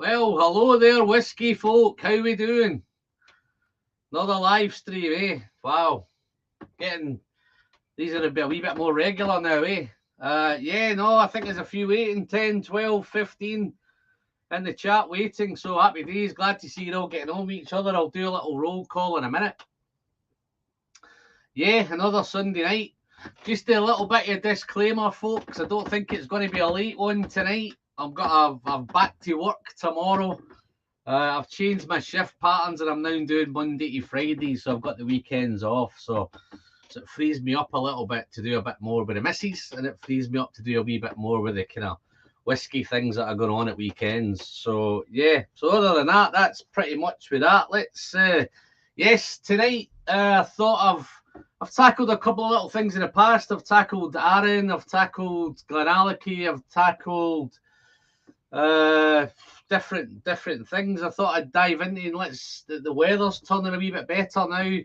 Well, hello there, whiskey folk. How we doing? Another live stream, eh? Wow. These are a wee bit more regular now, eh? Yeah, no, I think there's a few waiting, 10, 12, 15 in the chat waiting. So happy days. Glad to see you all getting on with each other. I'll do a little roll call in a minute. Yeah, another Sunday night. Just a little bit of disclaimer, folks. I don't think it's going to be a late one tonight. I'm back to work tomorrow. I've changed my shift patterns and I'm now doing Monday to Friday, so I've got the weekends off. So it frees me up a little bit to do a bit more with the missus, and it frees me up to do a wee bit more with the kind of whiskey things that are going on at weekends. So yeah, so other than that, that's pretty much with that. Let's yes, tonight I thought I've tackled a couple of little things in the past. I've tackled Arran, I've tackled Glenallachie, I've tackled different things. I thought I'd dive into and the weather's turning a wee bit better now.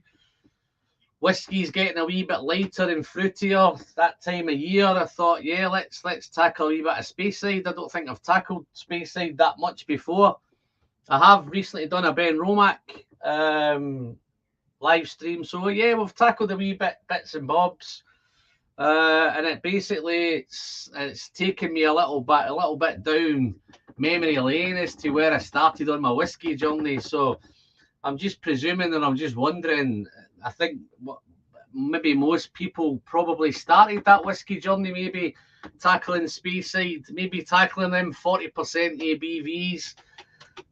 Whiskey's getting a wee bit lighter and fruitier that time of year. I thought, yeah, let's tackle a wee bit of Speyside. I don't think I've tackled Speyside that much before. I have recently done a Ben Romack live stream. So yeah, we've tackled a wee bits and bobs. And it basically it's taken me a little bit down memory lane as to where I started on my whiskey journey. So I'm just presuming and I'm just wondering, I think maybe most people probably started that whiskey journey, maybe tackling Speyside, maybe tackling them 40% ABVs,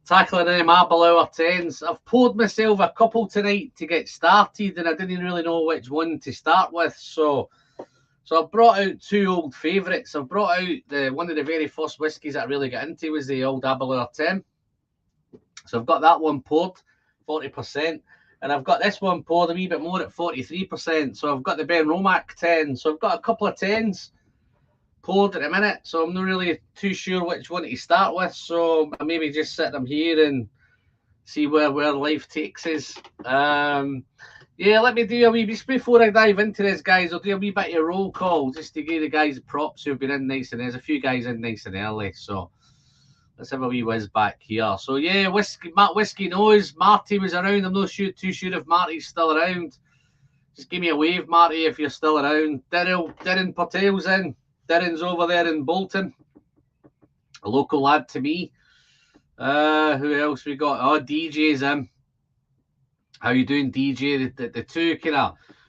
tackling them apple hour 10s. I've poured myself a couple tonight to get started and I didn't really know which one to start with. So I've brought out two old favourites. I've brought out one of the very first whiskies that I really got into was the old apple hour 10. So I've got that one poured, 40%. And I've got this one poured a wee bit more at 43%. So I've got the Ben Romack 10. So I've got a couple of 10s poured at a minute. So I'm not really too sure which one to start with. So I maybe just sit them here and see where life takes us. Yeah, let me do a wee bit before I dive into this, guys. I'll do a wee bit of roll call just to give the guys props who've been in nice and there's a few guys in nice and early. So let's have a wee whiz back here. So yeah, Whiskey knows Marty was around. I'm not too sure if Marty's still around. Just give me a wave, Marty, if you're still around. Darren Patel's in. Darren's over there in Bolton. A local lad to me. Who else we got? Oh, DJ's in. How you doing, DJ? The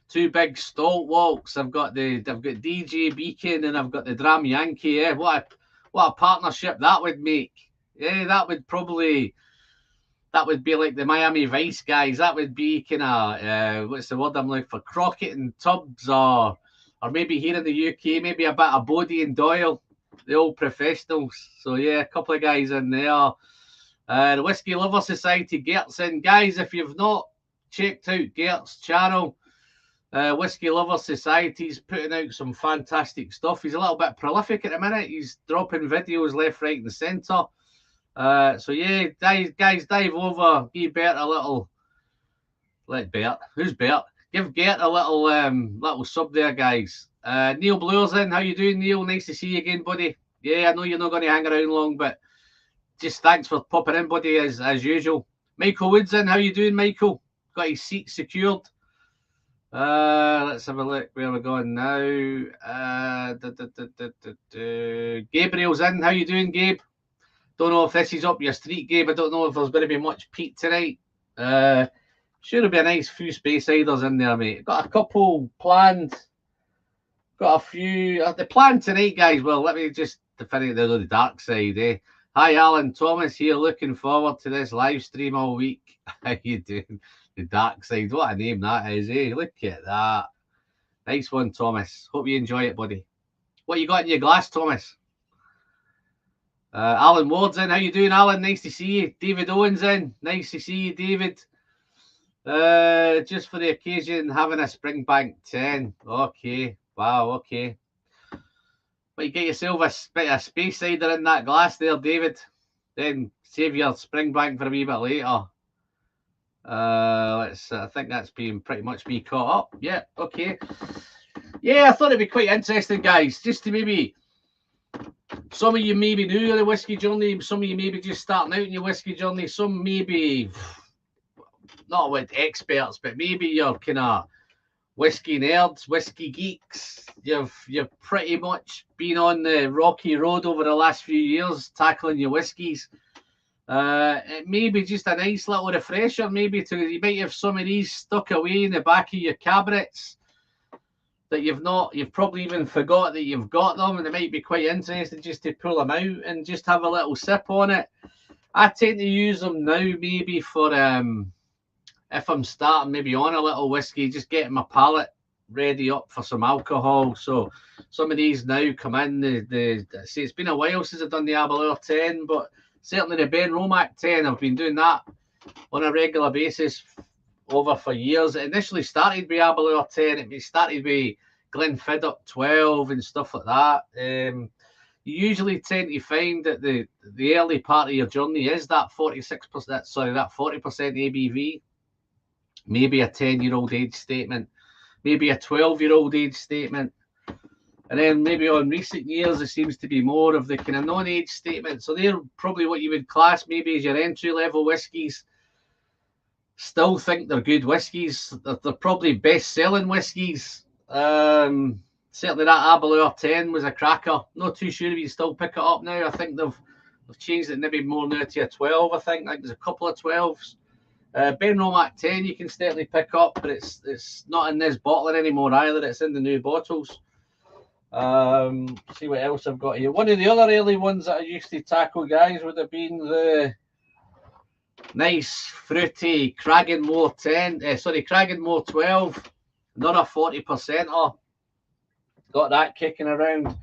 two big stalwarts. I've got DJ Beacon and I've got the Dram Yankee. Yeah, what a partnership that would make. Yeah, that would be like the Miami Vice guys. That would be kind of what's the word I'm looking for? Crockett and Tubbs, or maybe here in the UK, maybe a bit of Bodie and Doyle, the old professionals. So yeah, a couple of guys in there. The Whiskey Lover Society, Gert's in. Guys, if you've not checked out Gert's channel, Whiskey Lover Society's putting out some fantastic stuff. He's a little bit prolific at the minute. He's dropping videos left, right, and centre. So yeah, guys, dive over. Give Bert a little. Who's Bert? Give Gert a little sub there, guys. Neil Bloor's in. How you doing, Neil? Nice to see you again, buddy. Yeah, I know you're not going to hang around long, but just thanks for popping in, buddy, as usual. Michael Woods in. How you doing, Michael? Got his seat secured. Let's have a look where we're going now. Gabriel's in. How you doing, Gabe? Don't know if this is up your street, Gabe. I don't know if there's going to be much Pete tonight. Sure will be a nice few Speysiders in there, mate. Got a couple planned. Got a few. The plan tonight, guys. Well, let me just finish the dark side, eh? Hi, Alan Thomas here. Looking forward to this live stream all week. How you doing? The dark side. What a name that is, eh? Look at that. Nice one, Thomas. Hope you enjoy it, buddy. What you got in your glass, Thomas? Alan Ward's in. How you doing, Alan? Nice to see you. David Owen's in. Nice to see you, David. Just for the occasion, having a Springbank 10. Okay. Wow, okay. But you get yourself a bit of Speysider in that glass there, David. Then save your Springbank for a wee bit later. I think that's been pretty much me caught up. Yeah, okay. Yeah, I thought it'd be quite interesting, guys, just to maybe Some of you maybe new to the whiskey journey, some of you maybe just starting out in your whiskey journey, some maybe not with experts, but maybe you're kind of whiskey nerds, whiskey geeks. You've pretty much been on the rocky road over the last few years tackling your whiskies. It may be just a nice little refresher, maybe you might have some of these stuck away in the back of your cabinets that you've probably even forgot that you've got them, and it might be quite interesting just to pull them out and just have a little sip on it. I tend to use them now maybe for if I'm starting maybe on a little whiskey, just getting my palate ready up for some alcohol. So some of these now come in. See, it's been a while since I've done the Aberlour 10, but certainly the Benromach 10, I've been doing that on a regular basis over for years. It initially started with Aberlour 10. It started with Glenfiddich 12 and stuff like that. You usually tend to find that the early part of your journey is that 46%, sorry, that 40% ABV. Maybe a 10-year-old age statement, maybe a 12-year-old age statement. And then maybe on recent years, there seems to be more of the kind of non-age statement. So they're probably what you would class maybe as your entry-level whiskies. Still think they're good whiskies. They're probably best-selling whiskies. Certainly that Aberlour 10 was a cracker. Not too sure if you still pick it up now. I think they've changed it maybe more now to a 12, I think. Like there's a couple of 12s. Benromach 10 you can certainly pick up, but it's not in this bottling anymore either. It's in the new bottles. See what else I've got here. One of the other early ones that I used to tackle, guys, would have been the nice fruity Cragganmore 10. Cragganmore 12. Another 40%er. Got that kicking around.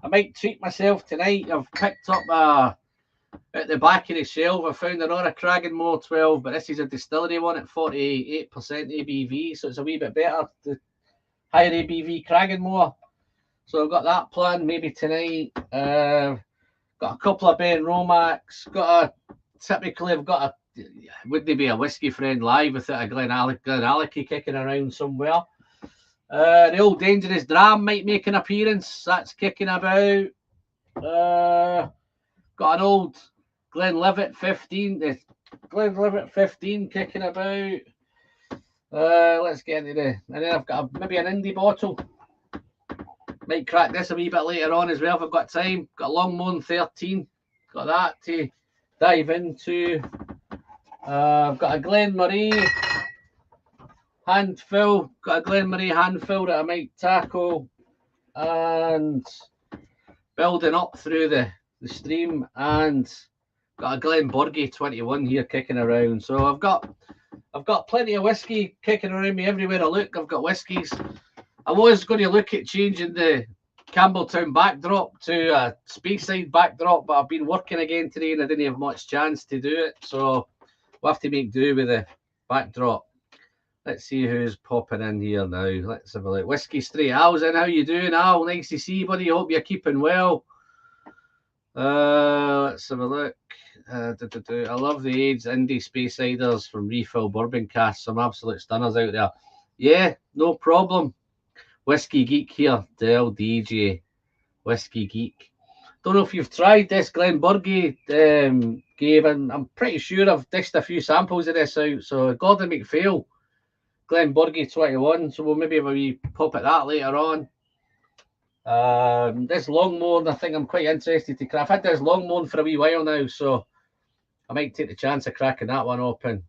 I might treat myself tonight. I've picked up at the back of the shelf. I found another Cragganmore 12, but this is a distillery one at 48% ABV, so it's a wee bit better. The higher ABV Cragganmore. So I've got that planned maybe tonight. Got a couple of Benromachs. Typically I've got wouldn't there be a whiskey friend live without a Glenallachie kicking around somewhere. The old Dangerous Dram might make an appearance. That's kicking about. Got an old Glenlivet 15. The Glenlivet 15 kicking about. Let's get into and then I've got maybe an indie bottle. Might crack this a wee bit later on as well if I've got time. Got a Longmorn 13. Got that to dive into. I've got a Glenmorangie handful. Got a Glenmorangie handful that I might tackle. And building up through the stream, and got a Bergie 21 here kicking around. So I've got plenty of whiskey kicking around me everywhere I look. I've got whiskies. I was going to look at changing the Campbelltown backdrop to a Speyside backdrop, but I've been working again today and I didn't have much chance to do it. So we'll have to make do with the backdrop. Let's see who's popping in here now. Let's have a look. Whiskey Straight Al's in. How you doing, Al? Nice to see you, buddy. Hope you're keeping well. Let's have a look. I love the aged indie Speysiders from Refill Bourbon Cask. Some absolute stunners out there. Yeah, no problem. Whiskey Geek here, Del DJ. Whiskey Geek. Don't know if you've tried this Glenbergie, Gabe, and I'm pretty sure I've dished a few samples of this out. So Gordon MacPhail, Glenbergie 21. So we'll maybe have a wee pop at that later on. This Longmorn, I think I'm quite interested to crack. I've had this Longmorn for a wee while now, so I might take the chance of cracking that one open.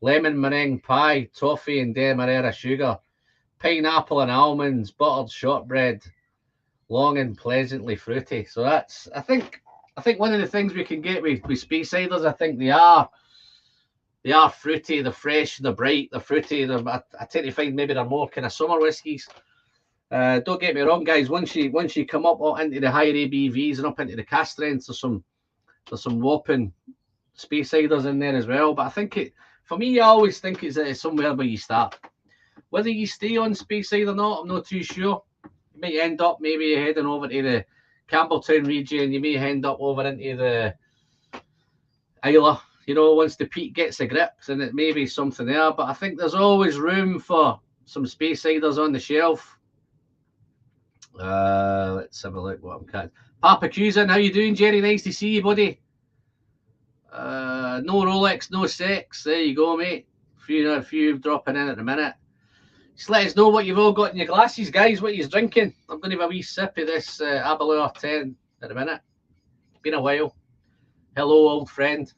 Lemon meringue pie, toffee and demerara sugar, pineapple and almonds, buttered shortbread, long and pleasantly fruity. So that's, I think one of the things we can get with Speysiders, I think they are fruity, they're fresh, they're bright, they're fruity. I tend to find maybe they're more kind of summer whiskies. Don't get me wrong, guys. Once you come up into the higher ABVs and up into the cask strengths, there's some whopping Speysiders in there as well. But I think for me, I always think it's somewhere where you start. Whether you stay on Speyside or not, I'm not too sure. You might end up maybe heading over to the Campbelltown region. You may end up over into the Isla. You know, once the peat gets a grip, and it may be something there. But I think there's always room for some Speysiders on the shelf. Let's have a look what I'm catching. Papa Cusin, how you doing, Jerry? Nice to see you, buddy. No Rolex, no sex. There you go, mate. A few dropping in at the minute. Just let us know what you've all got in your glasses, guys. What you're drinking. I'm going to have a wee sip of this Aberlour 10 at the minute. Been a while. Hello, old friend.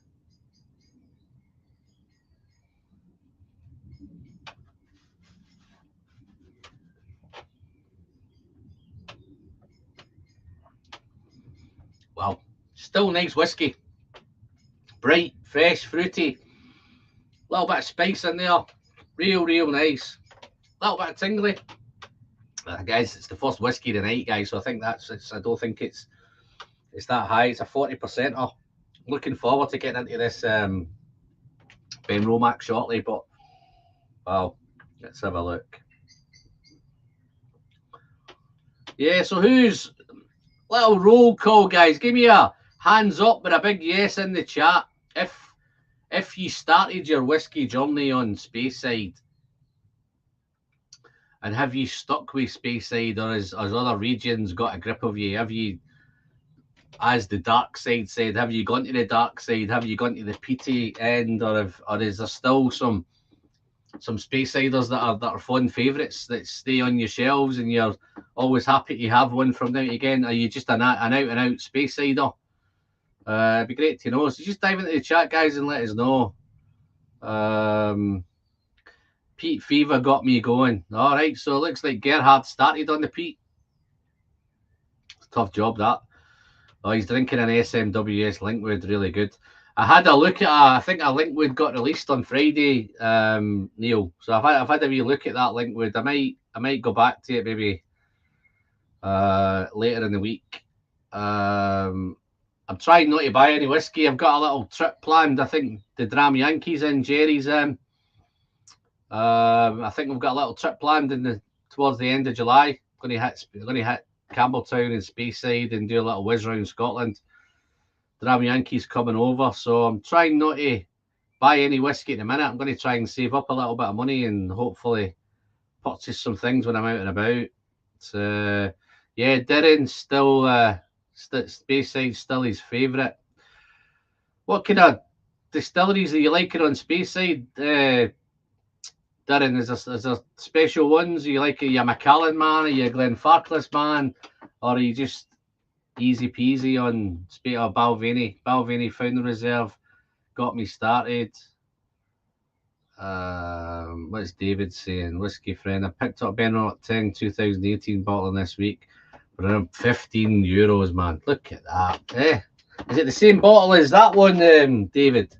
Wow. Still nice whiskey. Bright, fresh, fruity. A little bit of spice in there. Real nice. A little bit of tingly. Guys, it's the first whiskey tonight, guys. So I think I don't think it's that high. It's a 40%er. Looking forward to getting into this Ben Romack shortly, but wow, let's have a look. Yeah, so who's little roll call, guys? Give me a hands up with a big yes in the chat if you started your whiskey journey on Speyside, and have you stuck with Speyside, or has other regions got a grip of you? Have you, as the dark side said, have you gone to the dark side? Have you gone to the peaty end, or is there still some Speysiders that are fond favourites that stay on your shelves and you're always happy to have one from now and again? Are you just an out and out Speysider? It'd be great to know. So just dive into the chat, guys, and let us know. Peat fever got me going. All right, so it looks like Gerhard started on the peat. Tough job, that. Oh, he's drinking an SMWS Linkwood, really good. I had a look at I think a Linkwood got released on Friday, Neil. So I've had a wee look at that Linkwood. I might go back to it maybe later in the week. I'm trying not to buy any whiskey. I've got a little trip planned. I think the Dram Yankees in Jerry's in. I think we've got a little trip planned towards the end of July. Going to hit Campbelltown and Speyside and do a little whiz round Scotland. Dram Yankees coming over, so I'm trying not to buy any whiskey at the minute. I'm going to try and save up a little bit of money and hopefully purchase some things when I'm out and about. So, yeah, Darren's still Speyside still his favourite. What kind of distilleries are you liking on Speyside, Darren? Is there special ones? Are you like a Macallan man? Are you a Glenfarclas man? Or are you just easy peasy on Balvenie? Balvenie Founding Reserve got me started. What's David saying? Whiskey friend, I picked up Ben Romack 10 2018 bottle this week for around €15, man. Look at that. Is it the same bottle as that one, David?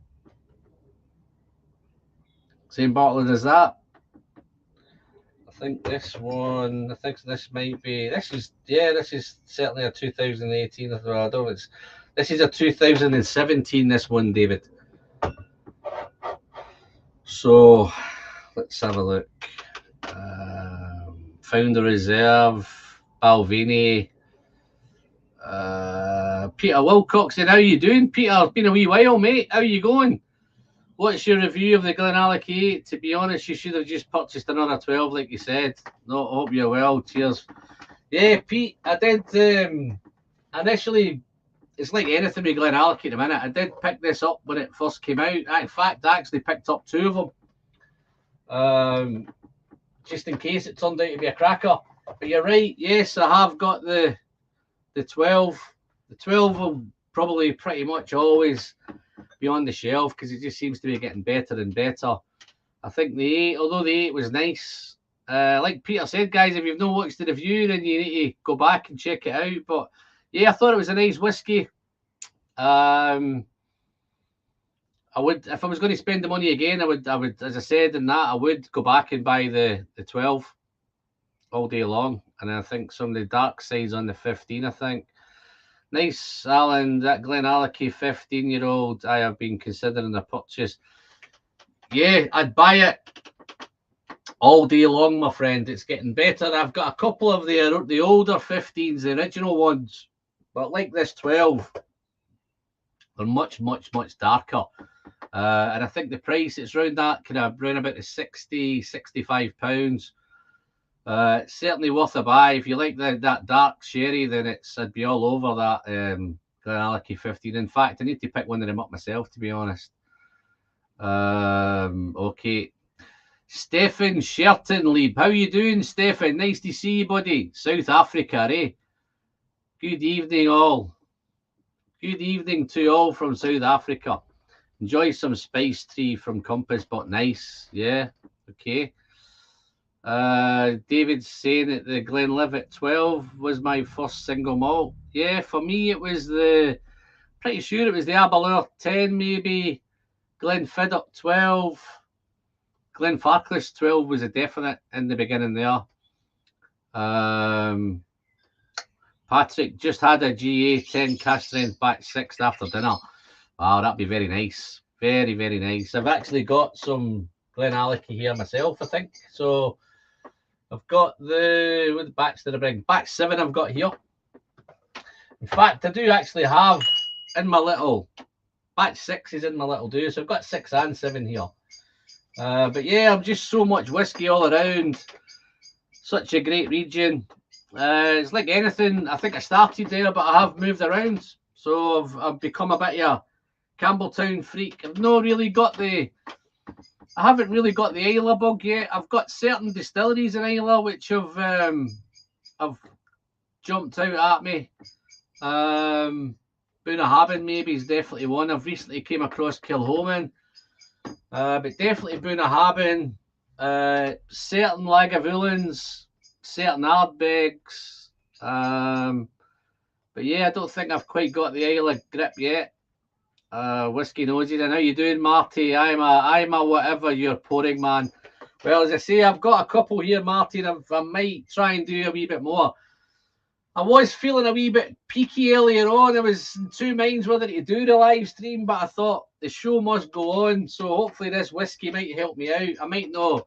Same bottle as that? I think this might be. This is certainly a 2018. I don't. This is a 2017. This one, David. So let's have a look. Founder Reserve, Balvenie. Peter Wilcoxon, how you doing, Peter? It's been a wee while, mate. How you going? What's your review of the Glenallachie 8? To be honest, you should have just purchased another 12, like you said. No, I hope you're well. Cheers. Yeah, Pete, I did initially. It's like anything with Glenallachie at the minute. I did pick this up when it first came out. In fact, I actually picked up 2 of them, just in case it turned out to be a cracker. But you're right. Yes, I have got the 12. The 12 will probably pretty much always be on the shelf because it just seems to be getting better and better. I think the 8, although the 8 was nice, like Peter said, guys, if you've not watched the review, then you need to go back and check it out. But yeah, I thought it was a nice whiskey. I would, if I was going to spend the money again, I would, as I said in that, I would go back and buy the 12 all day long. And I think some of the dark sides on the 15, I think. Nice, Alan, that Glenallachie 15-year-old, I have been considering a purchase. Yeah, I'd buy it all day long, my friend. It's getting better. I've got a couple of the older 15s, the original ones, but like this 12, they're much darker. And I think the price, it's around that, kind of around about the £60, £65. It's certainly worth a buy. If you like that dark sherry, then I'd be all over that Glenallachie 15. In fact, I need to pick one of them up myself, to be honest. Okay. Stefan Sherton-Leib. How you doing, Stefan? Nice to see you, buddy. South Africa, eh? Good evening, all. Good evening to all from South Africa. Enjoy some Spice Tree from Compass, but nice. Yeah, okay. David's saying that the Glenlivet 12 was my first single malt. Yeah, for me it was pretty sure it was the Aberlour 10 maybe, Glenfiddich 12, Glenfarclas 12 was a definite in the beginning there. Patrick just had a GA 10 cast strength batch 6 after dinner. Wow, that'd be very nice. Very, very nice. I've actually got some Glenallachie here myself, I think. So I've got what batch did I bring? Batch 7 I've got here. In fact, I do actually have in my little batch 6 is in my little do, so I've got 6 and 7 here. But yeah, I'm just so much whiskey all around. Such a great region. It's like anything. I think I started there, but I have moved around. So I've become a bit of a Campbelltown freak. I haven't really got the Islay bug yet. I've got certain distilleries in Islay which have jumped out at me. Bunnahabhain maybe is definitely one. I've recently came across Kilhoman, but definitely Bunnahabhain. Certain Lagavulins, certain Ardbegs. But yeah, I don't think I've quite got the Islay grip yet. Whiskey Noses, and how you doing, Marty? I'm a whatever you're pouring, man. Well, as I say, I've got a couple here, Marty, and I might try and do a wee bit more. I was feeling a wee bit peaky earlier on. I was in two minds whether to do the live stream, but I thought the show must go on, so hopefully this whiskey might help me out. I might not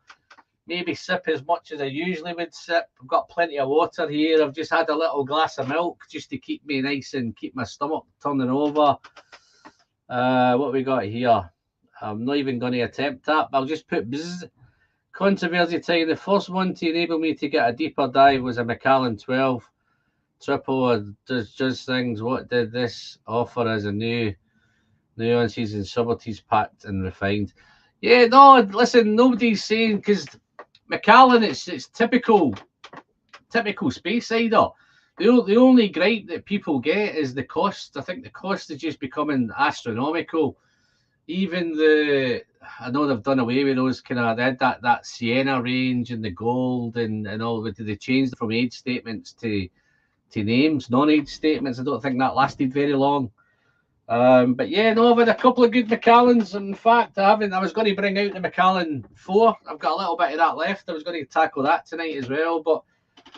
maybe sip as much as I usually would sip. I've got plenty of water here. I've just had a little glass of milk just to keep me nice and keep my stomach turning over. What we got here? I'm not even going to attempt that, but I'll just put bzzz. Controversy time. The first one to enable me to get a deeper dive was a Macallan 12. Triple does things. What did this offer as a new nuances and subtleties packed and refined? Yeah, no, listen, nobody's saying, because Macallan, it's typical Speyside. The only gripe that people get is the cost. I think the cost is just becoming astronomical. Even I know they've done away with those kind of, they had that Sienna range and the gold and all. They changed from age statements to names, non-age statements. I don't think that lasted very long. But yeah, no, I've had a couple of good Macallans. In fact, I was going to bring out the Macallan 4. I've got a little bit of that left. I was going to tackle that tonight as well, but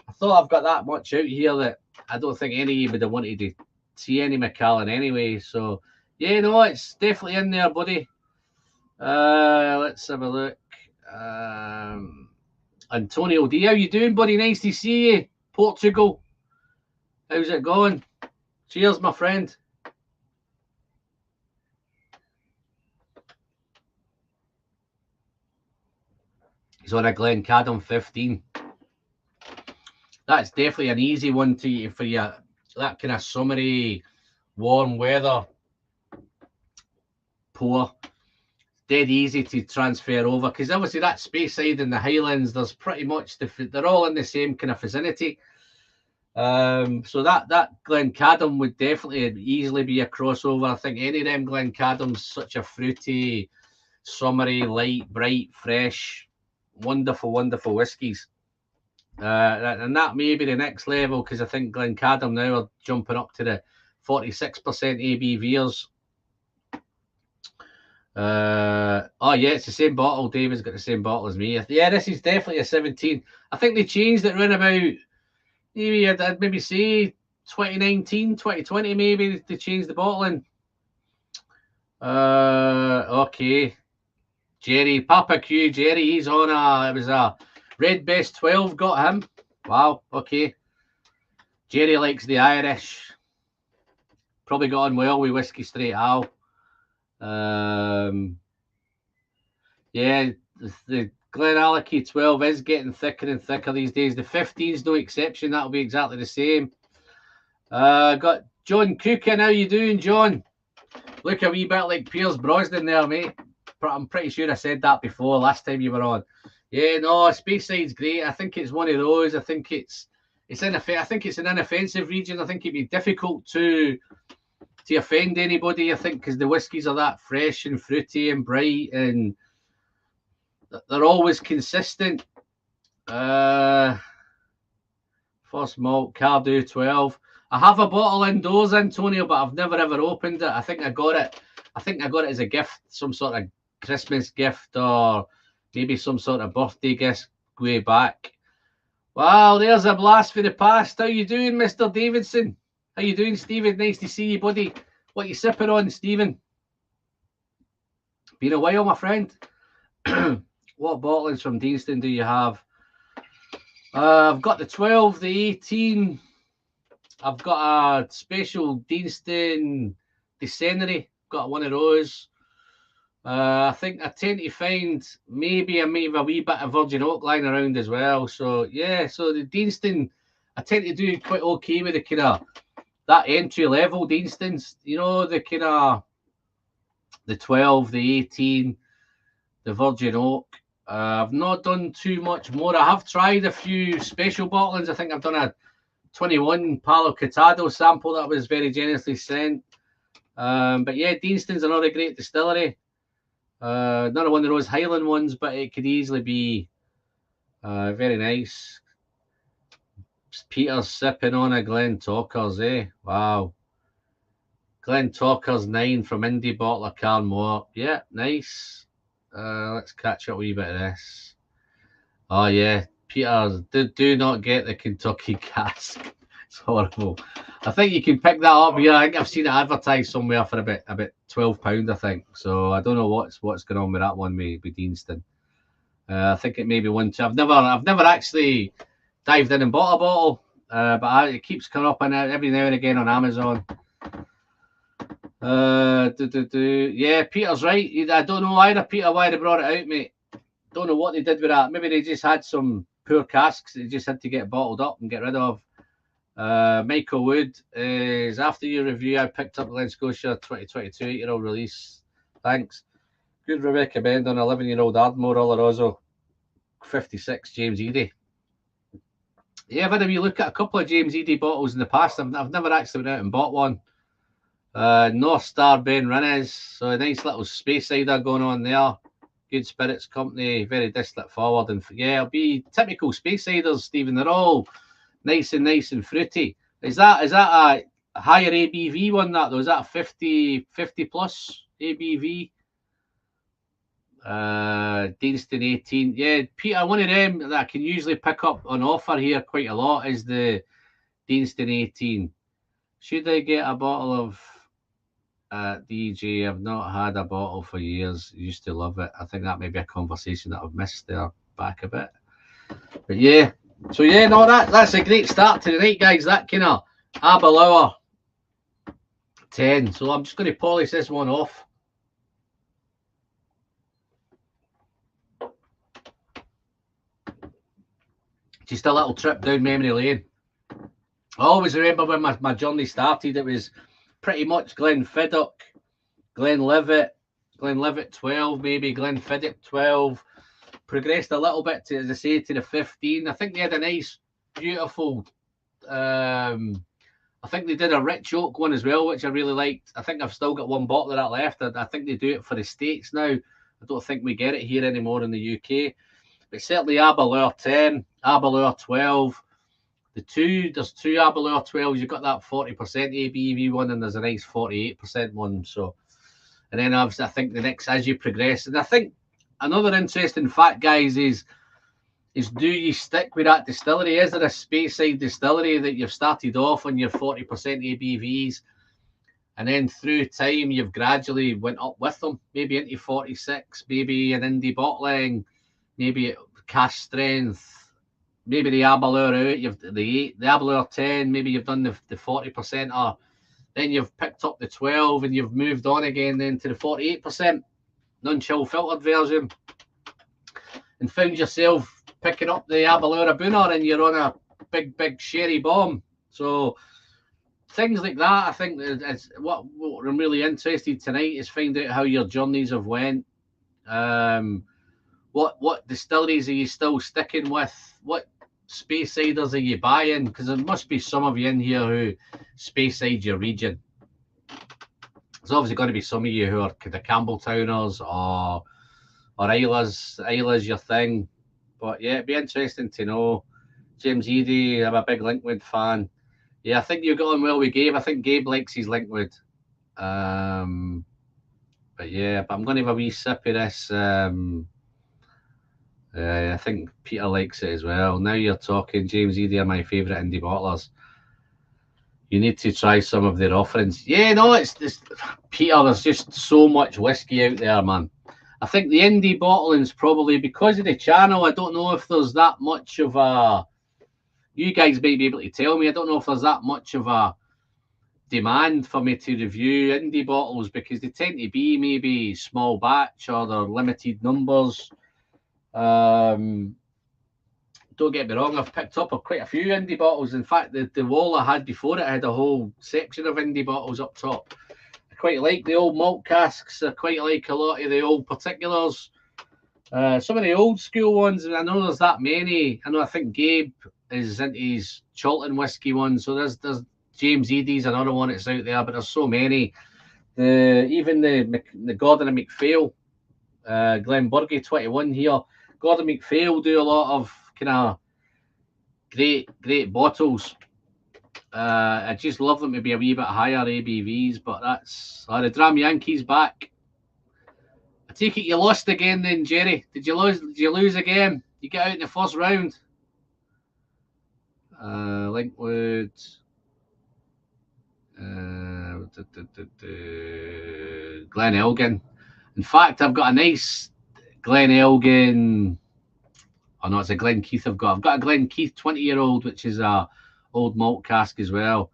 I thought I've got that much out here that I don't think any of you would have wanted to see any Macallan anyway. So yeah, no, it's definitely in there, buddy. Let's have a look. Antonio D, how you doing, buddy? Nice to see you. Portugal, how's it going? Cheers, my friend. He's on a Glencadam 15. That's definitely an easy one for you. That kind of summery, warm weather pour. Dead easy to transfer over, because obviously that Speyside and the Highlands, there's pretty much they're all in the same kind of vicinity. So that Glencadam would definitely easily be a crossover. I think any of them Glencadam's such a fruity, summery, light, bright, fresh, wonderful whiskies. And that may be the next level, because I think Glencadam now are jumping up to the 46% ABVs. Oh yeah, it's the same bottle. David's got the same bottle as me. Yeah, this is definitely a 17. I think they changed it around about, maybe I'd maybe say 2019, 2020, maybe they changed the bottling. Okay. Jerry, Papa Q, Jerry, he's on it was a Red Best 12, got him. Wow, okay. Jerry likes the Irish. Probably got on well with Whiskey Straight Al. Yeah, the Glenallachie 12 is getting thicker and thicker these days. The 15's no exception. That'll be exactly the same. Got John Cookin. How you doing, John? Look a wee bit like Piers Brosnan there, mate. I'm pretty sure I said that before last time you were on. Yeah, no, Speyside's great. I think it's one of those. I think it's I think it's an inoffensive region. I think it'd be difficult to offend anybody. I think because the whiskies are that fresh and fruity and bright, and they're always consistent. First malt, Cardew 12. I have a bottle indoors, Antonio, but I've never ever opened it. I think I got it as a gift, some sort of Christmas gift or maybe some sort of birthday gift way back. Wow, there's a blast for the past. How you doing, Mr. Davidson? How you doing, Stephen? Nice to see you, buddy. What you sipping on, Stephen? Been a while, my friend. What bottlings from Deanston do you have? I've got the 12, the 18. I've got a special Deanston Distillery. Got one of those. I think I tend to find maybe a wee bit of Virgin Oak lying around as well. So yeah, so the Deanston, I tend to do quite okay with the kind of that entry level Deanstons. You know, the kind of the 12, the 18, the Virgin Oak. I've not done too much more. I have tried a few special bottlings. I think I've done a 21 Palo Cortado sample that was very generously sent. But yeah, Deanston's another great distillery. Not one of those Highland ones, but it could easily be very nice. Peter's sipping on a Glen Talkers, eh? Wow. Glen Talkers 9 from Indie Bottler Carnmore. Yeah, nice. Let's catch up a wee bit of this. Oh yeah, Peter, do not get the Kentucky cask. It's horrible. I think you can pick that up here. I think I've seen it advertised somewhere for about £12, I think. So I don't know what's going on with that one with Deanston. I think it may be one too. I've never actually dived in and bought a bottle, but it keeps coming up and every now and again on Amazon. Yeah, Peter's right. I don't know either, Peter, why they brought it out, mate. Don't know what they did with that. Maybe they just had some poor casks they just had to get bottled up and get rid of. Michael Wood is after your review. I picked up Glen Scotia 2022 8-year-old release. Thanks. Good recommend on 11-year-old Ardmore Oloroso 56 James Eady. Yeah, I've had a wee look at a couple of James Eady bottles in the past. I've never actually went out and bought one. North Star Ben Rennes, so a nice little Speyside going on there. Good spirits company, very distillate forward, and yeah, it'll be typical Speysiders, Stephen. They're all nice and fruity. Is that a higher ABV one? That though, is that a 50 plus ABV? Deanston 18. Yeah, Peter, one of them that I can usually pick up on offer here quite a lot is the Deanston 18. Should I get a bottle of DJ? I've not had a bottle for years. Used to love it. I think that may be a conversation that I've missed there back a bit. But yeah. So yeah, no, that's a great start to the night, guys. That kind of Aberlour 10. So I'm just going to polish this one off. Just a little trip down memory lane. I always remember when my journey started, it was pretty much Glenfiddich, Glenlivet 12, maybe Glenfiddich 12. Progressed a little bit to, as I say, to the 15. I think they had a nice, beautiful. I think they did a rich oak one as well, which I really liked. I think I've still got one bottle of that left. I think they do it for the States now. I don't think we get it here anymore in the UK. But certainly Aberlour 10, Aberlour 12. There's two Aberlour 12s. You've got that 40% ABV one, and there's a nice 48% one. So, and then obviously I think the next, as you progress, and I think another interesting fact, guys, is do you stick with that distillery? Is there a Speyside distillery that you've started off on your 40% ABVs, and then through time you've gradually went up with them, maybe into 46, maybe an indie bottling, maybe cask strength, maybe the Aberlour out, you've the Aberlour 10, maybe you've done the 40%, or then you've picked up the 12 and you've moved on again then to the 48%. Non-chill filtered version. and found yourself picking up the Aberlour Booner and you're on a big sherry bomb. So things like that, I think it's what I'm really interested tonight is find out how your journeys have went. What distilleries are you still sticking with? What Speysiders are you buying? Because there must be some of you in here who Speyside your region. There's obviously going to be some of you who are the Campbelltowners or Isla's your thing. But yeah, it'd be interesting to know. James Eady, I'm a big Linkwood fan. Yeah, I think you got on well with Gabe. I think Gabe likes his Linkwood. But yeah, but I'm going to have a wee sip of this. I think Peter likes it as well. Now you're talking. James Eady are my favourite indie bottlers. You need to try some of their offerings. Yeah, no, it's Peter. There's just so much whiskey out there, man. I think the indie bottling's probably because of the channel. I don't know if there's that much of a. You guys might be able to tell me. I don't know if there's that much of a demand for me to review indie bottles because they tend to be maybe small batch or they're limited numbers. Don't get me wrong, I've picked up quite a few indie bottles. In fact, the wall I had before it had a whole section of indie bottles up top. I quite like the old malt casks. I quite like a lot of the old particulars. Some of the old school ones, and I know there's that many. I think Gabe is into his Chalton whiskey one. So there's James Eady's another one that's out there, but there's so many. Even the Gordon and MacPhail, Bergie 21 here. Gordon MacPhail do a lot of kind of great bottles. I just love them to be a wee bit higher ABVs, but that's the Dram Yankees back. I take it you lost again then, Jerry. Did you lose again? You get out in the first round. Linkwood. Glen Elgin. In fact, I've got a nice Glen Elgin. Oh no, it's a Glen Keith I've got a Glen Keith 20-year-old, which is a old malt cask as well.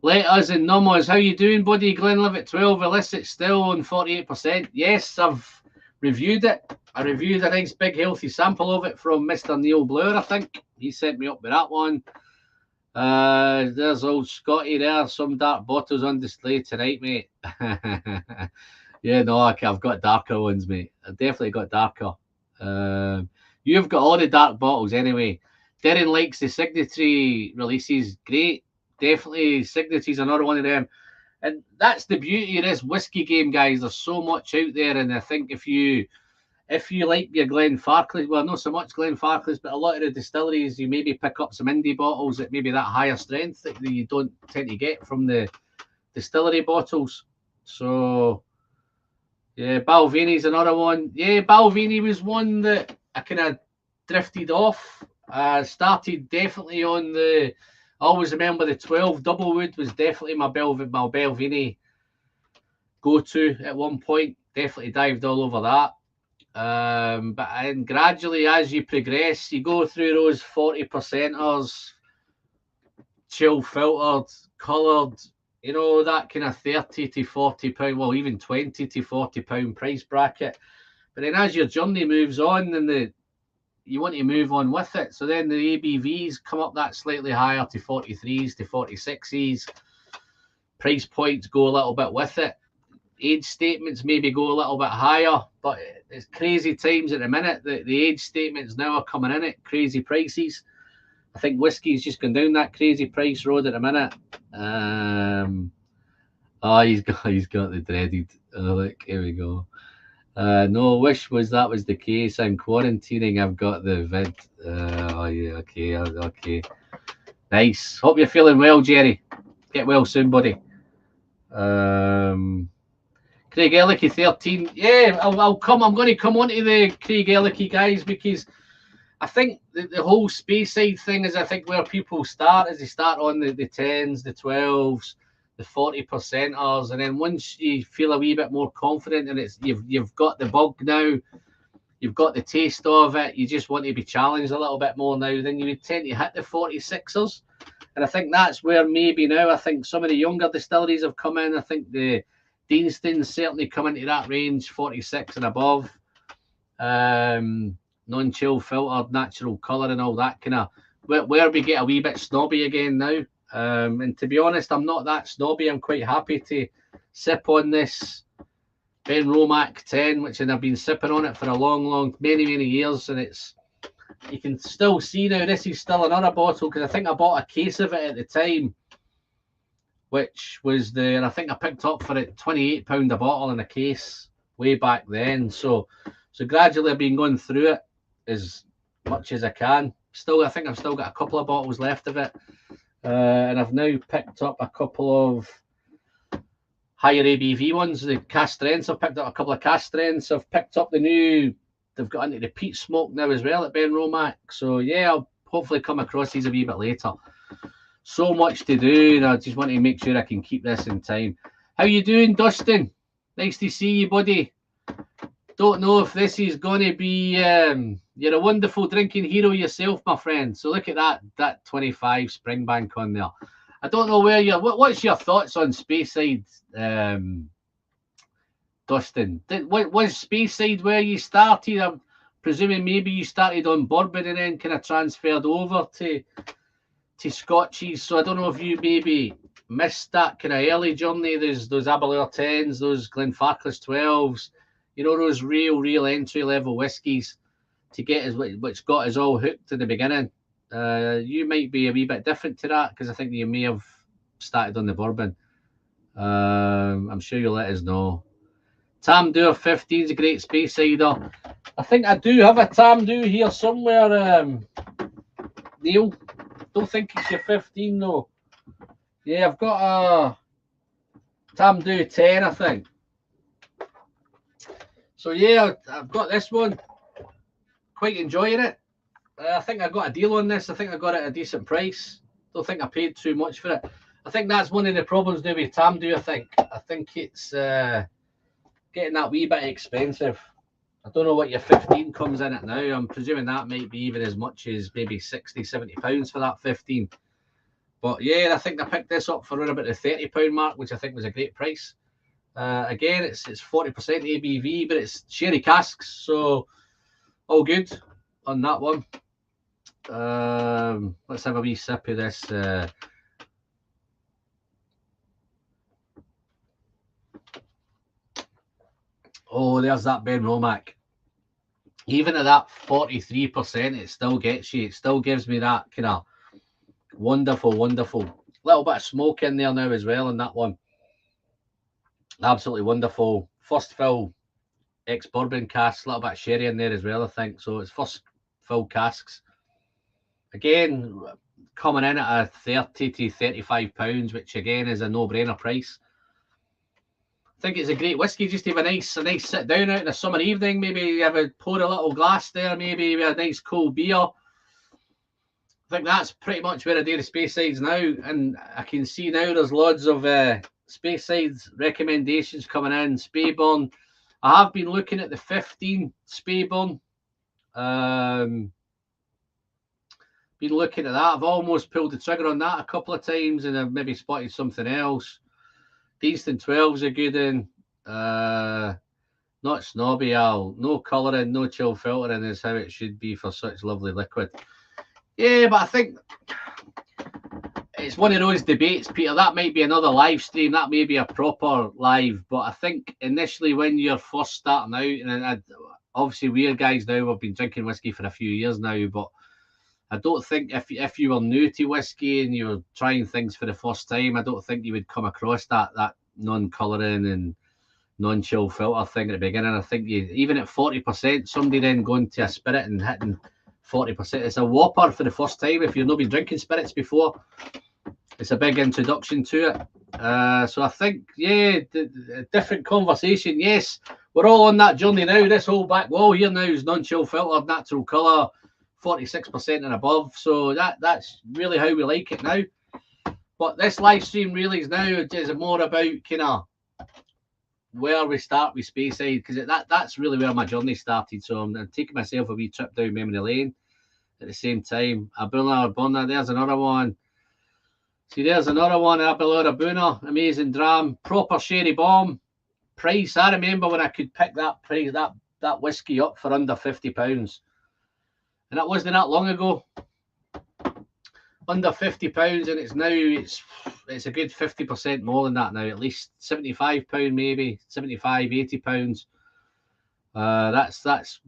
Let us in Numbers. How you doing, buddy? Glenlivet 12 illicit still on 48%. Yes, I've reviewed it. I reviewed a nice big healthy sample of it from Mr. Neil Blur, I think. He set me up with that one. There's old Scotty there. Some dark bottles on display tonight, mate. Yeah, no, I've got darker ones, mate. I've definitely got darker. You've got all the dark bottles anyway. Darren likes the signatory releases. Great. Definitely signatory's another one of them. And that's the beauty of this whiskey game, guys. There's so much out there. And I think if you like your Glenfarclas, well, not so much Glenfarclas, but a lot of the distilleries, you maybe pick up some indie bottles that maybe that higher strength that you don't tend to get from the distillery bottles. So, yeah, Balvini's another one. Yeah, Balvini was one that I kind of drifted off. Started definitely on the... I always remember the 12 Doublewood was definitely my Balvini go-to at one point. Definitely dived all over that. But and gradually, as you progress, you go through those 40%ers, chill filtered, coloured, you know, that kind of 30 to 40 pound, well, even 20 to 40 pound price bracket. But then as your journey moves on and you want to move on with it, so then the ABVs come up that slightly higher to 43s to 46s. Price points go a little bit with it. Age statements maybe go a little bit higher, but it's crazy times at the minute. The age statements now are coming in at crazy prices. I think whiskey's just gone down that crazy price road at the minute. He's got the dreaded. Oh, look, here we go. No, wish that was the case. I'm quarantining. I've got the vid. Oh yeah, okay. Nice. Hope you're feeling well, Jerry. Get well soon, buddy. Craig Ellicky 13. Yeah, I'll come. I'm going to come on to the Craig Ellicky guys because I think the whole Speyside thing is, I think, where people start is they start on the 10s, the 12s, the 40%ers, and then once you feel a wee bit more confident and it's you've got the bug now, you've got the taste of it, you just want to be challenged a little bit more now, then you would tend to hit the 46ers. And I think that's where maybe now I think some of the younger distilleries have come in. I think the Deanston's certainly come into that range, 46 and above. non-chill filtered, natural colour and all that kind of, where we get a wee bit snobby again now. And to be honest, I'm not that snobby. I'm quite happy to sip on this Ben Romack 10, which I've been sipping on it for a long, many years, and it's, you can still see now this is still another bottle, because I think I bought a case of it at the time, which was and I think I picked up for it £28 a bottle in a case way back then. So gradually I've been going through it as much as I can. Still, I think I've still got a couple of bottles left of it, and I've now picked up a couple of higher ABV ones, the cast strengths. I've picked up a couple of cast strengths. I've picked up the new, they've got into the peat smoke now as well at Ben Romack. So yeah, I'll hopefully come across these a wee bit later. So much to do, and I just want to make sure I can keep this in time. How you doing, Dustin? Nice to see you, buddy. Don't know if this is going to be, you're a wonderful drinking hero yourself, my friend. So look at that 25 Springbank on there. I don't know where you're, what's your thoughts on Speyside, Dustin? Was Speyside where you started? I'm presuming maybe you started on bourbon and then kind of transferred over to Scotchies. So I don't know if you maybe missed that kind of early journey. There's those Aberlour 10s, those Glenfarclas 12s, you know, those real entry-level whiskies to get us, which got us all hooked in the beginning. You might be a wee bit different to that, because I think you may have started on the bourbon. I'm sure you'll let us know. Tamdur 15 is a great Speysider. I think I do have a Tamdur here somewhere, Neil. Don't think it's your 15 though. Yeah, I've got a Tamdur 10, I think. So yeah, I've got this one. Quite enjoying it. I think I got a deal on this. I think I got it at a decent price. Don't think I paid too much for it. I think that's one of the problems now with Tamdur, I think it's getting that wee bit expensive. I don't know what your 15 comes in at now. I'm presuming that might be even as much as maybe 60, 70 pounds for that 15. But yeah, I think I picked this up for around about the £30 mark, which I think was a great price. Again, it's 40% ABV, but it's sherry casks, so all good on that one. Let's have a wee sip of this. Oh, there's that Ben Romack. Even at that 43%, it still gets you. It still gives me that kind of wonderful little bit of smoke in there now as well in that one. Absolutely wonderful. First fill ex-bourbon casks, a little bit of sherry in there as well, I think. So it's first fill casks. Again, coming in at a 30 to 35 pounds, which again is a no-brainer price. I think it's a great whiskey just to have a nice sit down out in a summer evening. Maybe have a pour a little glass there, maybe with a nice cold beer. I think that's pretty much where I do the Speysides now, and I can see now there's loads of Speysides recommendations coming in. Speyburn. I have been looking at the 15 Speyburn. Been looking at that. I've almost pulled the trigger on that a couple of times, and I've maybe spotted something else. Deanston 12's a good one. Not snobby, Al. No colouring, no chill filtering is how it should be for such lovely liquid. Yeah, but I think it's one of those debates, Peter. That might be another live stream. That may be a proper live. But I think initially when you're first starting out, and obviously we're guys now, we've been drinking whiskey for a few years now, but I don't think if you were new to whiskey and you were trying things for the first time, I don't think you would come across that non-colouring and non-chill filter thing at the beginning. I think even at 40%, somebody then going to a spirit and hitting 40%, it's a whopper for the first time. If you've not been drinking spirits before, it's a big introduction to it. So I think, yeah, the different conversation. Yes, we're all on that journey now. This whole back wall here now is non-chill filter, natural colour, 46% and above. So that's really how we like it now. But this live stream really is now is more about kind of where we start with Speyside, because that's really where my journey started. So I'm taking myself a wee trip down memory lane at the same time. Abuna, there's another one. See, there's another one. Abuna, amazing dram, proper sherry bomb price. I remember when I could pick that price, that whiskey up for under £50. and that wasn't that long ago. Under £50, and it's now it's a good 50% more than that now, at least £75 maybe, 75, £80. That's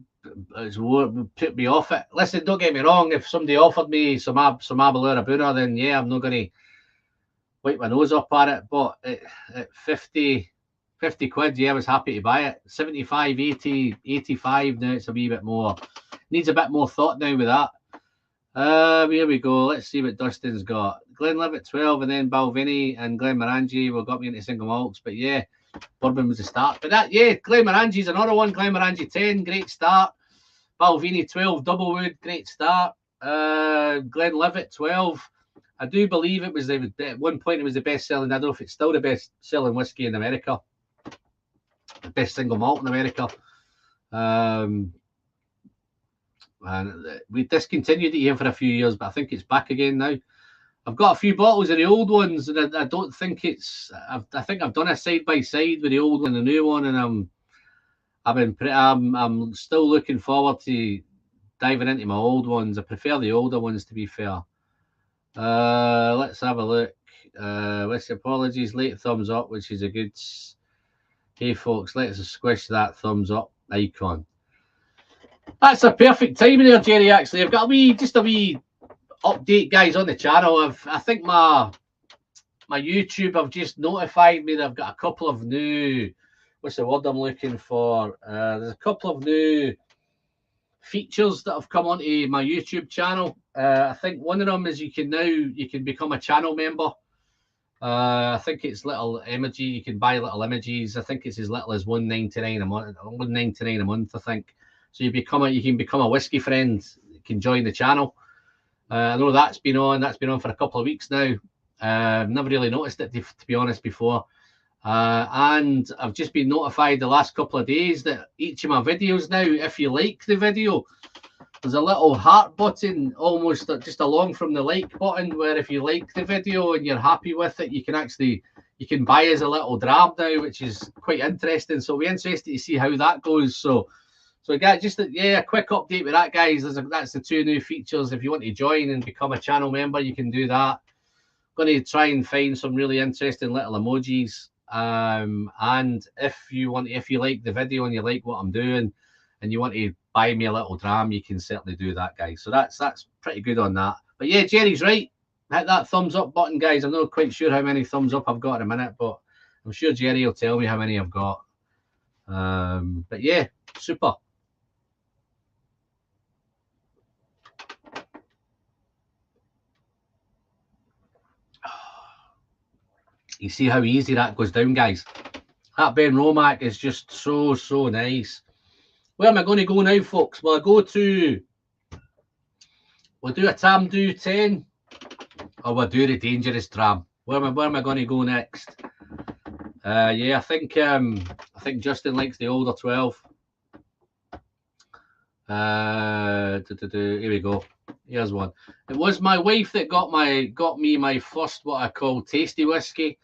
put me off it. Listen, don't get me wrong, if somebody offered me some Abalura Buna, then yeah, I'm not going to wipe my nose up at it, but at 50 quid, yeah, I was happy to buy it. 75, 80, 85 now, it's a wee bit more. Needs a bit more thought now with that. Here we go. Let's see what Dustin's got. Glenlivet 12, and then Balvenie and Glenmorangie will got me into single malts. But yeah, bourbon was the start. But that, yeah, Glenmorangie's another one. Glenmorangie 10, great start. Balvenie 12, Doublewood, great start. Glenlivet 12. I do believe it was at one point it was the best selling. I don't know if it's still the best selling whiskey in America. The best single malt in America. And we discontinued it here for a few years, but I think it's back again now. I've got a few bottles of the old ones, and I don't think it's. I think I've done a side by side with the old one and the new one, and I'm still looking forward to diving into my old ones. I prefer the older ones, to be fair. Let's have a look. With apologies, late thumbs up, which is a good. Hey folks, let's squish that thumbs up icon. That's a perfect timing there, Jerry. Actually, I've got just a wee update, guys, on the channel. I think my YouTube have just notified me that I've got a couple of new. What's the word I'm looking for? There's a couple of new features that have come onto my YouTube channel. I think one of them is you can become a channel member. I think it's little emoji. You can buy little images. I think it's as little as $1.99 a month. $1.99 a month, I think. So you can become a whiskey friend. You can join the channel. I know that's been on. That's been on for a couple of weeks now. I've never really noticed it, to be honest, before. And I've just been notified the last couple of days that each of my videos now, if you like the video, there's a little heart button almost just along from the like button, where if you like the video and you're happy with it, you can buy us a little dram now, which is quite interesting. So we're interested to see how that goes. So we got just a quick update with that, guys. That's the two new features. If you want to join and become a channel member, you can do that. I'm going to try and find some really interesting little emojis. And if you like the video and you like what I'm doing and you want to buy me a little dram, you can certainly do that, guys. So that's pretty good on that. But yeah, Jerry's right. Hit that thumbs up button, guys. I'm not quite sure how many thumbs up I've got in a minute, but I'm sure Jerry will tell me how many I've got. But yeah, super. You see how easy that goes down, guys. That Ben Romac is just so nice. Where am I going to go now, folks? We'll do a Tamdhu 10, or we'll do the Dangerous Dram. Where am I going to go next? Yeah, I think Justin likes the older 12. Here we go. Here's one. It was my wife that got me my first what I call tasty whiskey,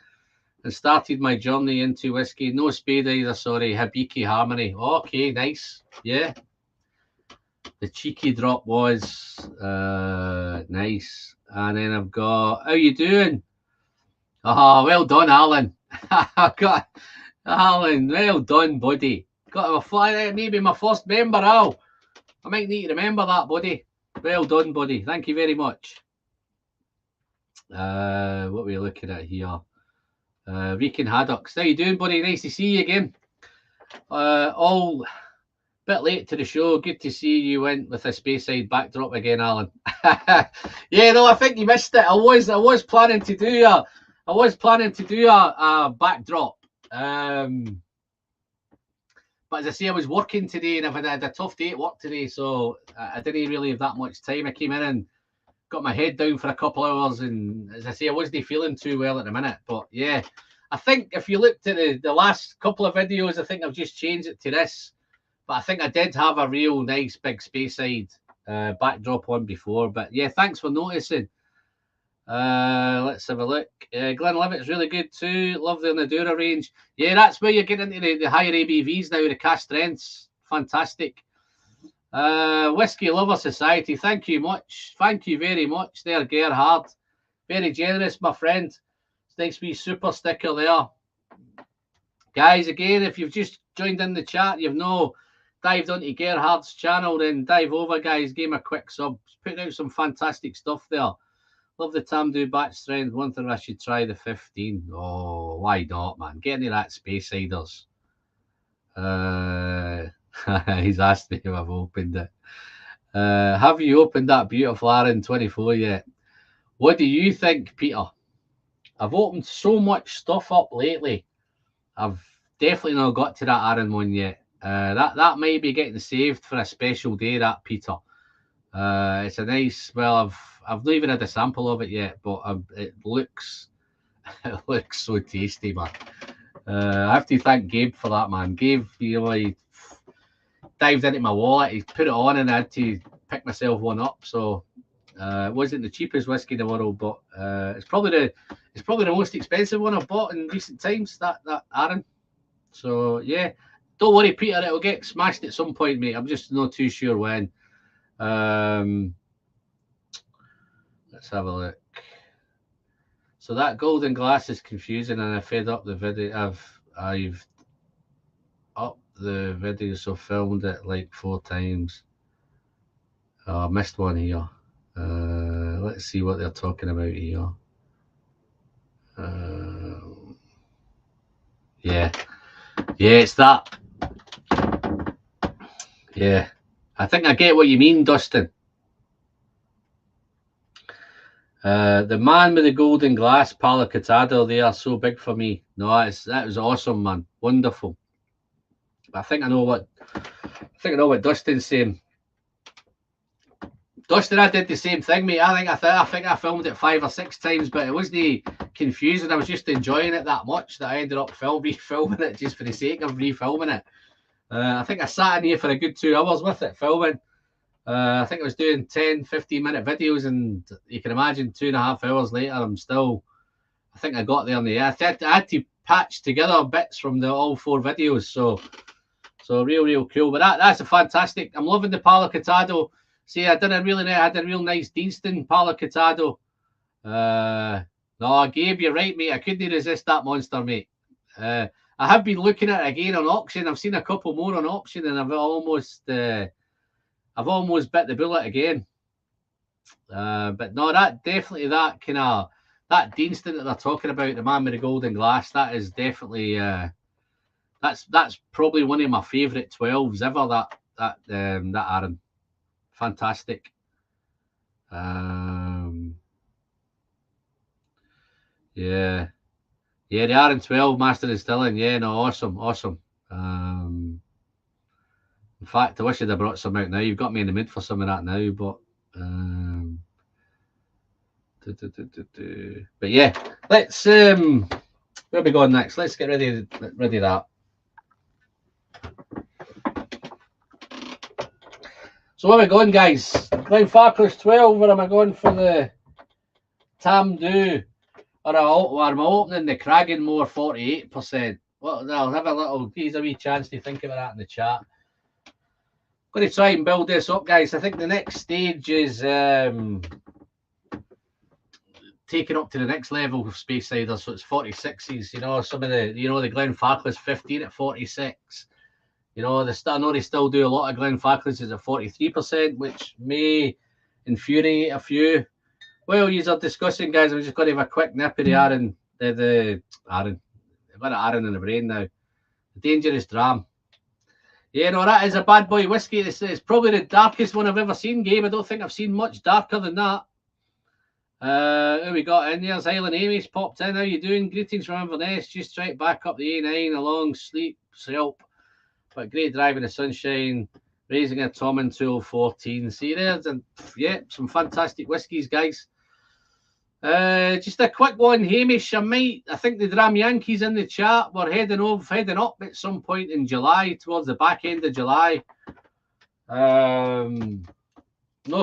and started my journey into whiskey. No Spade either, sorry. Hibiki Harmony. Okay, nice. Yeah. The cheeky drop was nice. And then I've got, how you doing? Oh, well done, Alan. I've got Alan. Well done, buddy. Got a fly. Maybe my first member, Al. I might need to remember that, buddy. Well done, buddy. Thank you very much. What are we looking at here? Rican Haddocks. How you doing, buddy? Nice to see you again. All bit late to the show. Good to see you went with a Speyside backdrop again, Alan. Yeah, no, I think you missed it. I was planning to do a backdrop. But as I say, I was working today and I've had a tough day at work today, so I didn't really have that much time. I came in and got my head down for a couple of hours, and as I say, I wasn't feeling too well at the minute. But yeah, I think if you looked at the last couple of videos, I think I've just changed it to this. But I think I did have a real nice big Speyside backdrop on before. But yeah, thanks for noticing. Let's have a look. Glenlivet's really good too. Love the Nadura range. Yeah, that's where you get into the higher ABVs now, the cask strengths. Fantastic. Whiskey Lover Society, thank you much. Thank you very much there, Gerhard. Very generous, my friend. It's nice wee super sticker there. Guys, again, if you've just joined in the chat, you've no dived onto Gerhard's channel, then dive over, guys. Give him a quick sub. He's putting out some fantastic stuff there. Love the Tamdu batch strength. One thing I should try the 15. Oh, why not, man? Get into that Speysiders. He's asked me if I've opened it. Have you opened that beautiful RN24 yet? What do you think, Peter? I've opened so much stuff up lately. I've definitely not got to that RN1 yet. That might be getting saved for a special day, that, Peter. It's a nice, well, I've not even had a sample of it yet, but it looks so tasty, man. I have to thank Gabe for that, man. Gabe, you know, he dived into my wallet, he put it on, and I had to pick myself one up. So it wasn't the cheapest whiskey in the world, but it's probably the most expensive one I've bought in recent times. That Aaron. So yeah, don't worry, Peter. It'll get smashed at some point, mate. I'm just not too sure when. Let's have a look. So that golden glass is confusing, and I fed up the video. I've up the video, so filmed it like 4 times. Oh, I missed one here. Let's see what they're talking about here. Yeah, it's that. Yeah, I think I get what you mean, Dustin. The man with the golden glass, Palacatado, they are so big for me. No, that was awesome, man. Wonderful. I think I know what Dustin's saying. Dustin, I did the same thing, mate. I think I filmed it 5 or 6 times, but it wasn't confusing. I was just enjoying it that much that I ended up refilming it just for the sake of refilming it. I think I sat in here for a good 2 hours with it filming. I think I was doing 10, 15-minute videos, and you can imagine 2.5 hours later, I'm still. I think I got there in the end. I had to patch together bits from all 4 videos, so real cool. But that's a fantastic. I'm loving the Palacatado. See, I had a real nice Deanston Palacatado. No, Gabe, you're right, mate. I couldn't resist that monster, mate. I have been looking at it again on auction. I've seen a couple more on auction, and I've almost bit the bullet again. But no, that definitely that Deanston that they're talking about, the man with the golden glass, that is definitely that's probably one of my favourite 12s ever. That Aaron, fantastic. Yeah, the RN12 Master Distilling. Yeah, no, awesome. In fact, I wish I'd have brought some out now. You've got me in the mood for some of that now, but but yeah, let's where are we going next? Let's get ready of that. So where are we going, guys? Glenfarclas 12, or am I going for the Tamdu? Or am I opening the Cragganmore 48%? Well, I'll have a little, give a wee chance to think about that in the chat. I'm going to try and build this up, guys. I think the next stage is taking up to the next level of Speyside, so it's 46s. You know, some of the, the Glenfarclas 15 at 46. I know they still do a lot of Glenfarclas at 43%, which may infuriate a few. Well, you are discussing, guys. I'm just going to have a quick nip of the Aaron. I've got an Aaron in the brain now. The Dangerous Dram. Yeah, no, that is a bad boy whiskey. It's probably the darkest one I've ever seen, Gabe. I don't think I've seen much darker than that. Who we got in there? Highland Amy's popped in. How you doing? Greetings from Inverness. Just right back up the A9 along Sleep Selp. But great drive in the sunshine. Raising a Tommen 214. See there? And yeah, some fantastic whiskies, guys. Just a quick one, Hamish. I think the Dram Yankees in the chat. We're heading up at some point in July, towards the back end of July. Not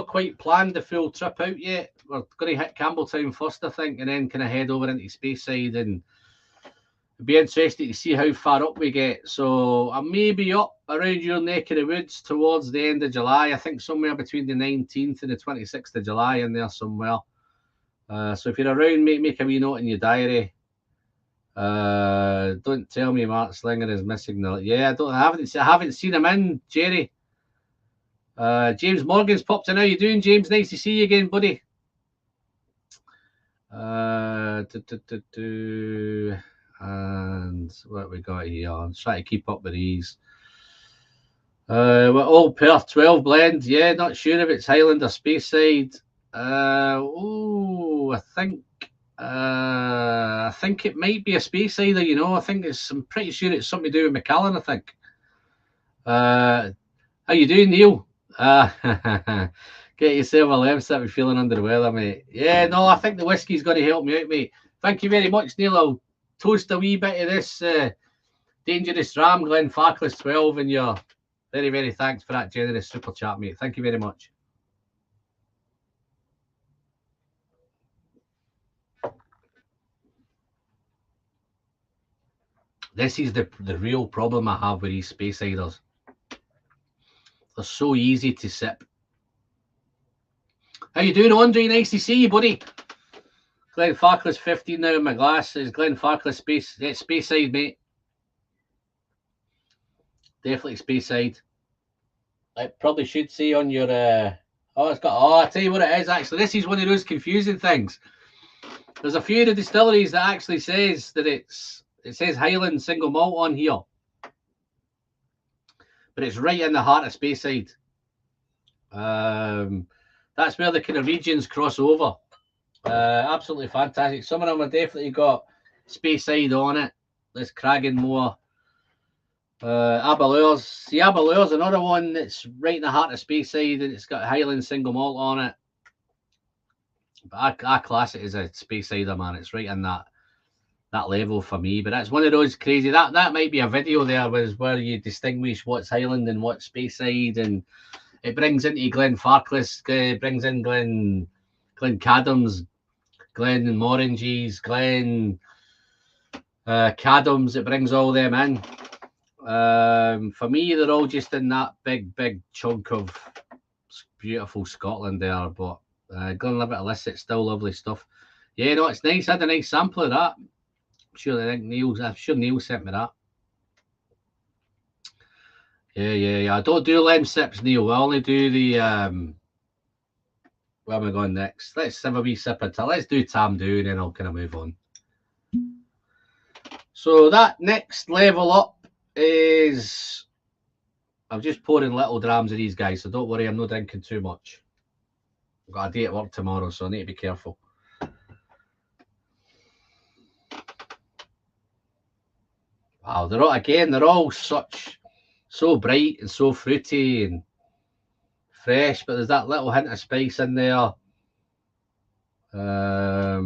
quite planned the full trip out yet. We're going to hit Campbelltown first, I think, and then kind of head over into Speyside and It'd be interesting to see how far up we get. So I may be up around your neck of the woods towards the end of July. I think somewhere between the 19th and the 26th of July in there somewhere. So if you're around, make a wee note in your diary. Don't tell me Mark Slinger is missing. Yeah, I haven't seen him in, Jerry. James Morgan's popped in. How you doing, James? Nice to see you again, buddy. And what we got here? I'm trying to keep up with these. We're all Perth 12 blend. Yeah, not sure if it's Highland or Speyside. I think it might be a Speysider, you know. I'm pretty sure it's something to do with Macallan, I think. How you doing, Neil? Get yourself a left sip if you're feeling under the weather, mate. Yeah, no, I think the whiskey's going to help me out, mate. Thank you very much, Neil. I'll toast a wee bit of this Dangerous Dram, Glenfarclas 12, and you're very, very thanks for that generous super chat, mate. Thank you very much. This is the real problem I have with these Speysiders. They're so easy to sip. How you doing, Andre? Nice to see you, buddy. Glenfarclas 15 now in my glass. Is Glenfarclas Speyside, mate. Definitely Speyside. I probably should say on your I tell you what it is, actually. This is one of those confusing things. There's a few of the distilleries that actually says that it says Highland single malt on here. But it's right in the heart of Speyside. That's where the kind of regions cross over. Absolutely fantastic. Some of them have definitely got Speyside on it. This Cragganmore. Aberlour's. See, Aberlour's another one that's right in the heart of Speyside, and it's got Highland single malt on it. But I class it as a Speysider, man. It's right in that level for me. But that's one of those crazy. That might be a video there where you distinguish what's Highland and what's Speyside, and it brings into Glenfarclas, brings in Glencadams, Glenmorangies, Cadams. It brings all them in. For me, they're all just in that big chunk of beautiful Scotland there. But Glenlivet Illicit, still lovely stuff. Yeah, no, it's nice. I had a nice sample of that. I'm sure Neil sent me that. Yeah. I don't do lem sips, Neil. I only do the where am I going next? Let's have a wee sip until let's do Tam Do, and then I'll kind of move on. So that next level up is I'm just pouring little drams of these guys, so don't worry, I'm not drinking too much. I've got a day at work tomorrow, so I need to be careful. Wow, they're all so bright and so fruity and fresh, but there's that little hint of spice in there. Yeah,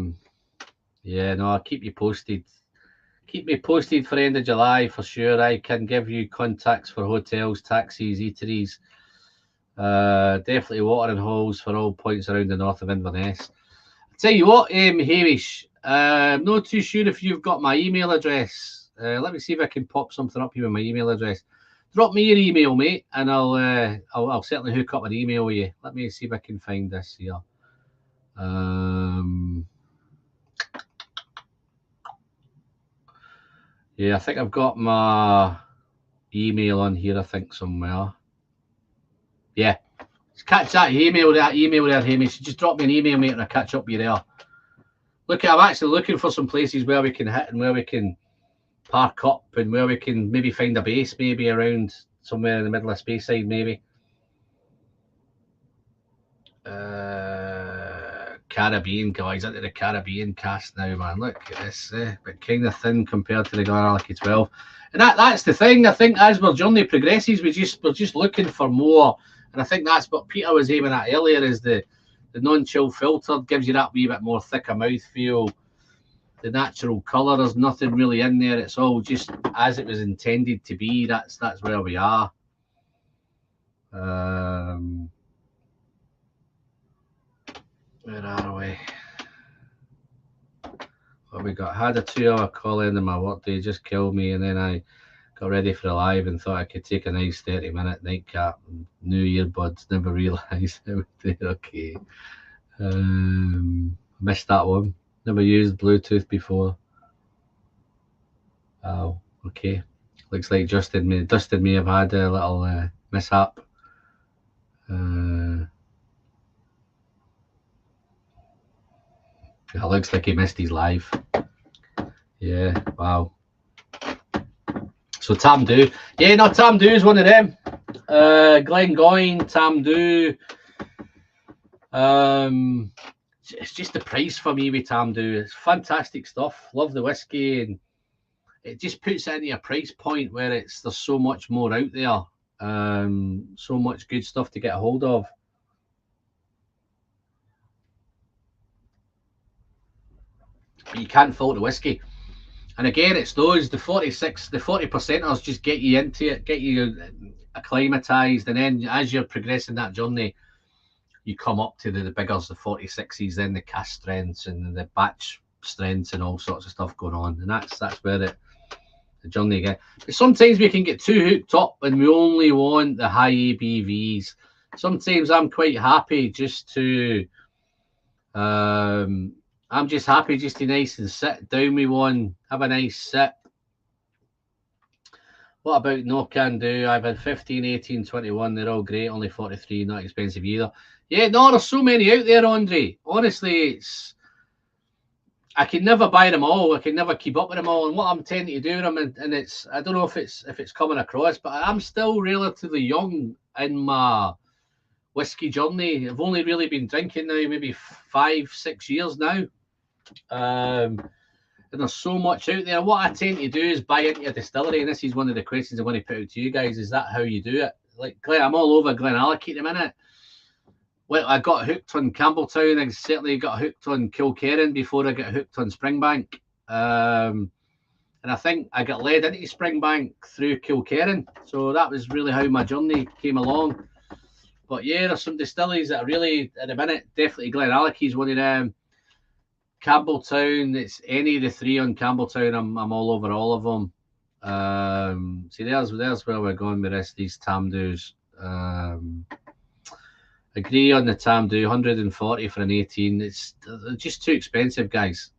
no, I'll keep you posted. Keep me posted for end of July for sure. I can give you contacts for hotels, taxis, eateries. Definitely watering holes for all points around the north of Inverness. I'll tell you what, Hamish, I'm not too sure if you've got my email address. Let me see if I can pop something up here with my email address. Drop me your email, mate, and I'll certainly hook up an email with you. Let me see if I can find this here. Yeah, I think I've got my email on here, I think, somewhere. Yeah. Just catch that email there, Hamish. Just drop me an email, mate, and I'll catch up with you there. Look, I'm actually looking for some places where we can hit and where we can park up and where we can maybe find a base, maybe around somewhere in the middle of Speyside, maybe. Caribbean, guys, into the Caribbean cast now, man. Look at this, but kind of thin compared to the Glenallachie 12. And that's the thing. I think as our journey progresses, we're just looking for more. And I think that's what Peter was aiming at earlier, is the non-chill filtered gives you that wee bit more thicker mouthfeel. The natural colour, there's nothing really in there. It's all just as it was intended to be. That's where we are. Where are we? What we got? Had a 2-hour call in my work day, just killed me, and then I got ready for a live and thought I could take a nice 30-minute nightcap. New earbuds, never realised it would do okay. Missed that one. Never used Bluetooth before. Oh, okay. Looks like Dustin may have had a little mishap. It looks like he missed his live. Yeah, wow. So Tam Do. Yeah, no, Tam Do is one of them. Glengoyne, Tam Do. It's just the price for me with Tam Do. It's fantastic stuff. Love the whiskey, and it just puts it into a price point where there's so much more out there. So much good stuff to get a hold of. But you can't fault the whiskey. And again, it's those, the 40%ers just get you into it, get you acclimatized, and then as you're progressing that journey, you come up to the biggers, the 46s, then the cask strengths and the batch strengths and all sorts of stuff going on. And that's where the journey gets. But sometimes we can get too hooked up and we only want the high ABVs. Sometimes I'm quite happy just to I'm just happy just to nice and sit down with one, have a nice sip. What about No Can Do? I've had 15, 18, 21. They're all great. Only 43, not expensive either. Yeah, no, there's so many out there, Andre. Honestly, I can never buy them all. I can never keep up with them all. And what I'm tending to do with them, and it's, I don't know if it's coming across, but I'm still relatively young in my whiskey journey. I've only really been drinking now maybe 5, 6 years now. And there's so much out there. What I tend to do is buy into a distillery, and this is one of the questions I want to put out to you guys. Is that how you do it? Like, I'm all over Glenallachie at the minute. Well, I got hooked on Campbelltown. I certainly got hooked on Kilkerran before I got hooked on Springbank. And I think I got led into Springbank through Kilkerran. So that was really how my journey came along. But yeah, there's some distilleries that are really, at the minute, definitely Glenallachie is one of them. Campbelltown, it's any of the three on Campbelltown. I'm all over all of them. See, there's where we're going with this, these Tam Do's. Agree on the Tam Do, 140 for an 18. It's just too expensive, guys.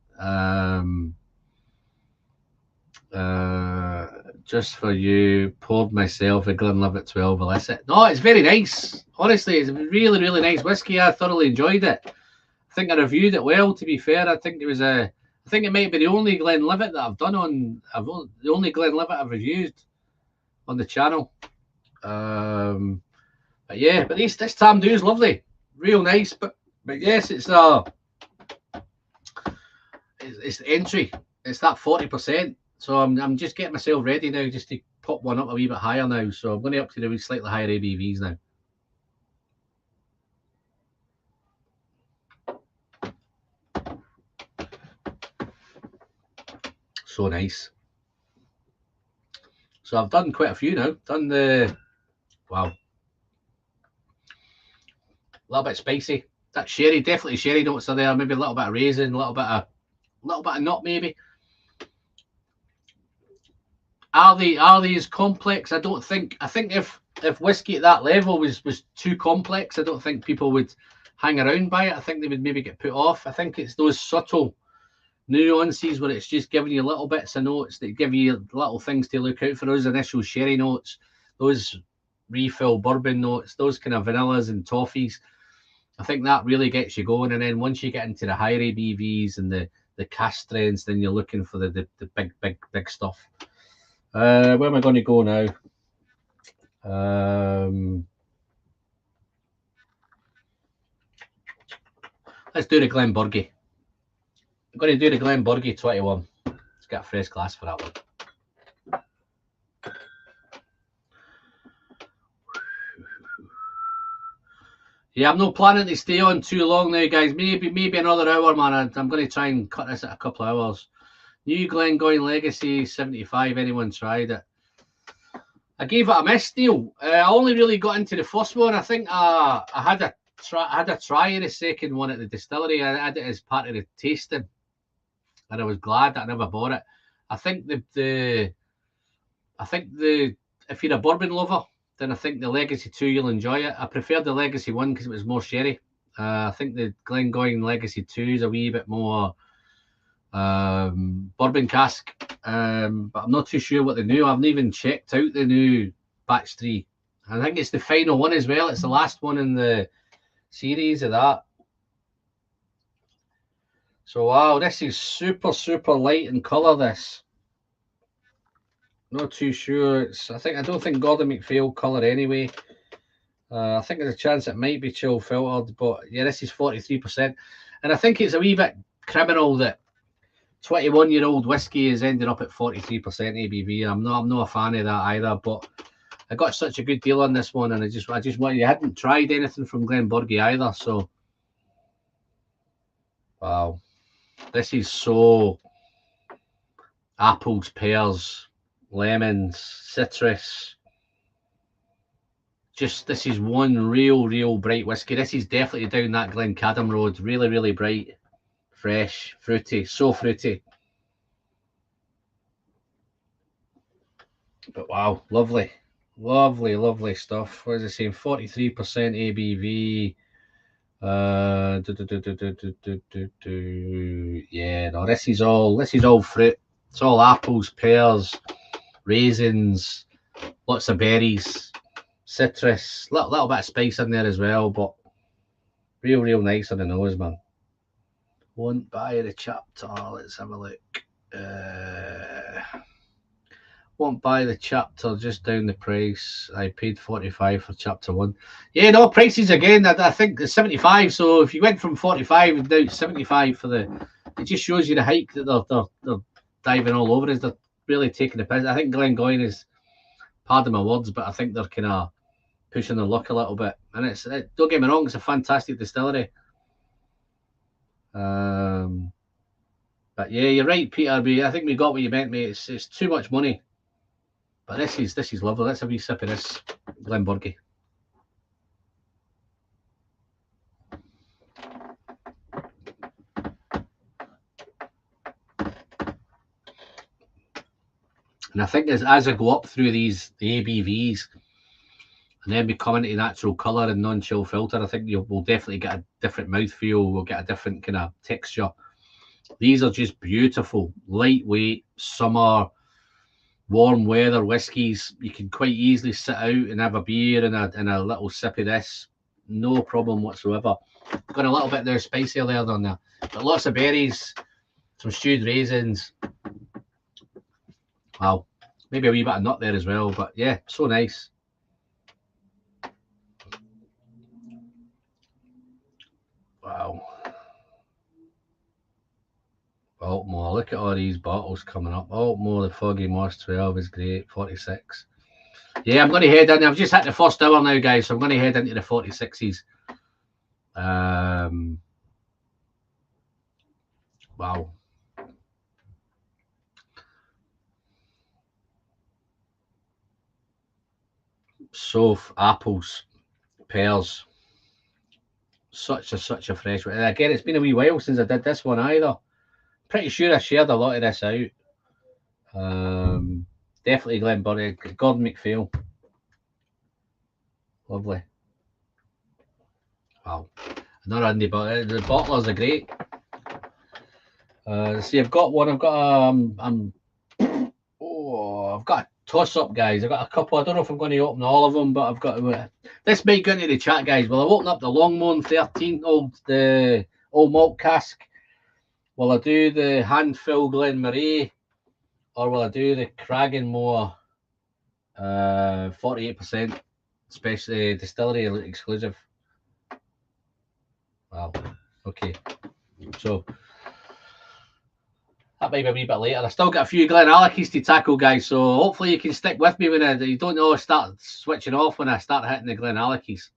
Just for you, poured myself a Glenlivet 12 illicit. No, it's very nice. Honestly, it's really, really nice whiskey. I thoroughly enjoyed it. I think I reviewed it well, to be fair. I think it might be the only Glenlivet that I've done on, the only Glenlivet I've reviewed on the channel. But yeah, but this Tam Do is lovely, real nice. But yes, it's the entry. It's that 40%. So I'm just getting myself ready now, just to pop one up a wee bit higher now. So I'm going up to the slightly higher ABVs now. So nice. So I've done quite a few now. Done the, wow, a little bit spicy. That sherry, definitely sherry notes are there. Maybe a little bit of raisin, a little bit of nut maybe. Are these complex? I don't think. I think if whiskey at that level was too complex, I don't think people would hang around by it. I think they would maybe get put off. I think it's those subtle nuances where it's just giving you little bits of notes that give you little things to look out for. Those initial sherry notes, those refill bourbon notes, those kind of vanillas and toffees. I think that really gets you going. And then once you get into the higher ABVs and the cask strengths, then you're looking for the big stuff. Where am I going to go now? Let's do the Bergie. I'm going to do the Bergie 21. Let's get a fresh glass for that one. Yeah, I'm not planning to stay on too long now, guys. Maybe another hour, man. I'm going to try and cut this at a couple of hours. New Glengoyne Legacy 75. Anyone tried it? I gave it a miss, Neil. I only really got into the first one. I think I had a try of the second one at the distillery. I had it as part of the tasting. and I was glad that I never bought it. I think if you're a bourbon lover, then I think the Legacy 2 you'll enjoy it. I prefer the Legacy 1 because it was more sherry. I think the Glengoyne Legacy 2 is a wee bit more bourbon cask, but I'm not too sure what the new. I haven't even checked out the new batch 3. I think it's the final one as well. It's the last one in the series of that. So wow, this is super, super light in colour, this. Not too sure. I don't think Gordon MacPhail colour anyway. I think there's a chance it might be chill filtered, but yeah, this is 43%. And I think it's a wee bit criminal that 21-year-old whiskey is ending up at 43% ABV. I'm not a fan of that either, but I got such a good deal on this one, and I just want you hadn't tried anything from Bergie either, so wow. This is so apples, pears, lemons, citrus. This is one real bright whiskey. This is definitely down that Glencadam road. Really, really bright, fresh, fruity, so fruity. But wow, lovely, lovely, lovely stuff. What is it saying? 43% ABV. Yeah, no, this is all fruit. It's all apples, pears, raisins, lots of berries, citrus, little bit of spice in there as well, but real nice on the nose, man. Won't buy the chapter. Let's have a look. Won't buy the chapter, just down the price. I paid 45 for chapter 1. Yeah, no, prices again, I think it's 75. So if you went from 45 and down to 75 for it just shows you the hike that they're diving all over us. They're really taking the piss. I think Glengoyne is, pardon my words, but I think they're kind of pushing their luck a little bit. And don't get me wrong, it's a fantastic distillery. But yeah, you're right, Peter. I think we got what you meant, mate. It's too much money. But this is lovely. Let's have a wee sip of this Glenbergie. And I think as I go up through the ABVs and then we come into natural colour and non-chill filter, I think we'll definitely get a different mouthfeel. We'll get a different kind of texture. These are just beautiful, lightweight, summer, warm weather whiskies. You can quite easily sit out and have a beer and a little sip of this. No problem whatsoever. Got a little bit there spicier there on there. But lots of berries, some stewed raisins. Wow. Maybe a wee bit of nut there as well. But yeah, so nice. Wow. Baltimore, look at all these bottles coming up. Baltimore, the Foggy Moss 12 is great, 46. Yeah, I'm going to head in. I've just hit the first hour now, guys, so I'm going to head into the 46s. Wow. So, apples, pears. Such a fresh one. And again, it's been a wee while since I did this one either. Pretty sure I shared a lot of this out. Definitely Glenbergie, Gordon MacPhail. Lovely. Wow. Another indie, but the bottlers are great. See, I've got one. I've got I've got a toss up, guys. I've got a couple. I don't know if I'm going to open all of them, but I've got this might go into the chat, guys. Will I open up the Longmorn 13 the old malt cask? Will I do the Handfill Glenmorangie, or will I do the Cragganmore 48%, especially distillery exclusive? Wow. Okay. So that might be a wee bit later. I still got a few Glenallichies to tackle, guys. So hopefully you can stick with me when you don't know start switching off when I start hitting the Glenallichies.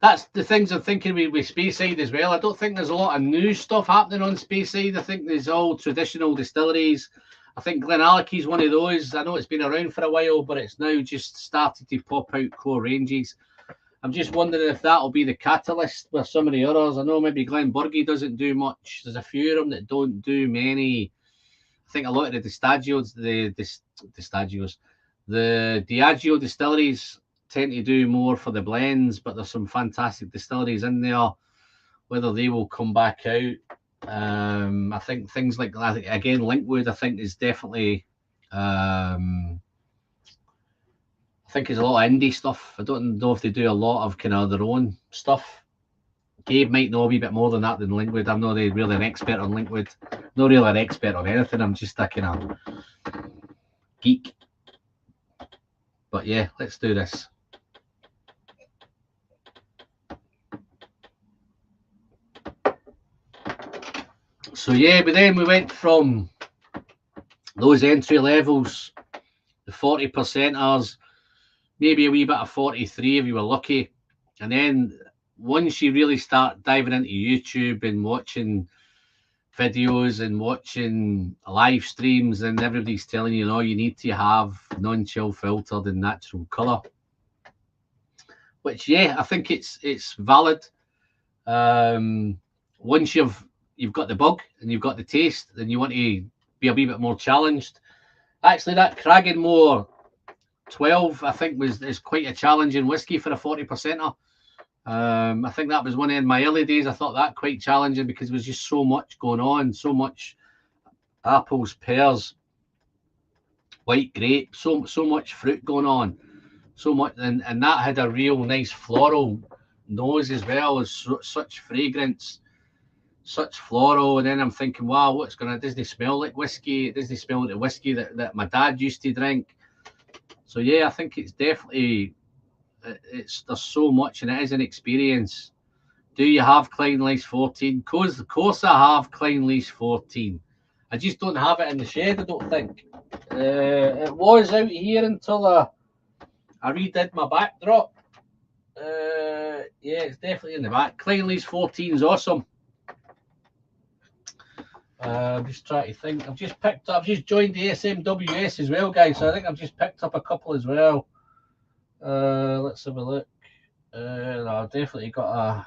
That's the things I'm thinking with Speyside as well. I don't think there's a lot of new stuff happening on Speyside. I think there's all traditional distilleries. I think Glenallichie's one of those. I know it's been around for a while, but it's now just started to pop out core ranges. I'm just wondering if that'll be the catalyst with some of the others. I know maybe Bergie doesn't do much. There's a few of them that don't do many. I think a lot of the the Diageo distilleries tend to do more for the blends, but there's some fantastic distilleries in there. Whether they will come back out, I think things like that, again, Linkwood, I think is definitely. I think it's a lot of indie stuff. I don't know if they do a lot of kind of their own stuff. Gabe might know a wee bit more than that than Linkwood. I'm not really an expert on Linkwood. Not really an expert on anything. I'm just a kind of geek. But yeah, let's do this. So yeah, but then we went from those entry levels, the 40%ers, maybe a wee bit of 43 if you were lucky. And then once you really start diving into YouTube and watching videos and watching live streams, and everybody's telling you, you need to have non-chill filtered and natural colour. Which, yeah, I think it's valid. Once you've got the bug and you've got the taste, then you want to be a wee bit more challenged. Actually, that Cragganmore 12, I think, is quite a challenging whiskey for a 40%er. I think that was one in my early days. I thought that quite challenging because there was just so much going on, so much apples, pears, white grape, so much fruit going on, so much, and that had a real nice floral nose as well, as such fragrance, such floral. And then I'm thinking, wow, doesn't smell like whiskey? It doesn't smell like the whiskey that my dad used to drink. So yeah, I think it's definitely, there's so much, and it is an experience. Do you have Clynelice 14? Of course I have Clynelice 14. I just don't have it in the shed, I don't think. It was out here until I redid my backdrop. Yeah, it's definitely in the back. Clynelice 14 is awesome. I'm just trying to think. I've just joined the SMWS as well, guys. So I think I've just picked up a couple as well. Let's have a look. No, I've definitely got a.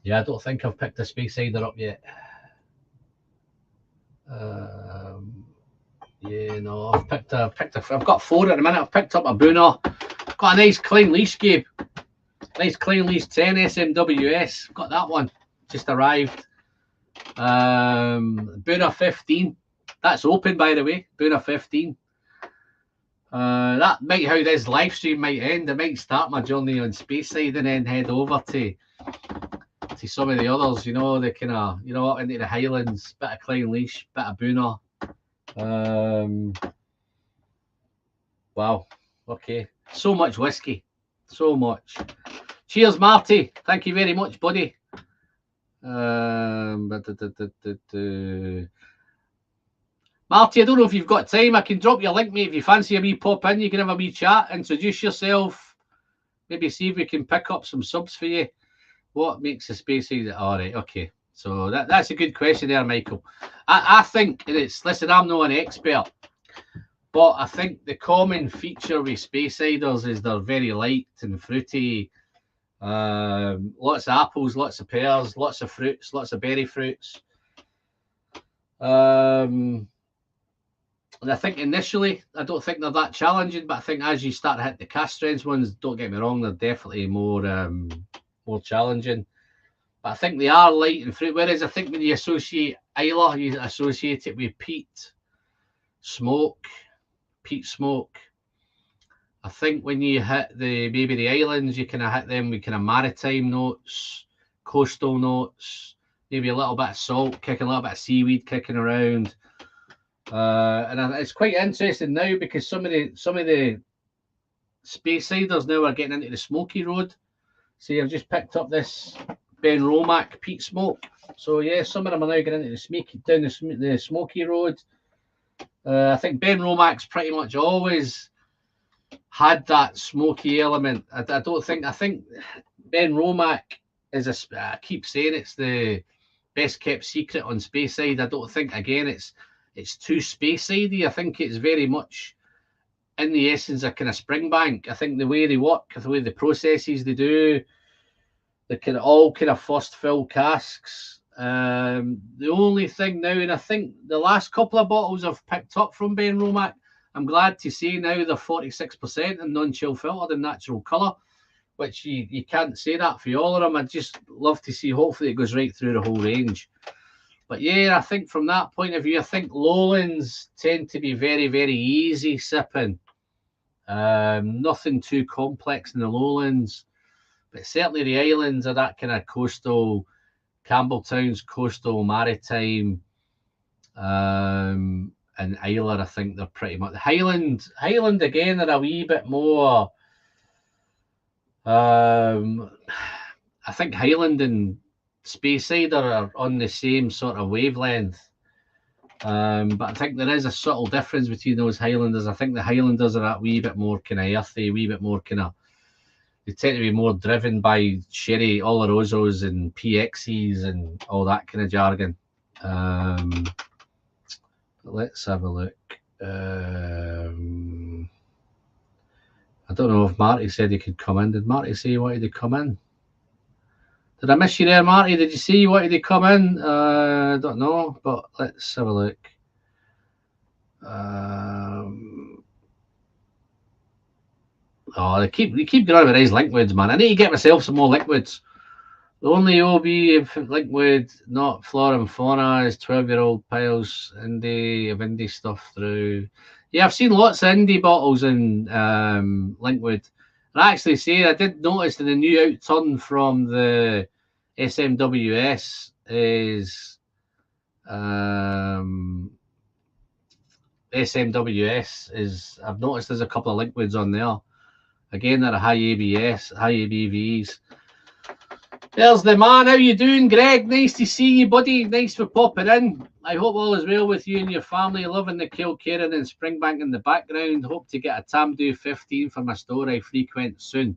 Yeah, I don't think I've picked a Speysider up yet. Yeah, no, I've got 4 at the minute. I've picked up a Booner. I've got a nice Clynelice, Gabe. Nice Clynelice 10 SMWS. Got that one. Just arrived. Booner 15. That's open, by the way. Booner 15. That might how this live stream might end. I might start my journey on Speyside and then head over to some of the others. The kind of up into the Highlands, bit of Clynelice, bit of Booner. Wow. Okay. So much whiskey. So much. Cheers, Marty. Thank you very much, buddy. Marty, I don't know if you've got time. I can drop you a link, mate, if you fancy a wee pop in. You can have a wee chat, introduce yourself, maybe see if we can pick up some subs for you. What makes a Speyside? All right, okay. So that's a good question there, Michael. I think listen, I'm not an expert, but I think the common feature with Speysiders is they're very light and fruity. Lots of apples, lots of pears, lots of fruits, lots of berry fruits. And I think initially, I don't think they're that challenging, but I think as you start to hit the cask strength ones, don't get me wrong, they're definitely more challenging. But I think they are light and fruit. Whereas I think when you associate Islay, you associate it with peat smoke. I think when you hit maybe the islands, you kind of hit them with kind of maritime notes, coastal notes, maybe a little bit of salt kicking, a little bit of seaweed kicking around. And it's quite interesting now because some of the Speysiders now are getting into the smoky road. See, I've just picked up this Ben Romack peat smoke. So yeah, some of them are now getting into the smoky road. I think Ben Romack's pretty much always had that smoky element. I think Ben Romack is I keep saying it's the best kept secret on Speyside. I don't think, again, it's too Speysidey. I think it's very much in the essence a kind of Springbank. I think the way they work, the way the processes they do, they can all kind of first fill casks. The only thing now, and I think the last couple of bottles I've picked up from Ben Romack, I'm glad to say now they're 46% and non-chill filtered and natural colour, which you can't say that for all of them. I'd just love to see, hopefully it goes right through the whole range. But yeah, I think from that point of view, I think Lowlands tend to be very, very easy sipping. Nothing too complex in the Lowlands, but certainly the islands are that kind of coastal, Campbelltown's coastal, maritime, and Isla. I think they're pretty much Highland again are a wee bit more. I think Highland and Speyside are on the same sort of wavelength. But I think there is a subtle difference between those Highlanders. I think the Highlanders are that wee bit more kind of earthy, wee bit more kind of. They tend to be more driven by sherry Olorosos and PXs and all that kind of jargon. Let's have a look. I don't know if Marty said he could come in. Did Marty say he wanted to come in? Did I miss you there, Marty? Did you say you wanted to come in? I don't know, but let's have a look. Oh, they keep going with these liquids, man. I need to get myself some more liquids. The only OB liquid, not flora and fauna, is 12-year-old piles of indie stuff through. Yeah, I've seen lots of indie bottles in liquid. And I actually say I did notice that the new outturn from the SMWS is I've noticed there's a couple of liquids on there. Again, they're high ABS, high ABVs. There's the man. How you doing, Greg? Nice to see you, buddy. Nice for popping in. I hope all is well with you and your family. Loving the Kilkerran and Springbank in the background. Hope to get a Tamdhu 15 for my store I frequent soon.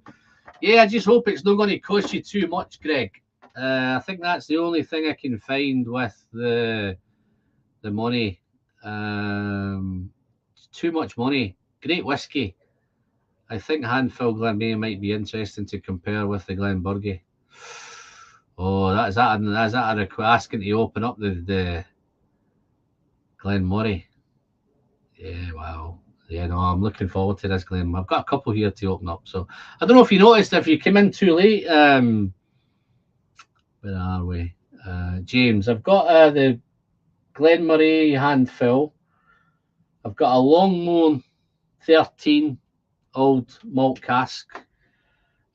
Yeah, I just hope it's not going to cost you too much, Greg. I think that's the only thing I can find with the money. Too much money. Great whiskey. I think Handful Glenmay might be interesting to compare with the Glenbergie. Oh, that's that a request asking to open up the Glenmorangie. Yeah, wow. Yeah, no, I'm looking forward to this, Glen. I've got a couple here to open up. So I don't know if you noticed if you came in too late. Where are we? James, I've got the Glenmorangie Handful. I've got a Longmorn 13 old malt cask.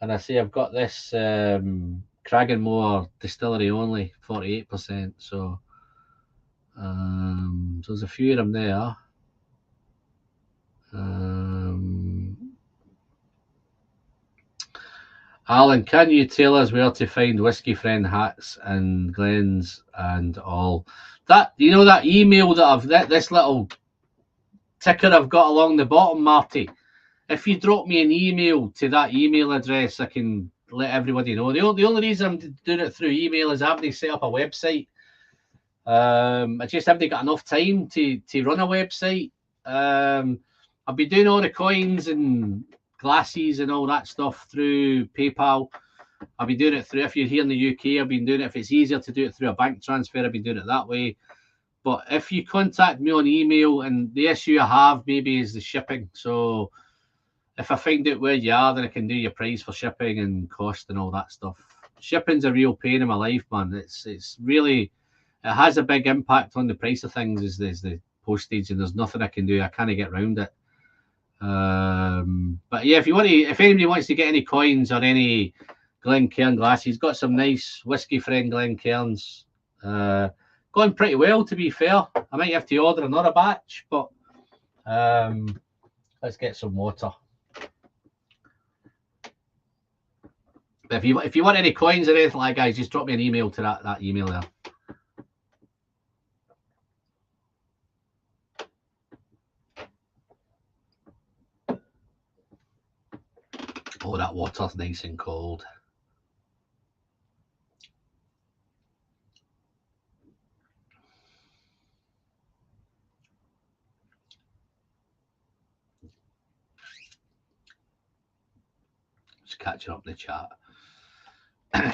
And I say I've got this Cragganmore distillery only, 48%. So there's a few of them there. Alan, can you tell us where to find Whiskey Friend hats and Glens and all? That, you know, that email that this little ticker I've got along the bottom, Marty. If you drop me an email to that email address, I can let everybody know. The only reason I'm doing it through email is I haven't set up a website. I just haven't got enough time to run a website. I've been doing all the coins and glasses and all that stuff through PayPal. I've been doing it through, if you're here in the UK, I've been doing it. If it's easier to do it through a bank transfer, I've been doing it that way. But if you contact me on email, and the issue I have maybe is the shipping. So if I find out where you are, then I can do your price for shipping and cost and all that stuff. Shipping's a real pain in my life, man. It's really, it has a big impact on the price of things, is the postage, and there's nothing I can do. I can't get around it. But yeah, if anybody wants to get any coins or any Glencairn glasses, got some nice Whiskey Friend Glencairns. Going pretty well, to be fair. I might have to order another batch, but let's get some water. But if you want any coins or anything like that, guys, just drop me an email to that email there. Oh, that water's nice and cold. catching up in the chat.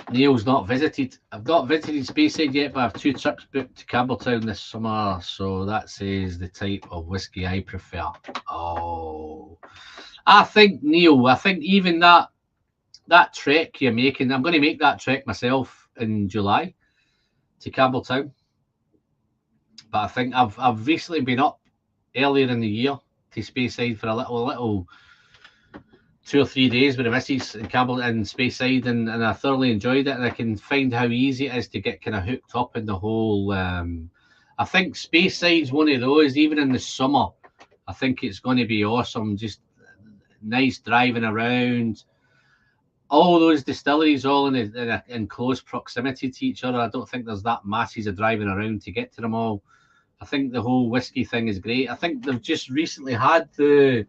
Neil's not visited. I've not visited Speyside yet, but I have 2 trips booked to Campbelltown this summer, so that says the type of whiskey I prefer. Oh, I think, Neil, I think even that trek you're making, I'm going to make that trek myself in July to Campbelltown. But I think I've recently been up earlier in the year to Speyside for a little 2 or 3 days with the missus in Speyside, and I thoroughly enjoyed it, and I can find how easy it is to get kind of hooked up in the whole. I think Speyside's one of those, even in the summer, I think it's going to be awesome. Just nice driving around. All those distilleries all in close proximity to each other. I don't think there's that masses of driving around to get to them all. I think the whole whiskey thing is great. I think they've just recently had the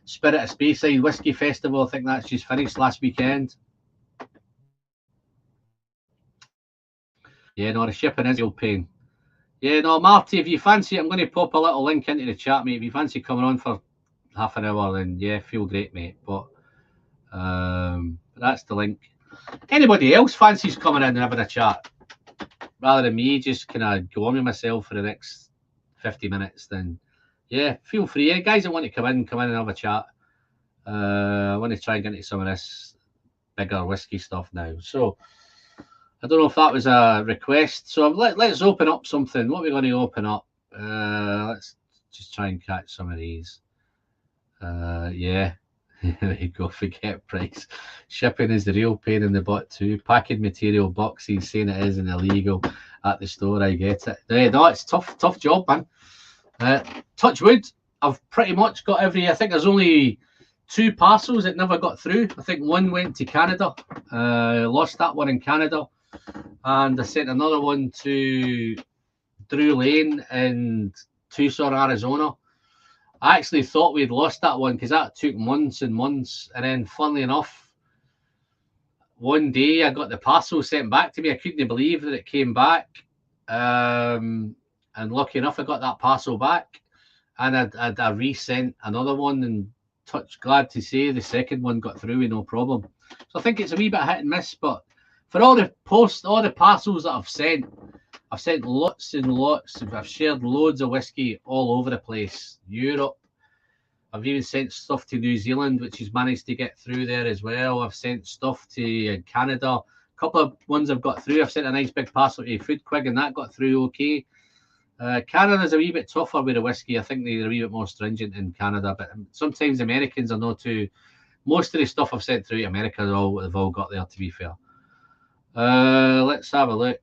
Spirit of Speyside Whiskey Festival. I think that's just finished last weekend. Yeah, no, the shipping is a real pain. Yeah, no, Marty, if you fancy it, I'm going to pop a little link into the chat, mate. If you fancy coming on for half an hour, then yeah, feel great, mate. But that's the link. Anybody else fancies coming in and having a chat rather than me just kind of go on with myself for the next 50 minutes, then yeah, feel free. Yeah, guys that want to come in and have a chat. I want to try and get into some of this bigger whiskey stuff now. So I don't know if that was a request. So let's open up something. What are we going to open up? Let's just try and catch some of these. Yeah. There you go. Forget price. Shipping is the real pain in the butt too. Packing material boxes, saying it isn't illegal at the store. I get it. No, it's tough job, man. Touch wood. I've pretty much got every. I think there's only 2 parcels that never got through. I think one went to Canada. Lost that one in Canada, and I sent another one to Drew Lane in Tucson, Arizona. I actually thought we'd lost that one because that took months and months. And then, funnily enough, one day I got the parcel sent back to me. I couldn't believe that it came back. And lucky enough, I got that parcel back. And I resent another one, and glad to say the second one got through with no problem. So I think it's a wee bit hit and miss. But for all the parcels that I've sent lots and lots. I've shared loads of whiskey all over the place. Europe. I've even sent stuff to New Zealand, which has managed to get through there as well. I've sent stuff to Canada. A couple of ones I've got through. I've sent a nice big parcel to Food Quig, and that got through okay. Canada's a wee bit tougher with the whiskey. I think they're a wee bit more stringent in Canada, but sometimes Americans are not too. Most of the stuff I've sent through to America, they've all got there, to be fair. Let's have a look.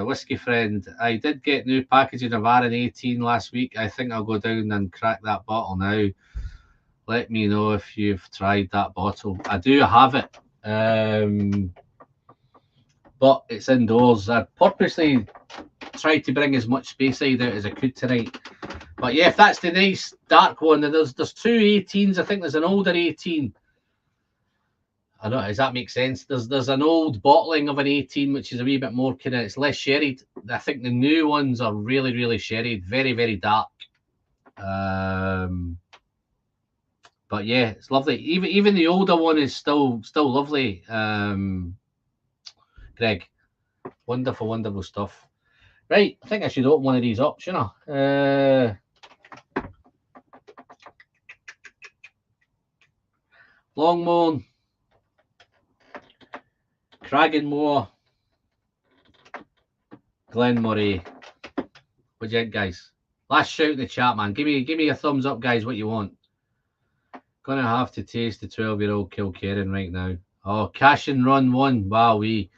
Whiskey Friend, I did get new packaging of Aaron 18 last week. I think I'll go down and crack that bottle now. Let me know if you've tried that bottle. I do have it, but it's indoors. I purposely tried to bring as much Speyside out as I could tonight. But yeah, if that's the nice dark one, then there's 2 18s. I think there's an older 18. I don't know, does that make sense? There's an old bottling of an 18, which is a wee bit more kind of, it's less sherried. I think the new ones are really, really sherried, very, very dark. But yeah, it's lovely. Even the older one is still lovely. Greg, wonderful, wonderful stuff. Right, I think I should open one of these up, shouldn't I? Longmorn. Cragganmore, Glenmoray. What do you think, guys? Last shout in the chat, man. Give me a thumbs up, guys, what you want. Gonna have to taste the 12-year-old Kilkerran right now. Oh, Cash and Run 1. Wow, you'll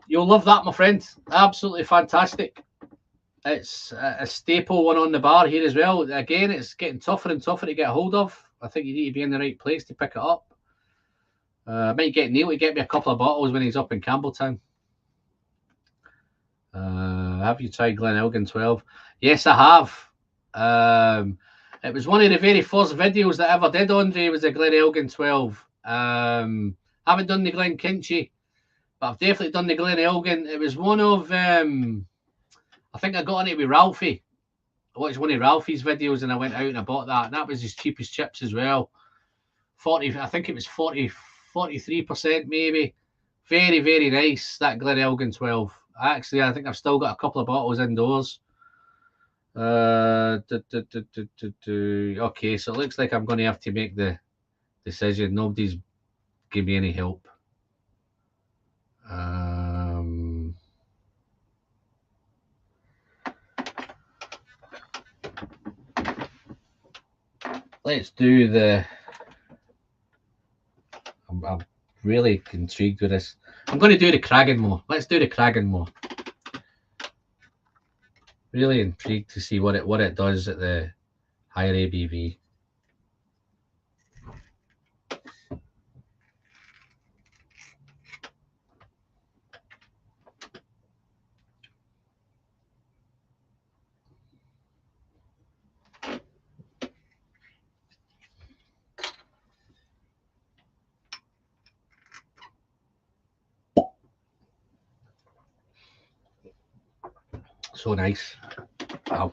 love that, my friend. Absolutely fantastic. It's a staple one on the bar here as well. Again, it's getting tougher and tougher to get a hold of. I think you need to be in the right place to pick it up. Might get Neil to get me a couple of bottles when he's up in Campbelltown. Have you tried Glen Elgin 12? Yes, I have. It was one of the very first videos that I ever did, Andre, was the Glen Elgin 12. Haven't done the Glen Kinchy, but I've definitely done the Glen Elgin. It was one of, I think I got on it with Ralphie. watched one of Ralphie's videos and I went out and I bought that. And that was his cheapest chips as well. 40, I think it was 43% maybe. Very, very nice, that Glen Elgin 12. Actually, I think I've still got a couple of bottles indoors. Okay, so it looks like I'm going to have to make the decision. Nobody's giving me any help. Let's do the... I'm really intrigued with this. I'm going to do the Cragganmore. Let's do the Cragganmore. Really intrigued to see what it does at the higher ABV. So nice. Wow.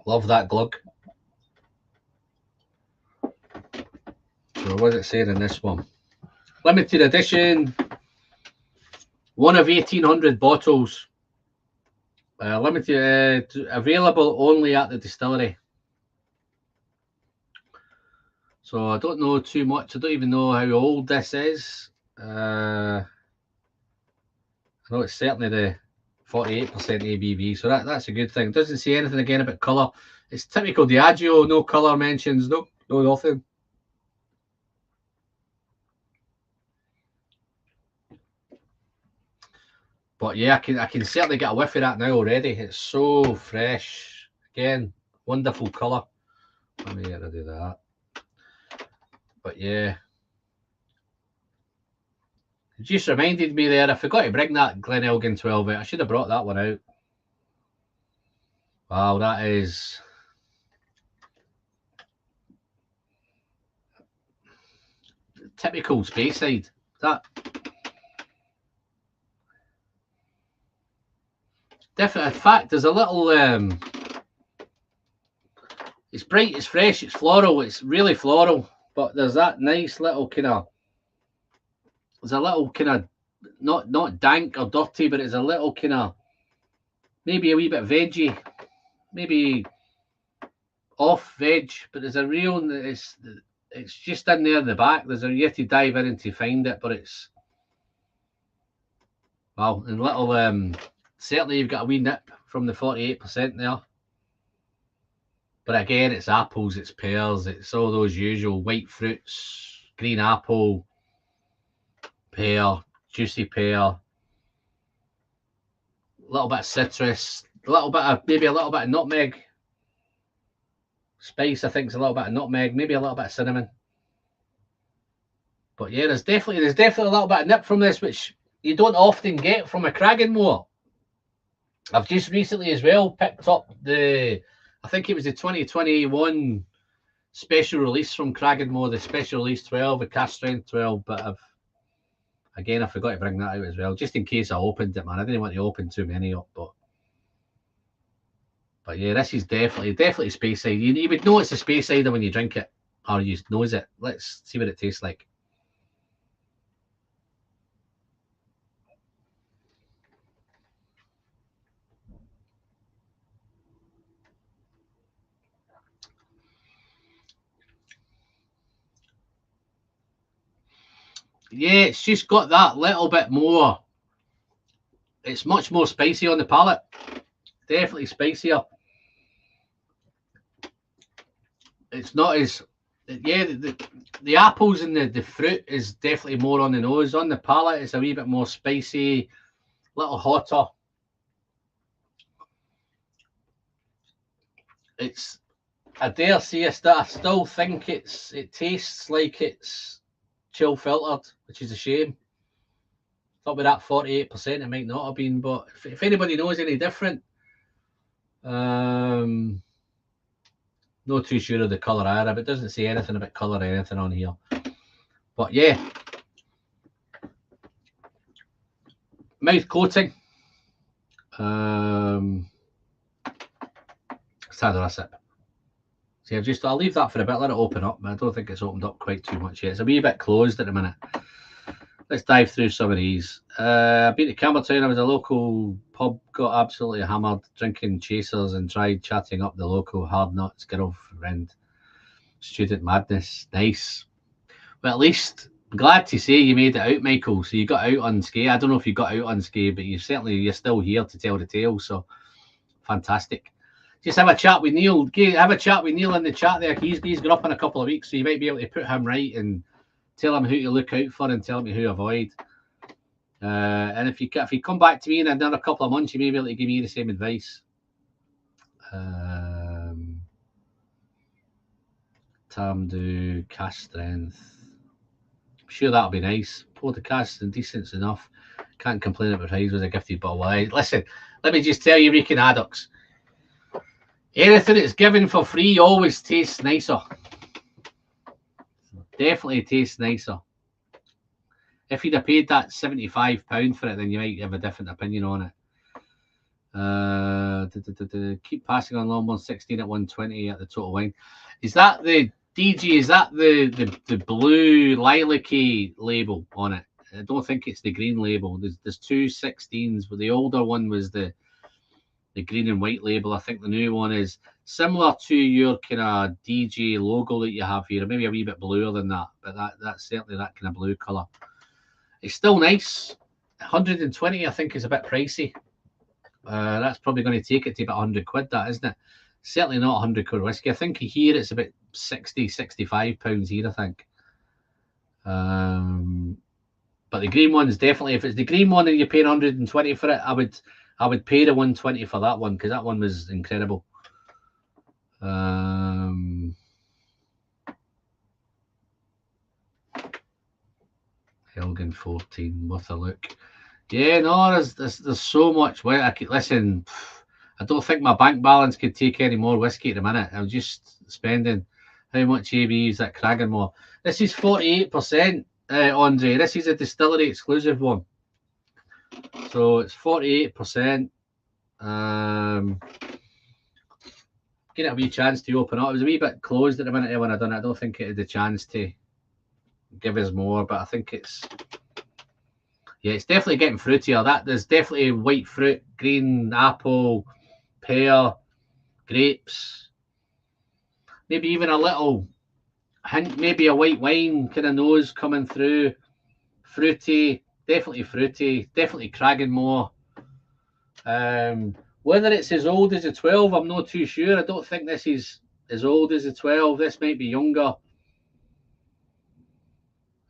Love that glug. So what's it saying in this one? Limited edition. One of 1,800 bottles. Limited, available only at the distillery. So I don't know too much. I don't even know how old this is. I know it's certainly the 48% ABV, so that's a good thing. It doesn't say anything again about colour. It's typical Diageo, no colour mentions, no nothing. But yeah, I can certainly get a whiff of that now already. It's so fresh. Again, wonderful colour. Let me get rid of that. But yeah. It just reminded me there, I forgot to bring that Glen Elgin 12 out. I should have brought that one out. Wow, that is... typical Speyside. That... definitely, in fact, there's a little... it's bright, it's fresh, it's floral, it's really floral. But there's that nice little kind of... there's a little kind of... not dank or dirty, but it's a little kind of... maybe a wee bit veggie. Maybe off veg, but there's a real... it's just in there in the back. There's you have to dive in to find it, but it's... wow, and little... certainly you've got a wee nip from the 48% there. But again, it's apples, it's pears, it's all those usual white fruits, green apple, pear, juicy pear, a little bit of citrus, a little bit of, maybe a little bit of nutmeg. Spice, I think, is a little bit of nutmeg, maybe a little bit of cinnamon. But yeah, there's definitely a little bit of nip from this, which you don't often get from a Cragganmore. I've just recently as well picked up the, I think it was the 2021 special release from Cragganmore, the special release 12, the cask strength 12, but I forgot to bring that out as well, just in case I opened it, man. I didn't want to open too many up, but yeah, this is definitely Speyside. You would know it's a Speyside when you drink it, or you nose it. Let's see what it tastes like. Yeah, it's just got that little bit more. It's much more spicy on the palate. Definitely spicier. It's not as... yeah, the apples and the fruit is definitely more on the nose. On the palate, it's a wee bit more spicy, a little hotter. It's... I dare say I still think it tastes like it's chill filtered, which is a shame. Thought with that 48% it might not have been, but if anybody knows any different, not too sure of the colour either, but it doesn't say anything about colour or anything on here. But yeah, mouth coating. Let's have a sip. See, I'll leave that for a bit, let it open up. I don't think it's opened up quite too much yet. It's a wee bit closed at the minute. Let's dive through some of these. I've been to Campbelltown. I was a local pub, got absolutely hammered, drinking chasers, and tried chatting up the local hard nuts girlfriend. Student madness. Nice. But at least, I'm glad to say you made it out, Michael. So you got out unscathed. I don't know if you got out unscathed, but you're still here to tell the tale. So fantastic. Just have a chat with Neil. Have a chat with Neil in the chat there. He's got up in a couple of weeks, so you might be able to put him right and tell him who to look out for and tell him who to avoid. And if you come back to me in another couple of months, you may be able to give me the same advice. Tamdu, cast strength. I'm sure that'll be nice. Podcast and decent enough. Can't complain about prize was a gifted bottle. Listen, let me just tell you, Reeking Addocks. Anything that's given for free always tastes nicer. Definitely tastes nicer. If you'd have paid that £75 for it, then you might have a different opinion on it. Keep passing on long 116 at 120 at the total wine. Is that the DG? Is that the blue lilac-y label on it? I don't think it's the green label. There's two 16s, but the older one was the green and white label. I think the new one is similar to your kind of DJ logo that you have here, maybe a wee bit bluer than that, but that's certainly that kind of blue colour. It's still nice. 120, I think, is a bit pricey. That's probably going to take it to about 100 quid, that, isn't it? Certainly not 100 quid whiskey. I think here it's about 60, 65 pounds here, I think. But the green one is definitely, if it's the green one and you're paying 120 for it, I would pay the 120 for that one, because that one was incredible. Elgin 14, worth a look. Yeah, no, there's so much. Well, listen, I don't think my bank balance could take any more whiskey at the minute. I'm just spending how much AB is that Cragganmore. This is 48%, Andre. This is a distillery exclusive one. So it's 48%. Give it a wee chance to open up. It was a wee bit closed at the minute when I done it. I don't think it had the chance to give us more, but I think it's definitely getting fruitier. There's definitely white fruit, green apple, pear, grapes, maybe even a little hint, maybe a white wine kind of nose coming through. Fruity, definitely Cragganmore. Whether it's as old as a 12, I'm not too sure. I don't think this is as old as a 12. This might be younger.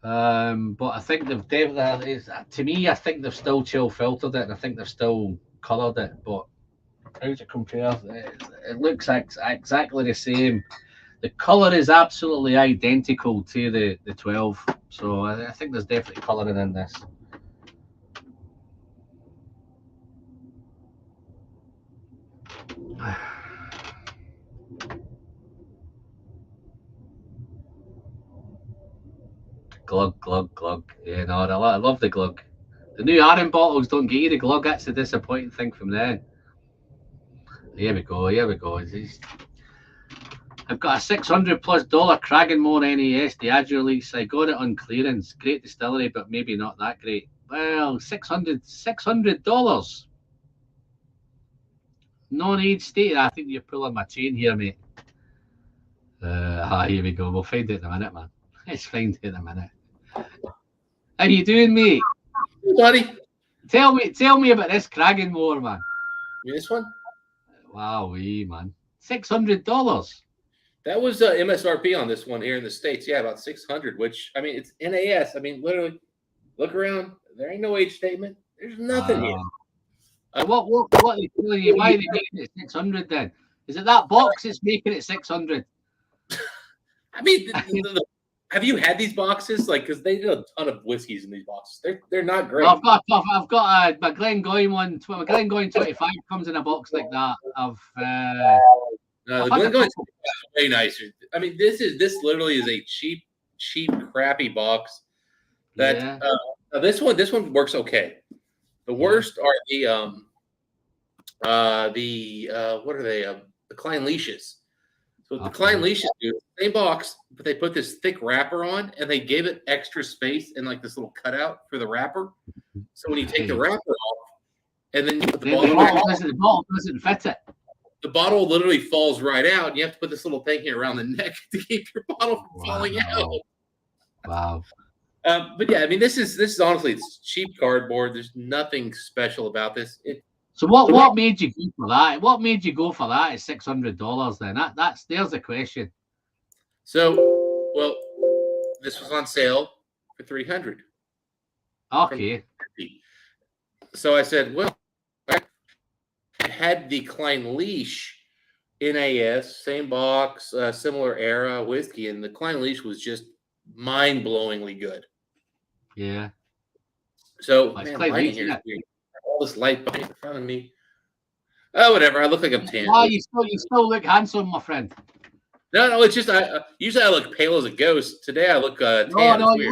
But I think to me, I think they've still chill filtered it, and I think they've still coloured it. But how does it compare? It looks exactly the same. The colour is absolutely identical to the 12. So I think there's definitely colouring in this. Glug. Yeah, no, I love the glug. The new Aaron bottles don't get you the glug. That's the disappointing thing from then. Here we go. I've got a $600+ Cragganmore NAS Diageo release. I got it on clearance. Great distillery, but maybe not that great. Well, $600. Non-age stated. I think you're pulling my chain here, mate. Here we go. We'll find it in a minute, man. Let's find it in a minute. How you doing, mate? Hey, buddy. Tell me about this Cragganmore, man. This one? Wow, man. $600. That was MSRP on this one here in the States. Yeah, about 600, which, I mean, it's NAS. I mean, literally, look around. There ain't no age statement. There's nothing here. What are you telling you? Why are they making it 600 then? Is it that box that's making it 600? I mean, have you had these boxes? Like, because they do a ton of whiskeys in these boxes. They're not great. Well, I've got my Glengoyne one. My Glengoyne 25 comes in a box like that. The Glengoyne is way nicer. I mean, this literally is a cheap cheap, crappy box. That Yeah. now this one works okay. The worst are what are they? The Klein leashes. So the Klein leashes do same box, but they put this thick wrapper on, and they gave it extra space and like this little cutout for the wrapper. So when you take the wrapper off, and then you put the bottle back on, the bottle doesn't fit it. the bottle literally falls right out, and you have to put this little thing here around the neck to keep your bottle from falling out. Wow. But yeah, I mean, this is honestly, it's cheap cardboard. There's nothing special about this. So what made you go for that? What made you go for that at $600 then? There's the question. So, well, this was on sale for $300. Okay. So I said, well, I had the Klein Leash NAS, same box, similar era whiskey, and the Klein Leash was just mind-blowingly good. Yeah. So, man, lighting here is weird. All this light in front of me. Oh, whatever. I look like I'm tan. Oh, you still look handsome, my friend. No, it's just usually I look pale as a ghost. Today I look tan. No, you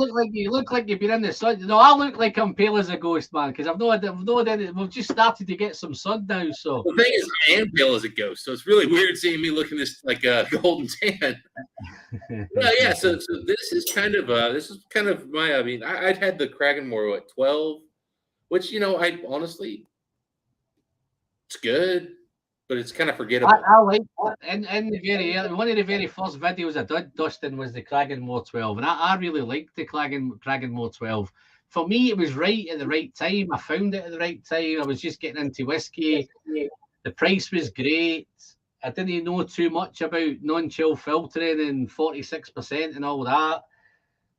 look like you've been in the sun. No, I look like I'm pale as a ghost, man, because we've just started to get some sun now. So the thing is, I am pale as a ghost, so it's really weird seeing me looking this like a golden tan. Yeah. So this is kind of my. I mean, I'd had the Kraganmore at 12, which I honestly, it's good. But it's kind of forgettable. I like in the one of the very first videos I did, Dustin, was the Kraganmore 12, and I really liked the Kraganmore 12. For me, it was right at the right time. I found it at the right time. I was just getting into whiskey. The price was great. I didn't know too much about non-chill filtering and 46% and all that.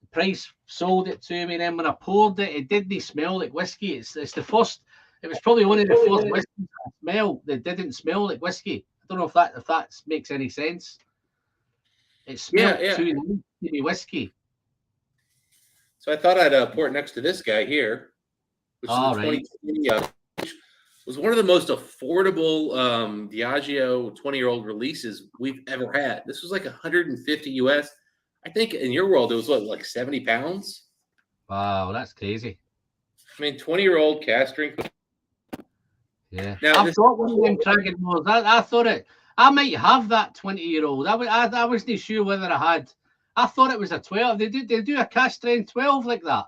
The price sold it to me, and then when I poured it, it didn't smell like whiskey. It's the first. It was probably one of the first whiskeys I smelled that didn't smell like whiskey. I don't know if that makes any sense. It smelled too nice to be whiskey. So I thought I'd pour it next to this guy here, which was one of the most affordable Diageo 20-year-old releases we've ever had. This was like 150 US. I think in your world it was like 70 pounds. Wow, that's crazy. I mean, 20-year-old cask strength. Yeah, now, I've got one of them Kraganmores. I thought I might have that 20-year-old. I wasn't sure whether I had. I thought it was a 12. They do a cask strength 12 like that.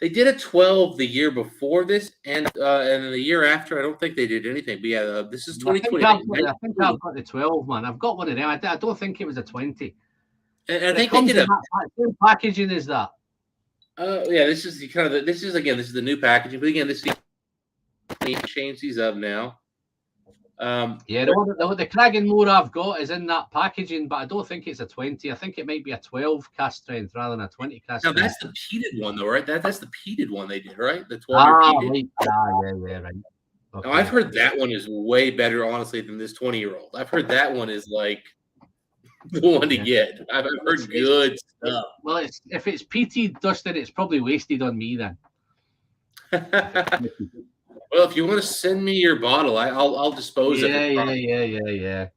They did a 12 the year before this, and the year after, I don't think they did anything. But yeah, this is 2020. I think I've got the 12, man. I've got one of them. I don't think it was a 20. And I think they did same packaging as that. Yeah, this is this is the new packaging. But again, change these up now. Yeah, the Kraganmore I've got is in that packaging, but I don't think it's a 20. I think it might be a 12 cask strength rather than a 20 cask strength. Now that's the peated one, though, right? That's the peated one they did, right? The 12-year peated. Right. Right. Okay. Now, I've heard that one is way better, honestly, than this 20-year-old. I've heard that one is like the one to get. I've heard good stuff. Well, if it's peated, Dustin, it's probably wasted on me then. Well, if you want to send me your bottle, I'll dispose of it. Yeah.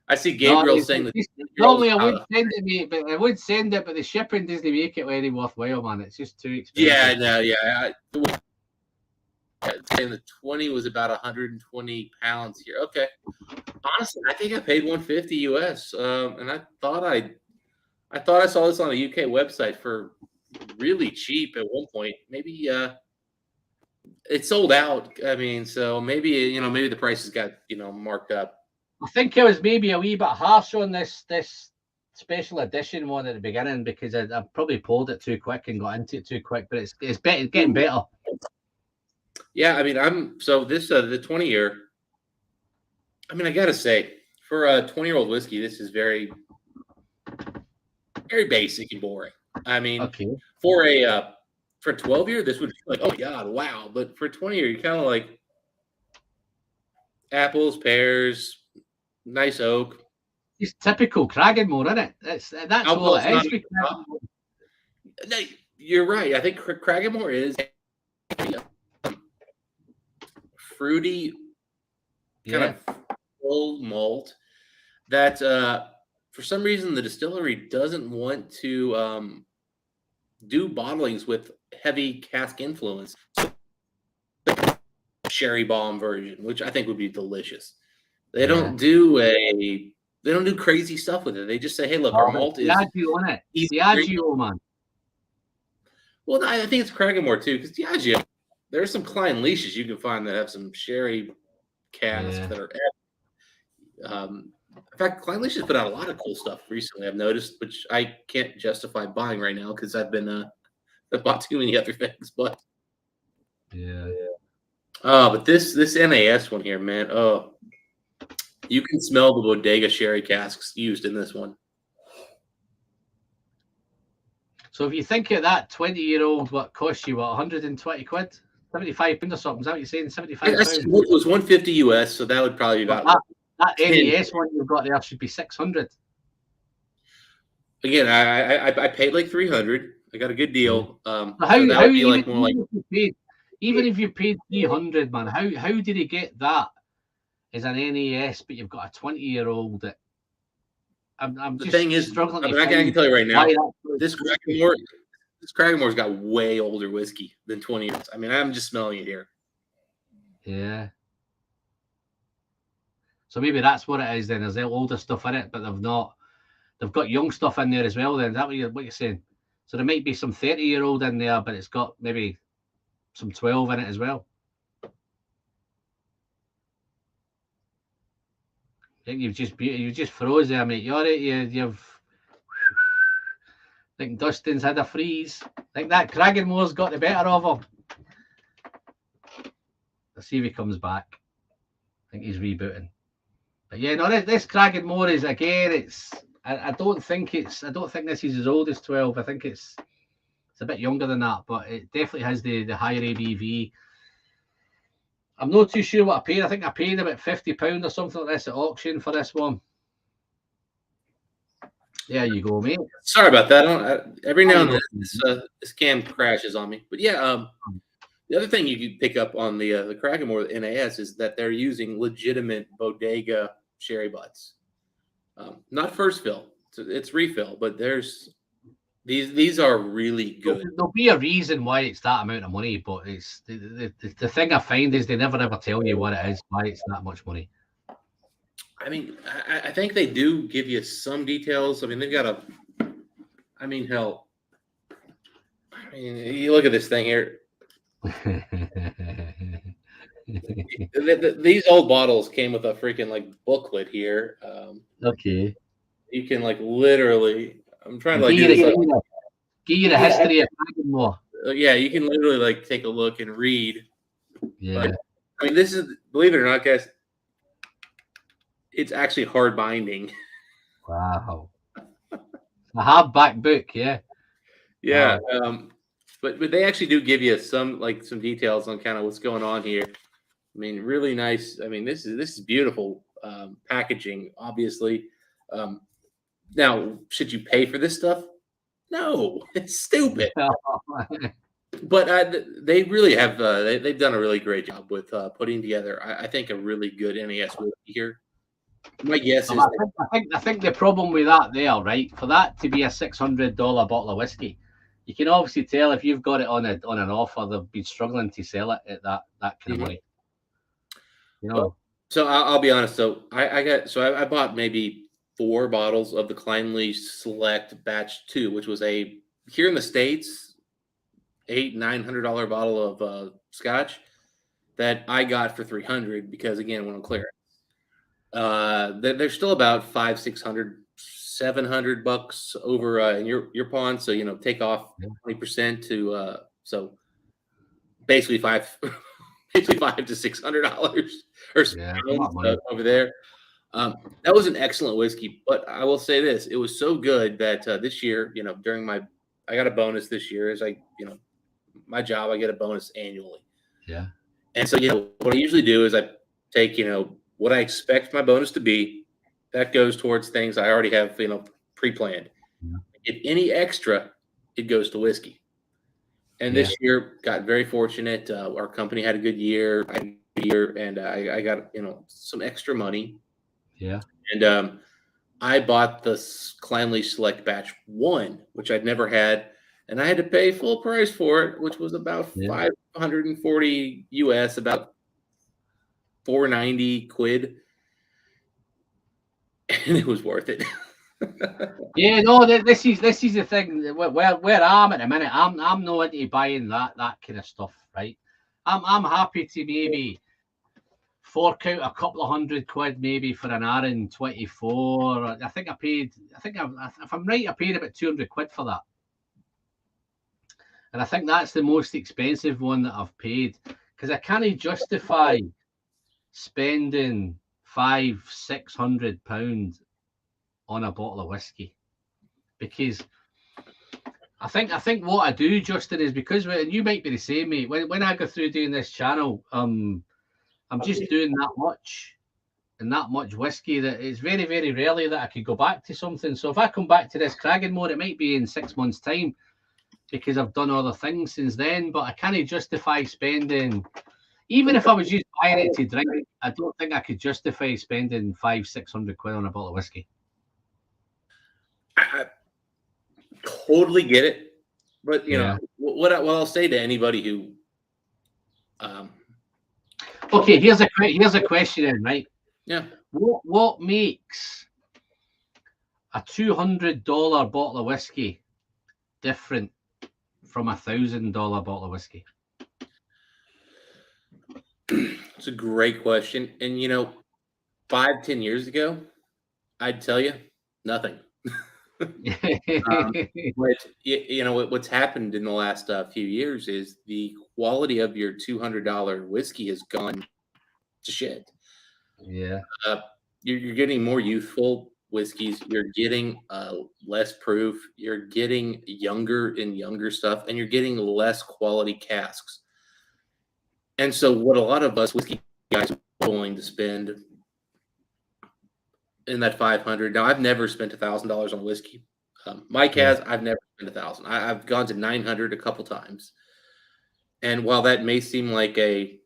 I see Gabriel saying that. Normally, I would send it, but the shipping doesn't make it very worthwhile, man. It's just too expensive. Yeah, no, yeah. Saying the 20 was about 120 pounds here. Okay. Honestly, I think I paid 150 US, and I thought I saw this on a UK website for really cheap at one point. Maybe it sold out. I mean, so maybe the prices got marked up. I think it was maybe a wee bit harsh on this special edition one at the beginning because I probably pulled it too quick and got into it too quick. But it's getting better. Yeah, I mean, the 20-year. I mean, I gotta say, for a 20-year-old whiskey, this is very, very basic and boring. I mean, okay. For a 12-year, this would be like, oh my god, wow. But for 20-year, you're kind of like apples, pears, nice oak. It's typical Kraganmore, isn't it? That's all it is. No, you're right. I think Kraganmore is fruity, kind of full malt that for some reason the distillery doesn't want to do bottlings with heavy cask influence. Sherry bomb version, which I think would be delicious. They don't do crazy stuff with it. They just say, hey, look, our malt is Diageo on it. Diageo, man. Well, I think it's Cragganmore too, because Diageo, there are some Klein leashes you can find that have some sherry casks that are. In fact, Klein Leash has put out a lot of cool stuff recently. I've noticed, which I can't justify buying right now because I've bought too many other things. But but this NAS one here, man. Oh, you can smell the bodega sherry casks used in this one. So if you think of that 20-year-old, what cost you, 120 quid? 75 pounds or something? Is that what you're saying? 75 pounds? It was 150 US, so that would probably be about that NAS one you've got there should be 600. Again, I paid like 300. I got a good deal. Even if you paid 300, man, how did he get that as an NAS, but you've got a 20-year-old that I'm just struggling. I can tell you right now, this Cragganmore's got way older whiskey than 20 years. I mean, I'm just smelling it here. Yeah. So maybe that's what it is then. There's older stuff in it, but they've got young stuff in there as well then. Is that what you're saying? So there might be some 30-year-old in there, but it's got maybe some 12 in it as well. I think you've just froze there, mate. You all right? You've I think Dustin's had a freeze. I think that Cragganmore's got the better of him. Let's see if he comes back. I think he's rebooting. But yeah, no, this Cragganmore is again. I don't think this is as old as 12. I think it's a bit younger than that, but it definitely has the higher ABV. I'm not too sure what I paid. I think I paid about £50 or something like this at auction for this one. There you go, mate. Sorry about that. Every now and then this cam crashes on me. But yeah, the other thing you can pick up on the Cragganmore NAS is that they're using legitimate bodega sherry butts. Not first fill, it's refill, but these are really good. There'll be a reason why it's that amount of money, but it's the thing I find is they never ever tell you what it is, why it's that much money. I mean, I think they do give you some details. I mean, they've got hell. I mean, you look at this thing here. These old bottles came with a freaking like booklet here. Okay. You can like literally. I'm trying to like give you the history of Cragganmore. Yeah, you can literally like take a look and read. Yeah. But, I mean, this is, believe it or not, guys, it's actually hard binding. Wow. A hardback book, yeah. Yeah. Wow. But they actually do give you some details on kind of what's going on here. I mean, really nice. I mean, this is beautiful packaging, obviously. Now, should you pay for this stuff? No, it's stupid. But they really have. They've done a really great job with putting together, I think, a really good NAS whiskey here. My guess is. I think the problem with that there, right, for that to be a $600 bottle of whiskey, you can obviously tell if you've got it on an offer, they've been struggling to sell it at that kind of money. You know. Well, so I'll be honest. So I bought maybe 4 bottles of the Kleinleach Select Batch 2, which was here in the States, $800-900 bottle of Scotch that I got for $300 because again, when I'm clear. They're still about $500-600-700 over in your pond. So take off 20% to so basically $500 to $600 or over there. That was an excellent whiskey, but I will say this: it was so good that this year, during I got a bonus this year. As my job, I get a bonus annually. Yeah. And so what I usually do is I take what I expect my bonus to be, that goes towards things I already have, pre-planned. Yeah. If any extra, it goes to whiskey. And this year, got very fortunate. Our company had a good year, and I got some extra money. Yeah. And I bought the Clanley Select Batch 1, which I'd never had, and I had to pay full price for it, which was about 540 US, about 490 quid, and it was worth it. Yeah, no, this is the thing. Where I'm at the minute, I'm not into buying that kind of stuff, right? I'm happy to maybe fork out a couple of £100 maybe for an RN24. I think if I'm right, I paid about £200 for that. And I think that's the most expensive one that I've paid, because I can't justify spending £500-600 on a bottle of whiskey, because I think what I do, Justin, is because, and you might be the same, mate. When I go through doing this channel, I'm just doing that much and that much whiskey that it's very, very rarely that I could go back to something. So if I come back to this Cragganmore, it might be in 6 months' time, because I've done other things since then. But I can't justify spending, even if I was just buying it to drink, I don't think I could justify spending £500-600 on a bottle of whiskey. I totally get it, but you know what I'll say to anybody who, okay, here's a question then, right? Yeah. What makes a $200 bottle of whiskey different from a $1,000 bottle of whiskey? It's a great question, and 5-10 years ago, I'd tell you nothing. But what's happened in the last few years is the quality of your $200 whiskey has gone to shit. Yeah. You're getting more youthful whiskeys. You're getting less proof. You're getting younger and younger stuff, and you're getting less quality casks. And so, what a lot of us whiskey guys are willing to spend in that $500. Now, I've never spent $1,000 on whiskey. Mike has. I've never spent $1,000. I've gone to $900 a couple times. And while that may seem like a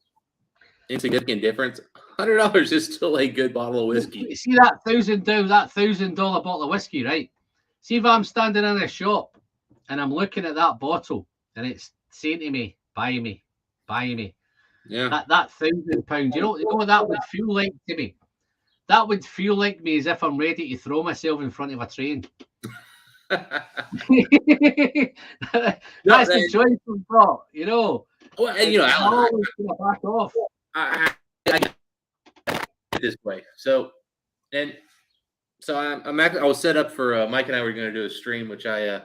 insignificant difference, $100 is still a good bottle of whiskey. See that $1,000 bottle of whiskey, right? See if I'm standing in a shop and I'm looking at that bottle and it's saying to me, "Buy me, buy me." Yeah. That £1,000. You know what that would feel like to me? That would feel like me as if I'm ready to throw myself in front of a train. That's the choice I've got, Well, I'm always gonna back off. I get it this way. So I was set up for Mike and I were going to do a stream, which I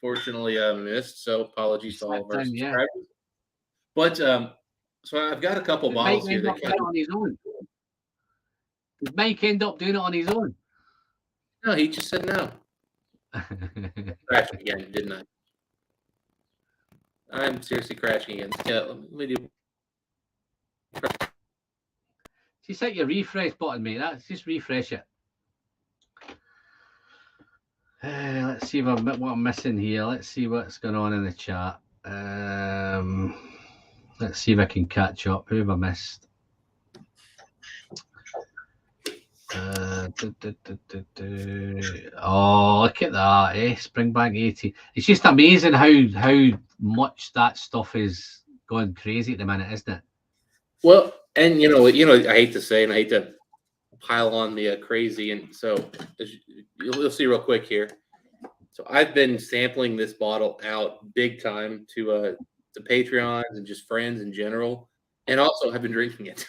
fortunately missed. So apologies to all of our subscribers. But so I've got a couple bottles here that on his own. Did Mike end up doing it on his own? No, he just said no. Crashing again, didn't I? I'm seriously crashing again. Yeah, let me do. Just hit your refresh button, mate. Just refresh it. Let's see what I'm missing here. Let's see what's going on in the chat. Let's see if I can catch up. Who have I missed? Oh, look at that, Springbank 80. It's just amazing how much that stuff is going crazy at the minute, isn't it? Well, and I hate to say, and I hate to pile on the crazy, and so you'll see real quick here. So I've been sampling this bottle out big time to Patreons and just friends in general, and also I've been drinking it.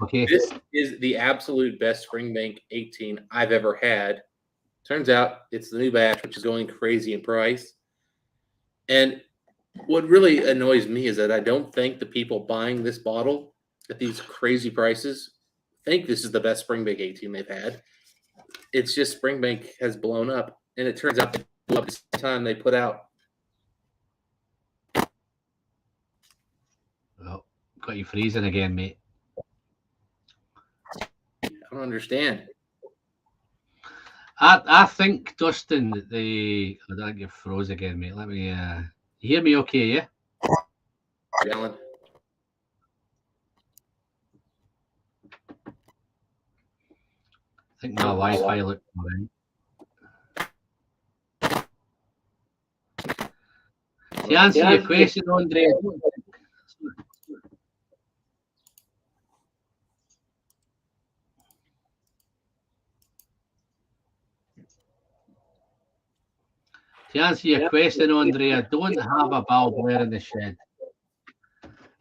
Okay. This is the absolute best Springbank 18 I've ever had. Turns out it's the new batch, which is going crazy in price. And what really annoys me is that I don't think the people buying this bottle at these crazy prices think this is the best Springbank 18 they've had. It's just Springbank has blown up, and it turns out they blew up the time they put out. Well, got you freezing again, mate. I don't understand. I think, Dustin, that I think you froze again, mate. Let me. You hear me okay? Yeah. Alan. I think my Wi-Fi looks alright. To answer your question, Andre, I don't have a Ball Blair in the shed.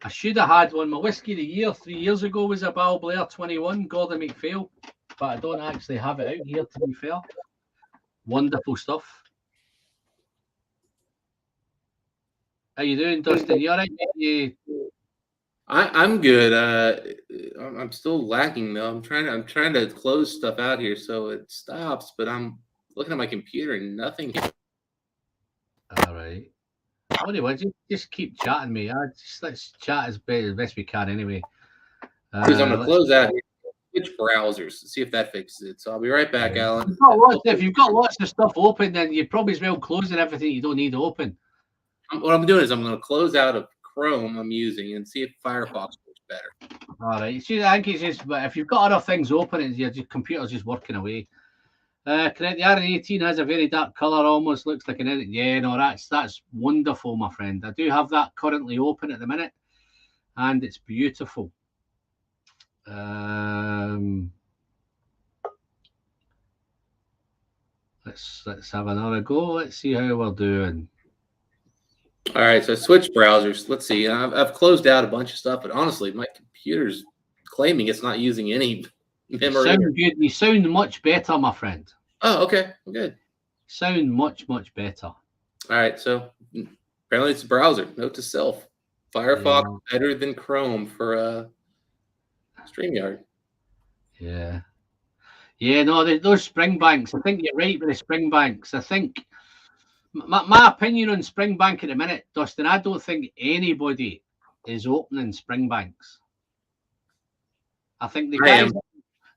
I should have had one. My whiskey of the year 3 years ago was a Ball Blair 21, Gordon MacPhail, but I don't actually have it out here, to be fair. Wonderful stuff. How you doing, Dustin? You all right? I'm good. I'm still lacking though. I'm trying to close stuff out here so it stops, but I'm looking at my computer and nothing. All right. Anyway, just keep chatting me. Let's chat as best we can anyway. Because I'm gonna close out here. Switch browsers to see if that fixes it. So I'll be right back, Alan. If you've got lots of stuff open, then you're probably as well closing everything you don't need open. What I'm doing is I'm going to close out of Chrome I'm using and see if Firefox works better. All right. See, I think it's just, but if you've got other things open, your computer's just working away. Correct. The R18 has a very dark color, almost looks like an edit. Yeah, no, that's wonderful, my friend. I do have that currently open at the minute, and it's beautiful. Let's have another go. Let's see how we're doing. All right, so switch browsers. Let's see. I've closed out a bunch of stuff, but honestly, my computer's claiming it's not using any memory. Sound good. You sound much better, my friend. Oh, okay. Good. Sound much better. All right, so apparently it's a browser. Note to self: Firefox better than Chrome for StreamYard. Yeah. No, those spring banks. I think you're right with the spring banks. I think. My opinion on Springbank at the minute, Dustin, I don't think anybody is opening Springbanks. I think the guys.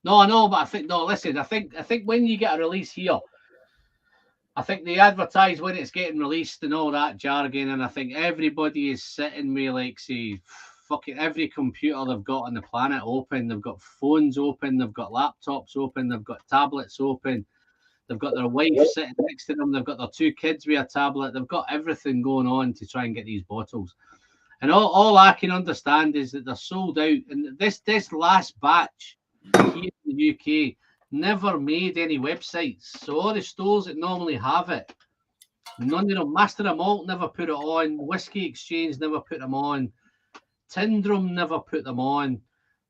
No, but I think listen. I think when you get a release here, I think they advertise when it's getting released and all that jargon, and I think everybody is sitting with like say, fucking every computer they've got on the planet open. They've got phones open. They've got laptops open. They've got tablets open. They've got their wife sitting next to them. They've got their 2 kids with a tablet. They've got everything going on to try and get these bottles. And all I can understand is that they're sold out. And this last batch here in the UK never made any websites. So all the stores that normally have it, none of them. Master of Malt never put it on. Whiskey Exchange never put them on. Tyndrum never put them on.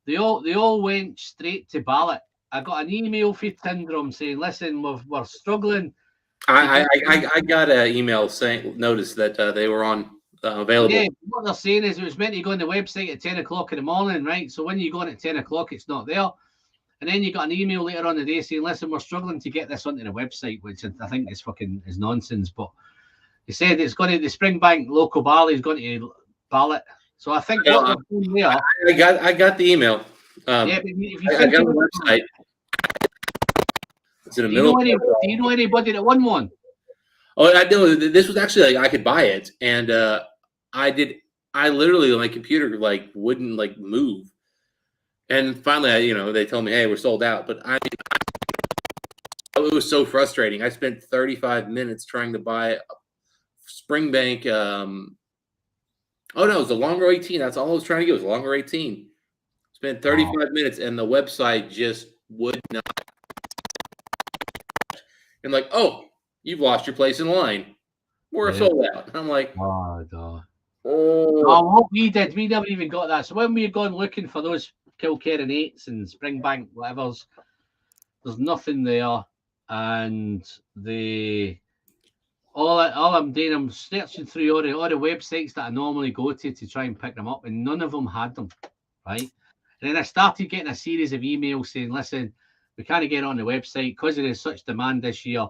They all went straight to ballot. I got an email from Tyndrum saying, "Listen, we're struggling." I got an email saying, notice that they were on available. Yeah, what they're saying is it was meant to go on the website at 10 o'clock in the morning, right? So when you go on at 10 o'clock, it's not there. And then you got an email later on the day saying, "Listen, we're struggling to get this onto the website," which I think is nonsense. But they said it's going to the Springbank local barley is going to ballot. So I think what they're doing there. I got the email. But if you I got the website. It's in the middle. Do you know anybody that won one? Oh, I know. This was actually like I could buy it, and I did. I literally my computer like wouldn't like move, and finally, they told me, "Hey, we're sold out." But it was so frustrating. I spent 35 minutes trying to buy a Springbank. Oh no, it was a longer 18. That's all I was trying to get was a longer 18. Spent 35 minutes, and the website just would not. And like, oh, you've lost your place in line. We're sold out. I'm like, no, what we did, we never even got that. So when we had gone looking for those Kilkerran 8s and Springbank whatever's, there's nothing there. And all I'm doing, I'm searching through all the websites that I normally go to try and pick them up, and none of them had them, right? And then I started getting a series of emails saying, "Listen, we can't get on the website because there is such demand this year.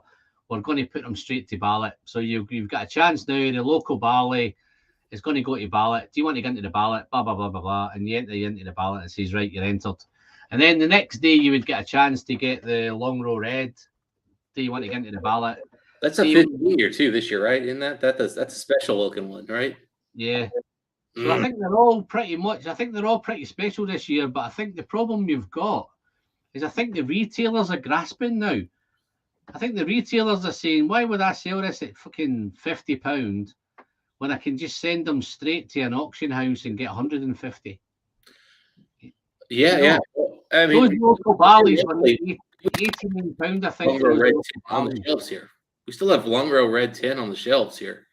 We're going to put them straight to ballot. So you've got a chance now. The local barley is going to go to ballot. Do you want to get into the ballot? Blah, blah, blah, blah, blah." And you enter into the ballot and it says, "Right, you're entered." And then the next day you would get a chance to get the Long Row Red. Do you want to get into the ballot? That's a 15 year too this year, right? Isn't that's a special looking one, right? Yeah. So I think they're all pretty special this year, but I think the problem you've got is I think the retailers are grasping now. I think the retailers are saying, why would I sell this at fucking £50 when I can just send them straight to an auction house and get 150? Yeah, You yeah. know, Well, I those mean, local barleys were £89, I think. Long Row those Red local 10 on the barleys. shelves here. We still have Long Row Red 10 on the shelves here.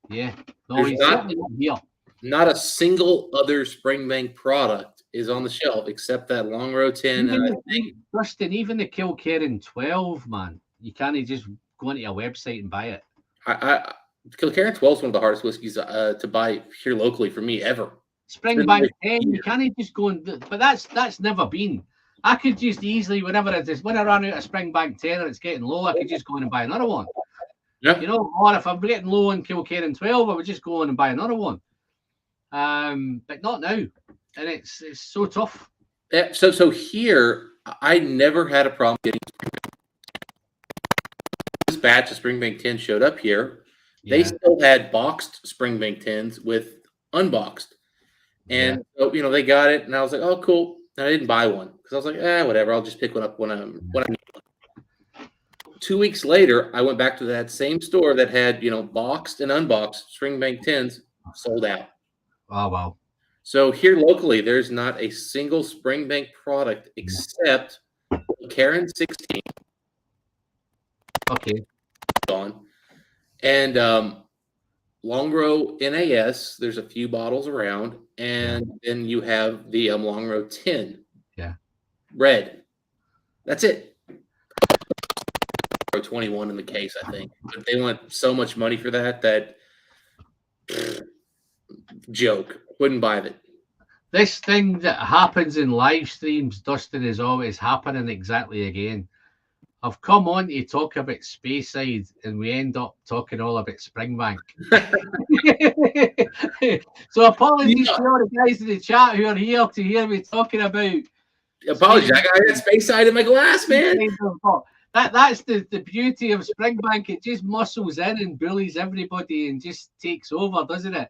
Yeah. No, There's he's not- certainly not here. Not a single other Springbank product is on the shelf except that Long Row 10. And I think Dustin, even the Kilkerran 12, man, you can't just go onto a website and buy it. Kilkerran 12 is one of the hardest whiskeys to buy here locally for me ever. Springbank 10, you can't just go and, but that's never been. I could just easily, whenever it is, when I run out of Springbank 10 and it's getting low, I could just go in and buy another one. Yeah. You know, or if I'm getting low on Kilkerran 12, I would just go in and buy another one. But not now. And it's so tough. Yeah, so here, I never had a problem getting this batch of Springbank 10 showed up here. Yeah. They still had boxed Springbank 10s with unboxed. And so, you know, they got it, and I was like, oh, cool. And I didn't buy one because I was like, whatever. I'll just pick one up when I need one. 2 weeks later, I went back to that same store that had, you know, boxed and unboxed Springbank 10s sold out. Oh, wow. So here locally, there's not a single Springbank product except Karen 16. Okay. On. And Long Row NAS, there's a few bottles around. And then you have the Long Row 10. Yeah. Red. That's it. 21 in the case, I think. But they want so much money for that joke. Wouldn't buy it. This thing that happens in live streams, Dustin, is always happening exactly again. I've come on to talk about Speyside and we end up talking all about Springbank. So apologies to all the guys in the chat who are here to hear me talking about. Apologies, I got Speyside in my glass, man. That's the beauty of Springbank. It just muscles in and bullies everybody and just takes over, doesn't it?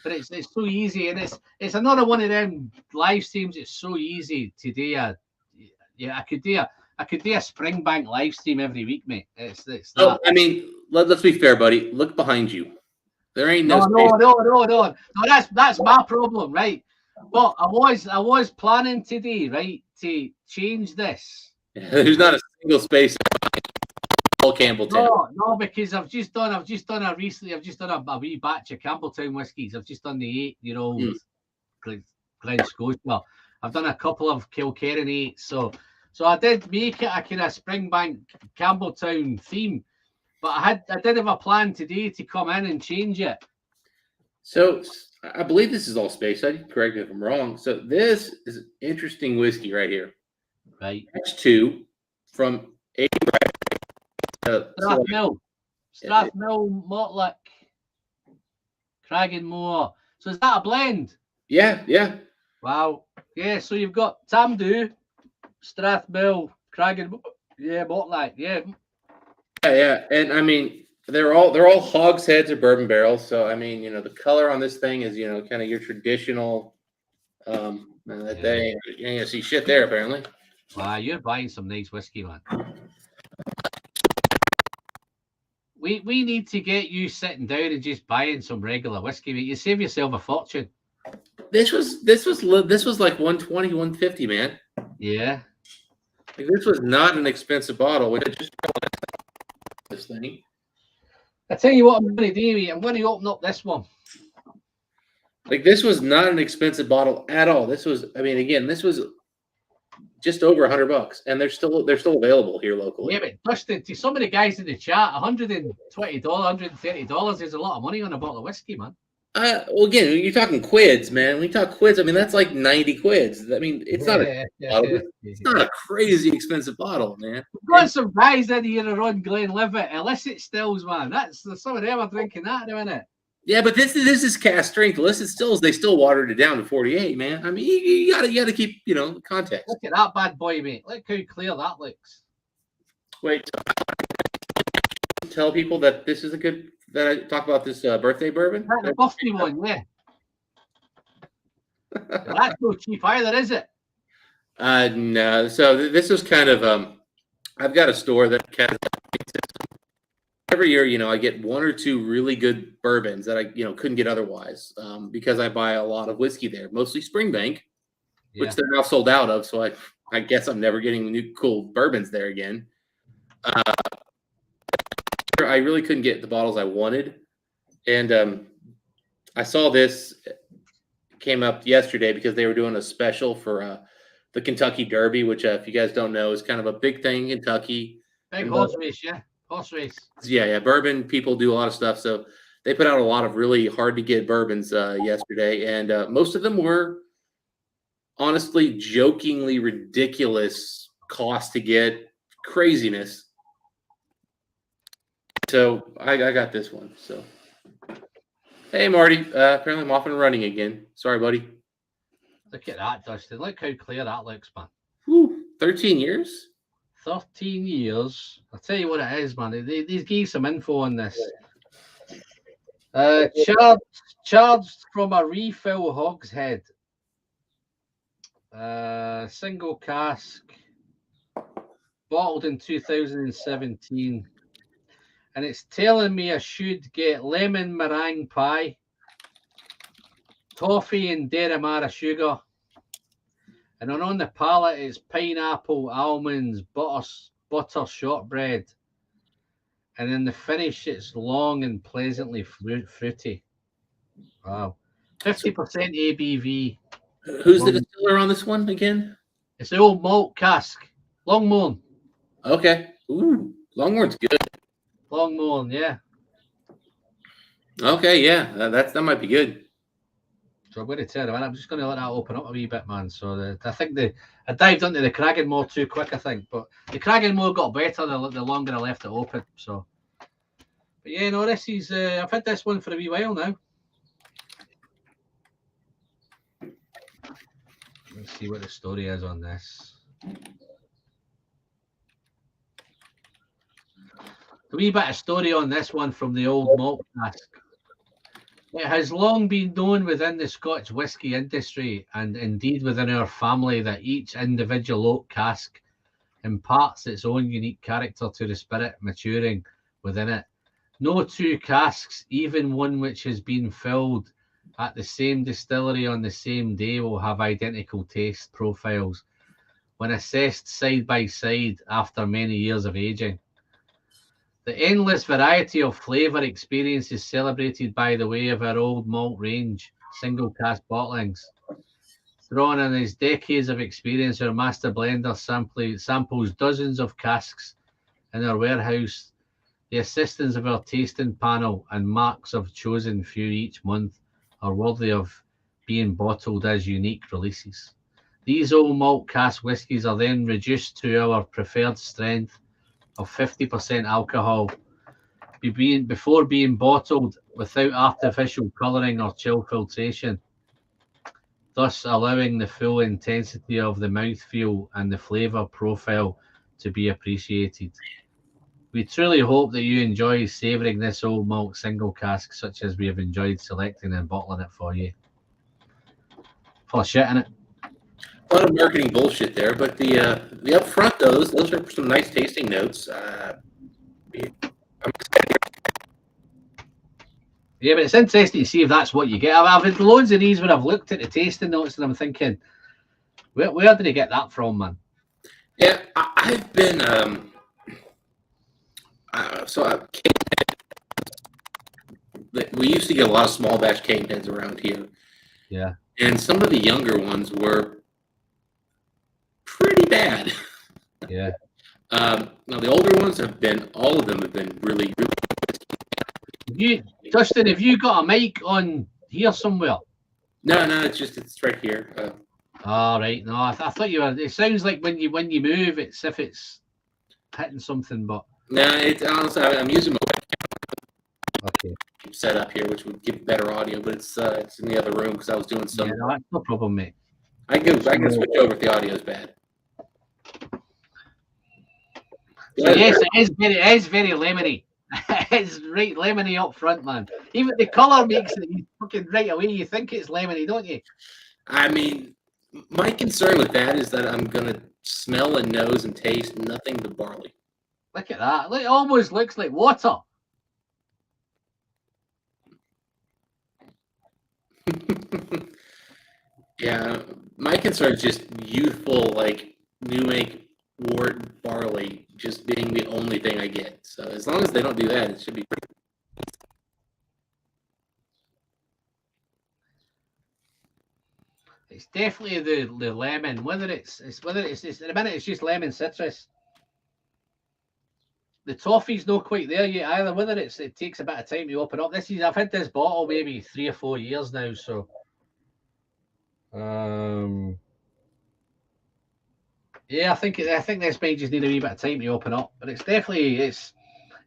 But it's so easy, and it's another one of them live streams. It's so easy to do. I could do a Springbank live stream every week, mate. It's that. Oh, I mean, let's be fair, buddy. Look behind you. There ain't no. No. That's my problem, right? But I was planning today, right, to change this. There's not a single space. Campbelltown. No, because I've just done a wee batch of Campbelltown whiskies. I've just done the 8-year-old Glen Scotia. I've done a couple of Kilkerran 8. So I did make it a kind of Springbank Campbelltown theme, but I did have a plan today to come in and change it. So I believe this is all Speyside. Correct me if I'm wrong. So this is an interesting whiskey right here. Right. X2 from a Strathmill, Mortlake, Cragganmore. So is that a blend? Yeah. Wow. Yeah, so you've got Tamdhu, Strathmill, Cragganmore, Mortlake, yeah. And I mean they're all hogsheads or bourbon barrels. So I mean, the color on this thing is, kind of your traditional they ain't gonna see shit there apparently. Wow, you're buying some nice whiskey, man. We need to get you sitting down and just buying some regular whiskey, mate. You save yourself a fortune. This was like 120, 150, man. Yeah. Like, this was not an expensive bottle. We just this thing. I tell you what I'm going to do, mate. I'm going to open up this one. Like, this was not an expensive bottle at all. This was just over $100, and they're still available here locally. Yeah, but Dustin, to some of the guys in the chat, $120, $130 is a lot of money on a bottle of whiskey, man. Well, again, you're talking quids, man. When you talk quids, I mean that's like 90 quids. I mean, it's not it's not a crazy expensive bottle, man. We've got some guys in here that run Glenlivet illicit stills, man. Some of them are drinking that now, innit? Yeah, but this is cast strength. Illicit stills, they still watered it down to 48, man. I mean, you gotta keep context. Look at that bad boy, mate. Look how clear that looks. Wait, tell people that this is that I talk about this birthday bourbon. That's the birthday one, yeah. That's no cheap either, is it? No. So this is kind of I've got a store that has every year. I get one or two really good bourbons that I couldn't get otherwise because I buy a lot of whiskey there, mostly Springbank, which they're now sold out of. So I guess I'm never getting new cool bourbons there again. I really couldn't get the bottles I wanted, and I saw this came up yesterday because they were doing a special for the Kentucky Derby, which if you guys don't know is kind of a big thing in Kentucky. Big horse race, yeah. Horse race. Yeah. Bourbon people do a lot of stuff. So they put out a lot of really hard to get bourbons yesterday. And most of them were honestly jokingly ridiculous cost to get, craziness. So I got this one. So, hey, Marty. Apparently I'm off and running again. Sorry, buddy. Look at that, Dustin. Look how clear that looks, man. Whew, 13 years? 13 years. I'll tell you what it is, man. These gave some info on this. Charged from a refill hogshead. Single cask. Bottled in 2017. And it's telling me I should get lemon meringue pie, toffee and Deramara sugar. And on the palate, it's pineapple, almonds, butter shortbread. And in the finish, it's long and pleasantly fruity. Wow. 50% ABV. Who's the distiller on this one again? It's the old malt cask. Longmorn. Okay. Ooh, Longmorn's good. Longmorn, yeah. Okay, yeah. That might be good. So I'm going to tell you, I'm just going to let that open up a wee bit, man. So I think I dived into the Cragganmore too quick, I think. But the Cragganmore got better the longer I left it open. So, but yeah, no, this is I've had this one for a wee while now. Let's see what the story is on this. A wee bit of story on this one from the old malt cask. It has long been known within the Scotch whisky industry and indeed within our family that each individual oak cask imparts its own unique character to the spirit maturing within it. No two casks, even one which has been filled at the same distillery on the same day, will have identical taste profiles when assessed side by side after many years of aging. The endless variety of flavour experiences celebrated by the way of our old malt range, single cask bottlings. Drawn on his decades of experience, our master blender samples dozens of casks in our warehouse. The assistance of our tasting panel and marks of chosen few each month are worthy of being bottled as unique releases. These old malt cask whiskies are then reduced to our preferred strength of 50% alcohol before being bottled without artificial colouring or chill filtration, thus allowing the full intensity of the mouthfeel and the flavour profile to be appreciated. We truly hope that you enjoy savouring this old malt single cask such as we have enjoyed selecting and bottling it for you. Full of shit in it. A lot of marketing bullshit there, but the up front those are some nice tasting notes. I'm excited. Yeah, but it's interesting to see if that's what you get. I've had loads of these where I've looked at the tasting notes and I'm thinking, where did he get that from, man? Yeah, I've been we used to get a lot of small batch cane pens around here. Yeah, and some of the younger ones were pretty bad. Yeah. Now the older ones all of them have been really, really good. Dustin, have you got a mic on here somewhere? No, it's right here. All right. No, I thought you were. It sounds like when you move, it's if it's hitting something, but no, it's honestly I'm using my webcam. Okay. Set up here, which would give better audio, but it's in the other room because I was doing some. Yeah, no, that's no problem, mate. I can switch over if the audio is bad. So yes, it is very lemony. It's right lemony up front, man. Even the colour makes it fucking right away. You think it's lemony, don't you? I mean, My concern with that is that I'm gonna smell and nose and taste nothing but barley. Look at that. It almost looks like water. Yeah, my concern is just youthful, like new make wort barley just being the only thing I get. So as long as they don't do that, it should be pretty. It's definitely the lemon. Whether it's in a minute it's just lemon citrus. The toffee's not quite there yet either. Whether it takes a bit of time to open up. I've had this bottle maybe 3 or 4 years now, so yeah, I think this might just need a wee bit of time to open up. But it's definitely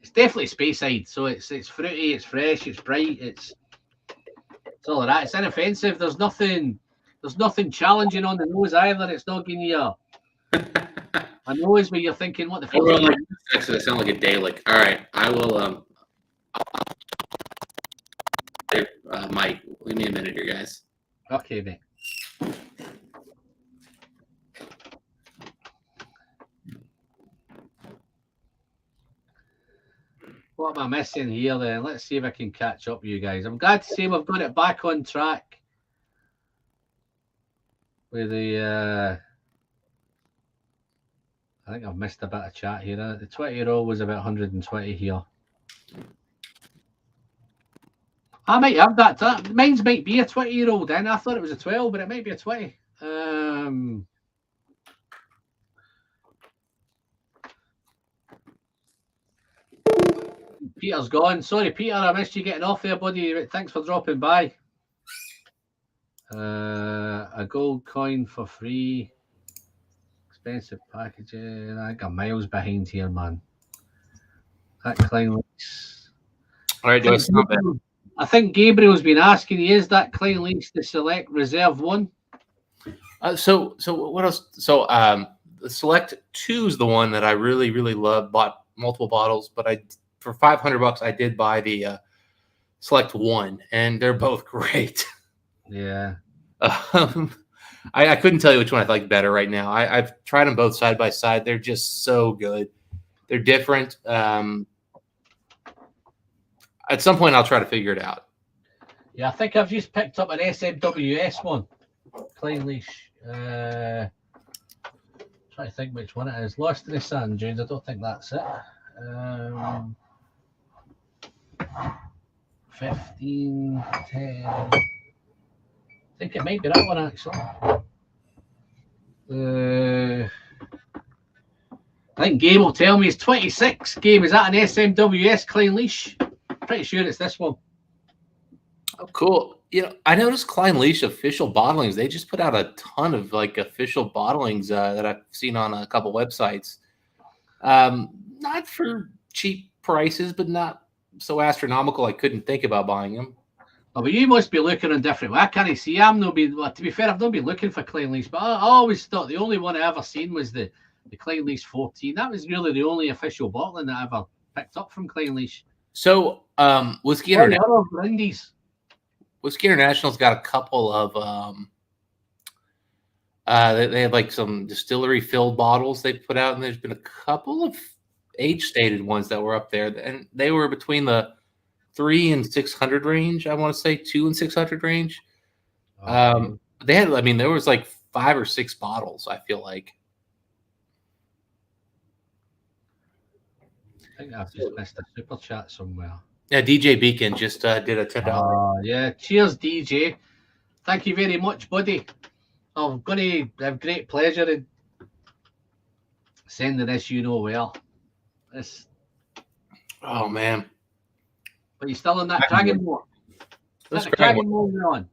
Speyside. So it's fruity, it's fresh, it's bright, it's all of that. It's inoffensive. There's nothing challenging on the nose either. It's not giving you a nose where you're thinking, what the fuck? Well, like, actually, I sound like a Dalek. All right, I will. Mike, leave me a minute here, guys. Okay, mate. What am I missing here then? Let's see if I can catch up with you guys. I'm glad to say we've got it back on track with the I think I've missed a bit of chat here. The 20-year-old was about 120 here. I might have that. Mine's might be a 20-year-old, and I thought it was a 12, but it might be a 20. Peter's gone. Sorry, Peter, I missed you getting off there, buddy. Thanks for dropping by. A gold coin for free. Expensive packaging. I think I'm miles behind here, man. That Klein Lease. All right, do I stop it? I think Gabriel's been asking you, is that Klein Lease the Select Reserve 1? So what else? So the Select 2 is the one that I really, really love. Bought multiple bottles, but for $500 I did buy the Select 1, and they're both great. Yeah. I couldn't tell you which one I like better right now. I've tried them both side by side. They're just so good. They're different. At some point, I'll try to figure it out. Yeah, I think I've just picked up an SMWS one. Klein Leash. Trying to think which one it is. Lost in the Sand Dunes. I don't think that's it. 15, 10. I think it might be that one, actually. I think Gabe will tell me it's 26. Gabe, is that an SMWS Klein Leash? Pretty sure it's this one. Oh, cool. You know, I noticed Klein Leash official bottlings. They just put out a ton of like official bottlings that I've seen on a couple websites. Not for cheap prices, but not so astronomical I couldn't think about buying them. Oh, but you must be looking on different. I can't see. To be fair, I've not been looking for Klein Leash, but I always thought the only one I ever seen was the Klein Leash 14. That was really the only official bottling that I ever picked up from Klein Leash. So, Whiskey International's got a couple of they have like some distillery filled bottles they put out, and there's been a couple of age stated ones that were up there, and they were between the 300 and 600 range. I want to say 200 and 600 range. They had, I mean, there was like 5 or 6 bottles. I feel like. I think I've just missed a super chat somewhere. Yeah, DJ Beacon just did a $10. Yeah, cheers, DJ. Thank you very much, buddy. I'm going to have great pleasure in sending this, you know well. Oh man! But you're still on that Dragon War. That's the Dragon War you're on.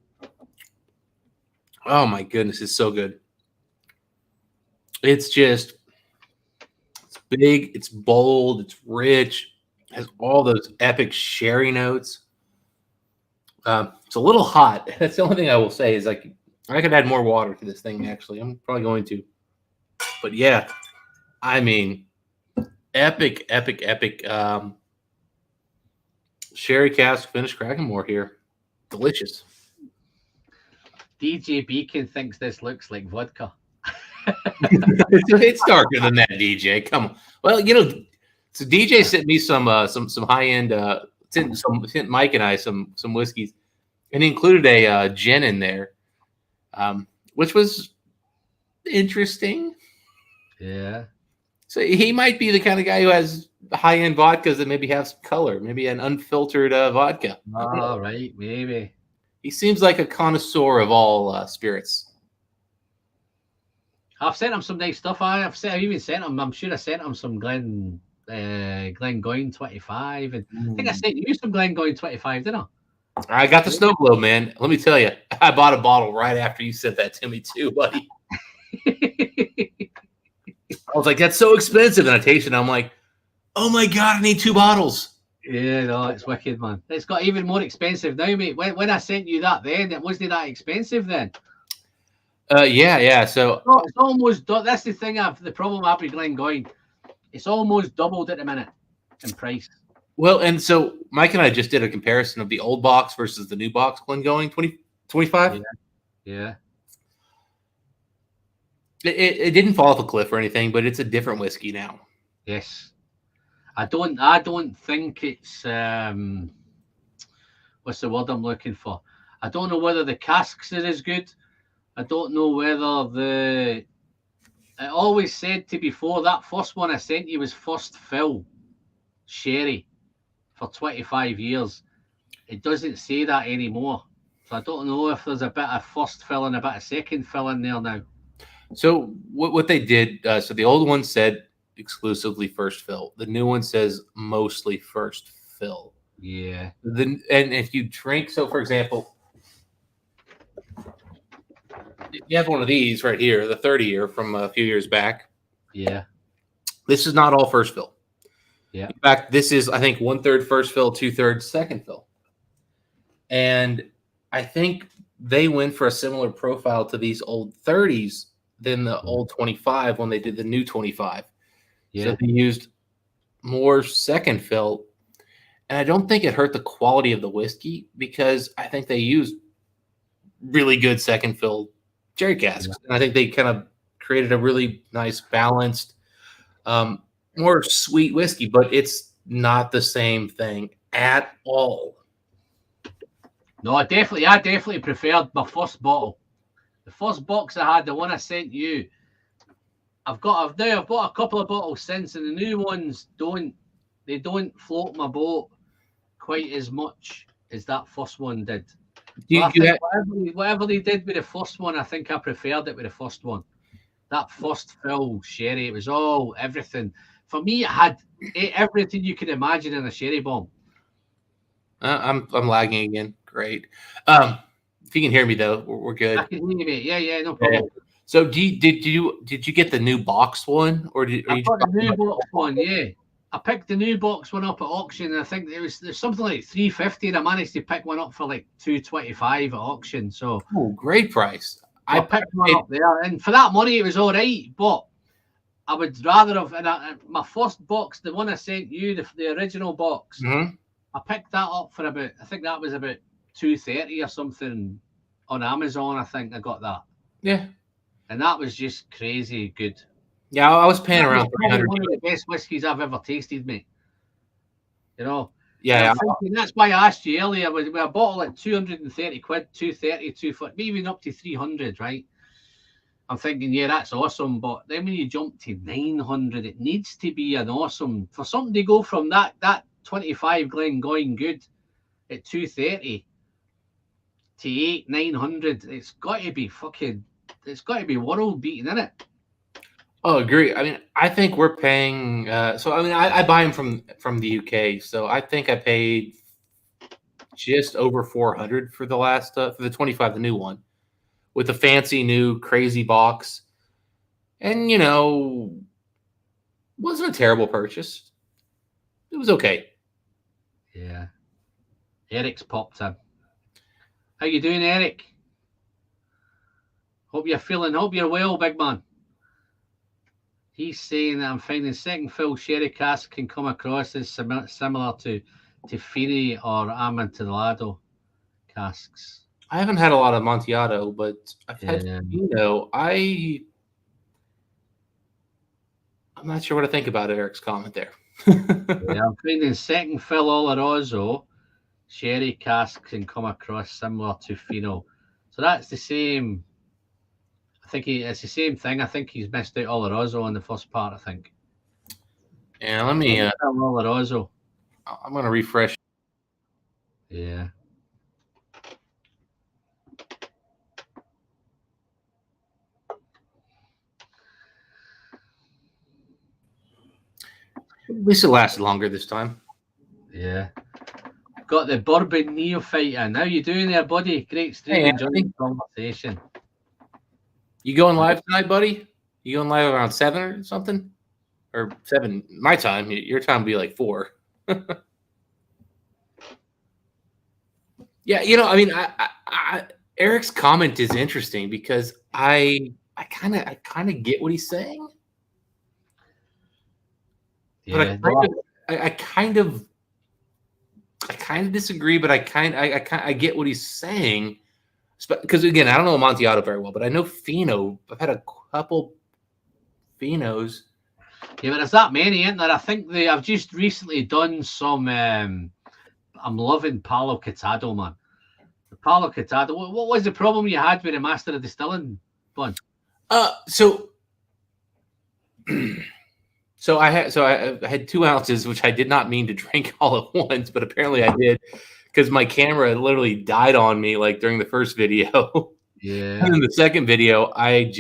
Oh my goodness, it's so good. It's just, it's big, it's bold, it's rich, has all those epic sherry notes. It's a little hot. That's the only thing I will say is like I could add more water to this thing. Actually, I'm probably going to. But yeah, I mean, epic. Sherry cask finished Krakenmore here. Delicious. DJ Beacon thinks this looks like vodka. It's darker than that, DJ. Come on. Well, so DJ sent me some high end. Sent Mike and I some whiskeys, and he included a gin in there, which was interesting. Yeah. So he might be the kind of guy who has high end vodkas that maybe have some color, maybe an unfiltered vodka. All right, maybe. He seems like a connoisseur of all spirits. I've sent him some nice stuff. I've even sent him. I'm sure I sent him some Glengoyne 25, and I think I sent you some Glengoyne 25, didn't I? I got the snow globe, man. Let me tell you, I bought a bottle right after you said that to me too, buddy. I was like, that's so expensive, and I tasted it. I'm like, oh my god, I need 2 bottles. Yeah, no, it's wicked, man. It's got even more expensive now, mate. When I sent you that, then it wasn't that expensive then. Yeah. So it's almost. That's the thing. The problem I've with Glengoyne. It's almost doubled at the minute in price. Well, and so Mike and I just did a comparison of the old box versus the new box Glengoyne 2025. Yeah. It didn't fall off a cliff or anything, but it's a different whiskey now. Yes. I don't think it's what's the word I'm looking for? I don't know whether the casks are as good. I don't know whether I always said to before that first one I sent you was first fill sherry for 25 years. It doesn't say that anymore. So I don't know if there's a bit of first fill and a bit of second fill in there now. So what they did, so the old one said exclusively first fill. The new one says mostly first fill. Yeah. And if you drink, so for example, you have one of these right here, the 30-year from a few years back. Yeah. This is not all first fill. Yeah. In fact, this is, I think, 1/3 first fill, 2/3 second fill. And I think they went for a similar profile to these old 30s than the old 25 when they did the new 25. Yeah. So they used more second fill. And I don't think it hurt the quality of the whiskey because I think they used really good second fill jerry casks. Yeah. And I think they kind of created a really nice, balanced, more sweet whiskey, but it's not the same thing at all. No, I definitely preferred my first bottle. The first box I had, the one I sent you, I've bought a couple of bottles since, and the new ones don't float my boat quite as much as that first one did. Whatever they did with the first one, I think I preferred it with the first one. That first fill sherry, it was all everything. For me, it had everything you can imagine in a sherry bomb. I'm lagging again. Great. If you can hear me though, we're good. I can hear you, mate. Yeah, no problem. Yeah. So did you get the new box one, or did I got the new box one? Yeah, I picked the new box one up at auction, and I think there's something like $350, and I managed to pick one up for like $225 at auction. So great price. I picked one up there, and for that money, it was all right. But I would rather have. And my first box, the one I sent you, the original box, I picked that up for about. I think that was about $230 or something on Amazon. I think I got that. Yeah. And that was just crazy good. Yeah, I was paying around $300. One of the best whiskies I've ever tasted, mate. You know. Yeah. That's why I asked you earlier. With a bottle at 230 quid, 230, 240, maybe even up to 300, right? I'm thinking, yeah, that's awesome. But then when you jump to 900, it needs to be an awesome for something to go from that 25 Glengoyne good at 230 to 900. It's got to be world beating, isn't it? Oh, agree. I mean, I think we're paying. I buy them from the UK, so I think I paid just over 400 for the last for the 25, the new one, with the fancy new crazy box, and wasn't a terrible purchase. It was okay. Yeah. Eric's popped in. How you doing, Eric? Hope you're well, big man. He's saying that I'm finding second fill sherry cask can come across as similar to Fini or Amontillado casks. I haven't had a lot of Amontillado, but I've had Yeah. Fino. I'm not sure what to think about Eric's comment there. Yeah, I'm finding second fill Oloroso sherry cask can come across similar to Fino. So that's the same. I think it's the same thing. I think he's missed out Oloroso on the first part, I think. Yeah, let me. Oloroso. I'm going to refresh. Yeah. At least it lasted longer this time. Yeah. Got the bourbon neophyte in. How you doing there, buddy? Great stream. Hey, enjoying the conversation. You going live tonight, buddy? You going live around 7 or something? Or 7 my time. Your time would be like 4. Yeah, you know, I mean, Eric's comment is interesting because I kind of get what he's saying. Yeah, but I kind of disagree, but I get what he's saying. Because again, I don't know Amontillado very well, but I know Fino. I've had a couple Finos. Yeah, but there's that many, isn't there? I think I've just recently done some. I'm loving Palo Catado, man. The Palo Catado. What was the problem you had with the Master of Distilling one? So I had 2 ounces, which I did not mean to drink all at once, but apparently I did because my camera literally died on me like during the first video. Yeah. And in the second video, I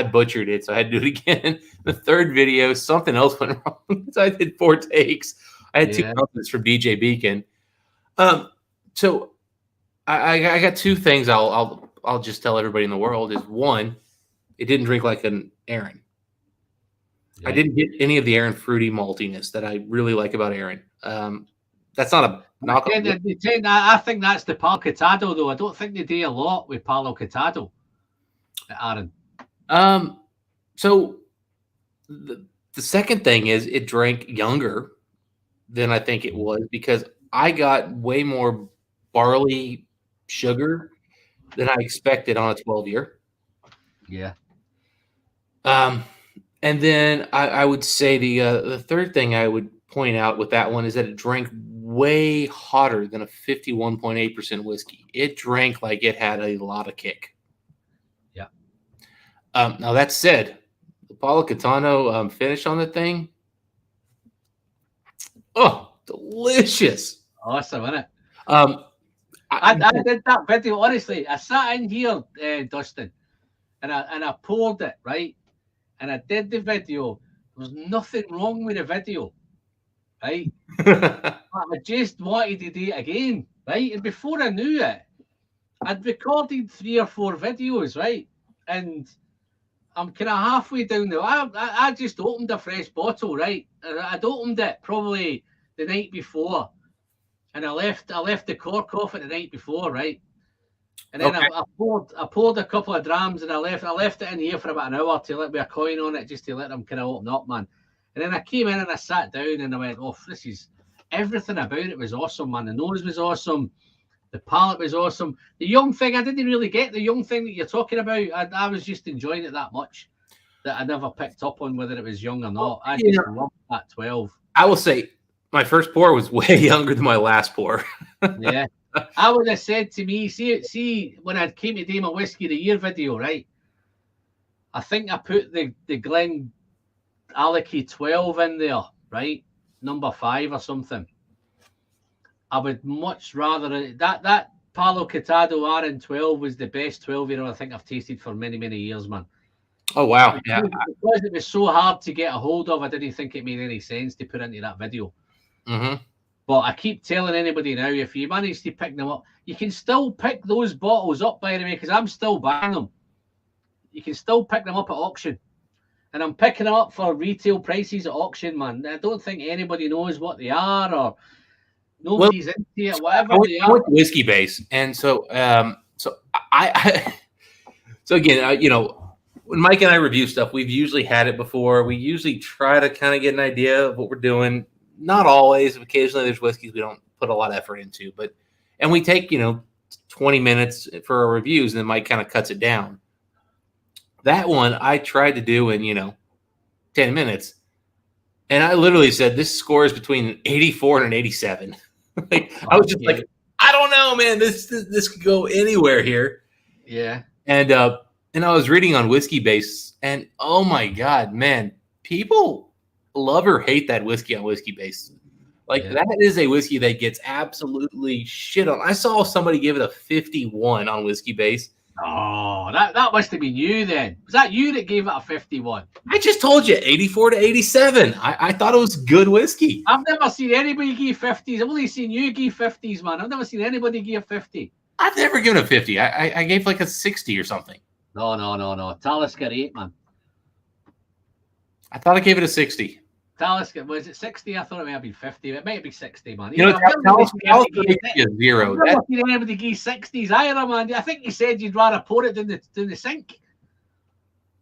butchered it, so I had to do it again. The third video, something else went wrong, so I did 4 takes. I had 2 ounces from DJ Beacon. So I got 2 things I'll just tell everybody in the world is one, it didn't drink like an Aaron. I didn't get any of the Aaron fruity maltiness that I really like about Aaron. That's not a knock. I think that's the Palo Catado, though. I don't think they do a lot with Palo Catado, Aaron. So the second thing is it drank younger than I think it was because I got way more barley sugar than I expected on a 12-year. Yeah. And then I would say the third thing I would point out with that one is that it drank way hotter than a 51.8% whiskey. It drank like it had a lot of kick. Yeah. Now that said, the Palo Catano finish on the thing, oh, delicious! Awesome, isn't it? I did that video honestly. I sat in here, Dustin, and I poured it right. And I did the video. There was nothing wrong with the video, right? I just wanted to do it again, right? And before I knew it, I'd recorded 3 or 4 videos, right? And I'm kind of halfway down the. I just opened a fresh bottle, right? I'd opened it probably the night before, and I left the cork off it the night before, right? And then I poured a couple of drams and I left it in here for about an hour to let me a coin on it just to let them kind of open up, man. And then I came in and I sat down and I went, oh, this is everything about it was awesome, man. The nose was awesome. The palate was awesome. The young thing, I didn't really get the young thing that you're talking about. I was just enjoying it that much that I never picked up on whether it was young or not. I just loved that 12. I will say my first pour was way younger than my last pour. Yeah. I would have said to me, see, when I came to do my Whiskey of the Year video, right? I think I put the Glen Alecky 12 in there, right? Number 5 or something. I would much rather that Palo Catado Aaron 12 was the best 12-year-old I think I've tasted for many, many years, man. Oh wow! Yeah, because it was so hard to get a hold of, I didn't think it made any sense to put into that video. Mm-hmm. But I keep telling anybody now, if you manage to pick them up, you can still pick those bottles up, by the way, because I'm still buying them. You can still pick them up at auction. And I'm picking them up for retail prices at auction, man. I don't think anybody knows what they are or nobody's into it, whatever they are. I went to Whiskey Base. And so so again, you know, when Mike and I review stuff, we've usually had it before. We usually try to kind of get an idea of what we're doing. Not always. Occasionally there's whiskeys we don't put a lot of effort into, and we take, you know, 20 minutes for our reviews, and then Mike kind of cuts it down. That one I tried to do in 10 minutes, and I literally said this score is between an 84 and an 87. I was just like, I don't know, man. This could go anywhere here. Yeah. And I was reading on Whiskey Base, and oh my God, man, people love or hate that whiskey on Whiskey Base. That is a whiskey that gets absolutely shit on. I saw somebody give it a 51 on Whiskey Base. Oh, that must have been you then. Was that you that gave it a 51? I just told you, 84 to 87. I thought it was good whiskey. I've never seen anybody give 50s. I've only seen you give 50s, man. I've never seen anybody give 50. I've never given a 50. I gave like a 60 or something. No. Talisker 8, man. I thought I gave it a 60. Talisker, was it 60? I thought it might have been 50. It might be 60, man. Talisker is 0. I've never seen anybody give 60s either, man. I think you said you'd rather pour it in the sink.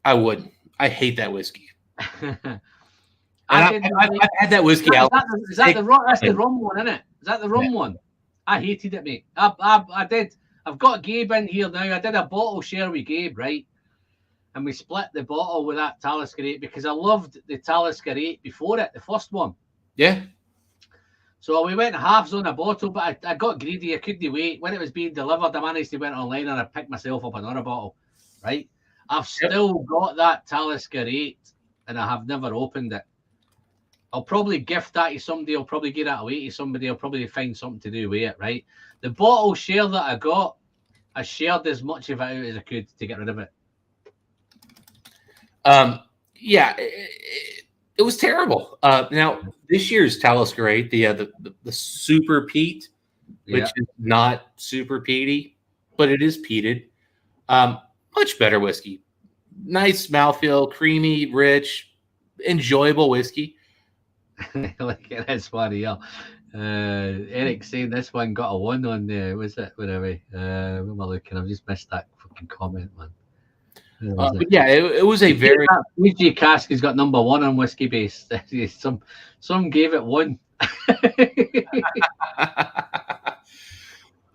I wouldn't. I hate that whiskey. I've had that whiskey out. Is that the rum? That's the rum one, isn't it? Is that the rum one? I hated it, mate. I did. I've got Gabe in here now. I did a bottle share with Gabe, right? And we split the bottle with that Talisker 8 because I loved the Talisker 8 before it, the first one. Yeah. So we went halves on a bottle, but I got greedy. I couldn't wait. When it was being delivered, I managed to went online and I picked myself up another bottle, right? I've still got that Talisker 8 and I have never opened it. I'll probably gift that to somebody. I'll probably give that away to somebody. I'll probably find something to do with it, right? The bottle share that I got, I shared as much of it out as I could to get rid of it. It was terrible. Now this year's Talisker 8, the super peat, which is not super peaty, but it is peated. Much better whiskey. Nice mouthfeel, creamy, rich, enjoyable whiskey. Like that's funny, yeah. Eric saying this one got a 1 on there. Was it? Whatever. Where am I looking? I've just missed that fucking comment, man. It was a very. PG Cask has got number 1 on Whiskey Base. Some gave it 1.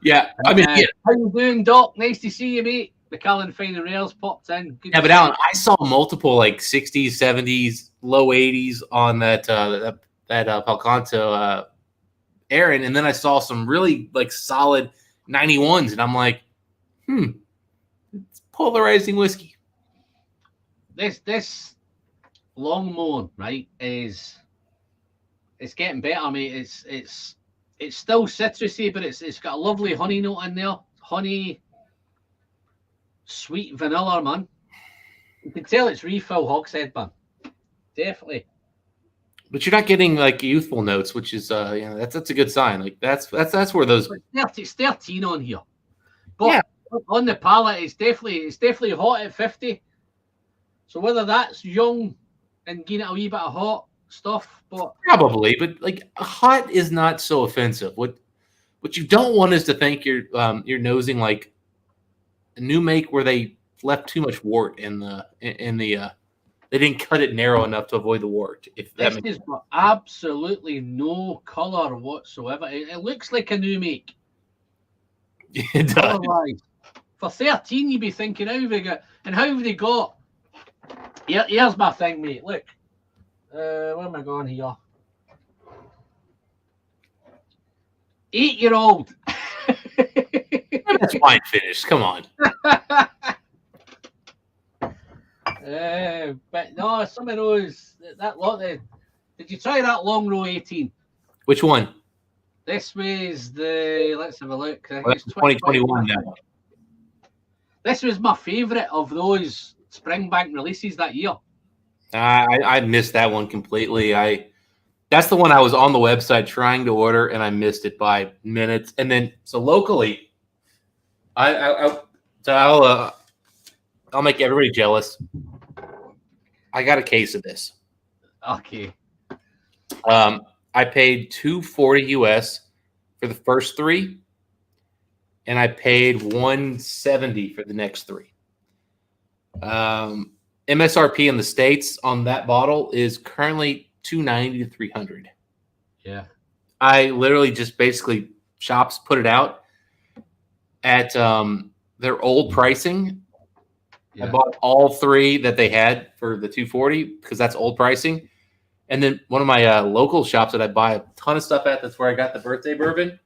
Yeah, I mean, how you doing, Doc? Nice to see you, mate. The Callan Fine and Rails popped in. Good but Alan, I saw multiple like 60s, 70s, low 80s on that Palcanto Aaron, and then I saw some really like solid 91s, and I'm like, it's polarizing whiskey. This Long Moon, right, it's getting better, mate. It's still citrusy, but it's got a lovely honey note in there. Honey, sweet vanilla, man. You can tell it's refill hogshead, man. Definitely. But you're not getting like youthful notes, which is that's a good sign. Like that's where those. It's 13 on here, but on the palate, it's definitely hot at 50. So whether that's young and getting a wee bit of hot stuff, but probably, but like hot is not so offensive. What you don't want is to think you're nosing like a new make where they left too much wort in the they didn't cut it narrow enough to avoid the wart. If that this is absolutely no color whatsoever. It looks like a new make. It does. Otherwise, for 13, you'd be thinking, how have they got? Here's my thing, mate. Look, where am I going here? 8-year-old. That's wine finish. Come on. But no, some of those that lot. Did you try that Long Row 18? Which one? This was the. Let's have a look. Well, that's 2021 now. This was my favourite of those Springbank releases that year. I missed that one completely. That's the one I was on the website trying to order, and I missed it by minutes. And then so locally, I'll make everybody jealous. I got a case of this. Okay. I paid $240 US for the first 3, and I paid $170 for the next 3. MSRP in the States on that bottle is currently $290 to $300. Yeah. I literally just basically shops put it out, at their old pricing. Yeah. I bought all 3 that they had for the 240 because that's old pricing. And then one of my local shops that I buy a ton of stuff at, that's where I got the birthday bourbon.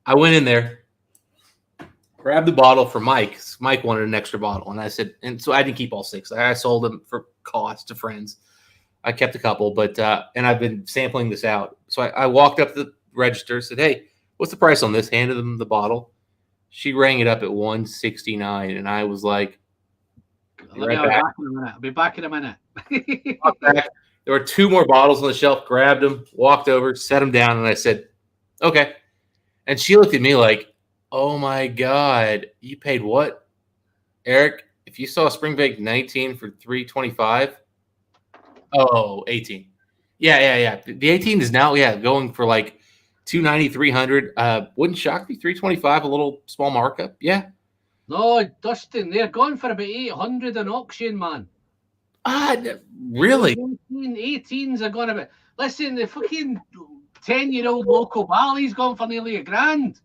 I went in there, grabbed the bottle for Mike. Mike wanted an extra bottle. And I said, and so I didn't keep all 6. I sold them for cost to friends. I kept a couple, but and I've been sampling this out. So I walked up to the register, said, "Hey, what's the price on this?" Handed them the bottle. She rang it up at $169, and I was like, I'll be back in a minute. Back. There were 2 more bottles on the shelf. Grabbed them, walked over, set them down, and I said, "Okay." And she looked at me like, "Oh my God, you paid what, Eric? If you saw a Springbank 19 for $325." Oh, 18. Yeah. The 18 is now, going for like $290, $300. Wouldn't shock me. $325, a little small markup. Yeah. No, Dustin, they're going for about 800 in auction, man. Really? 18s are going to be. Listen, the fucking 10-year-old local barley's gone for nearly $1,000.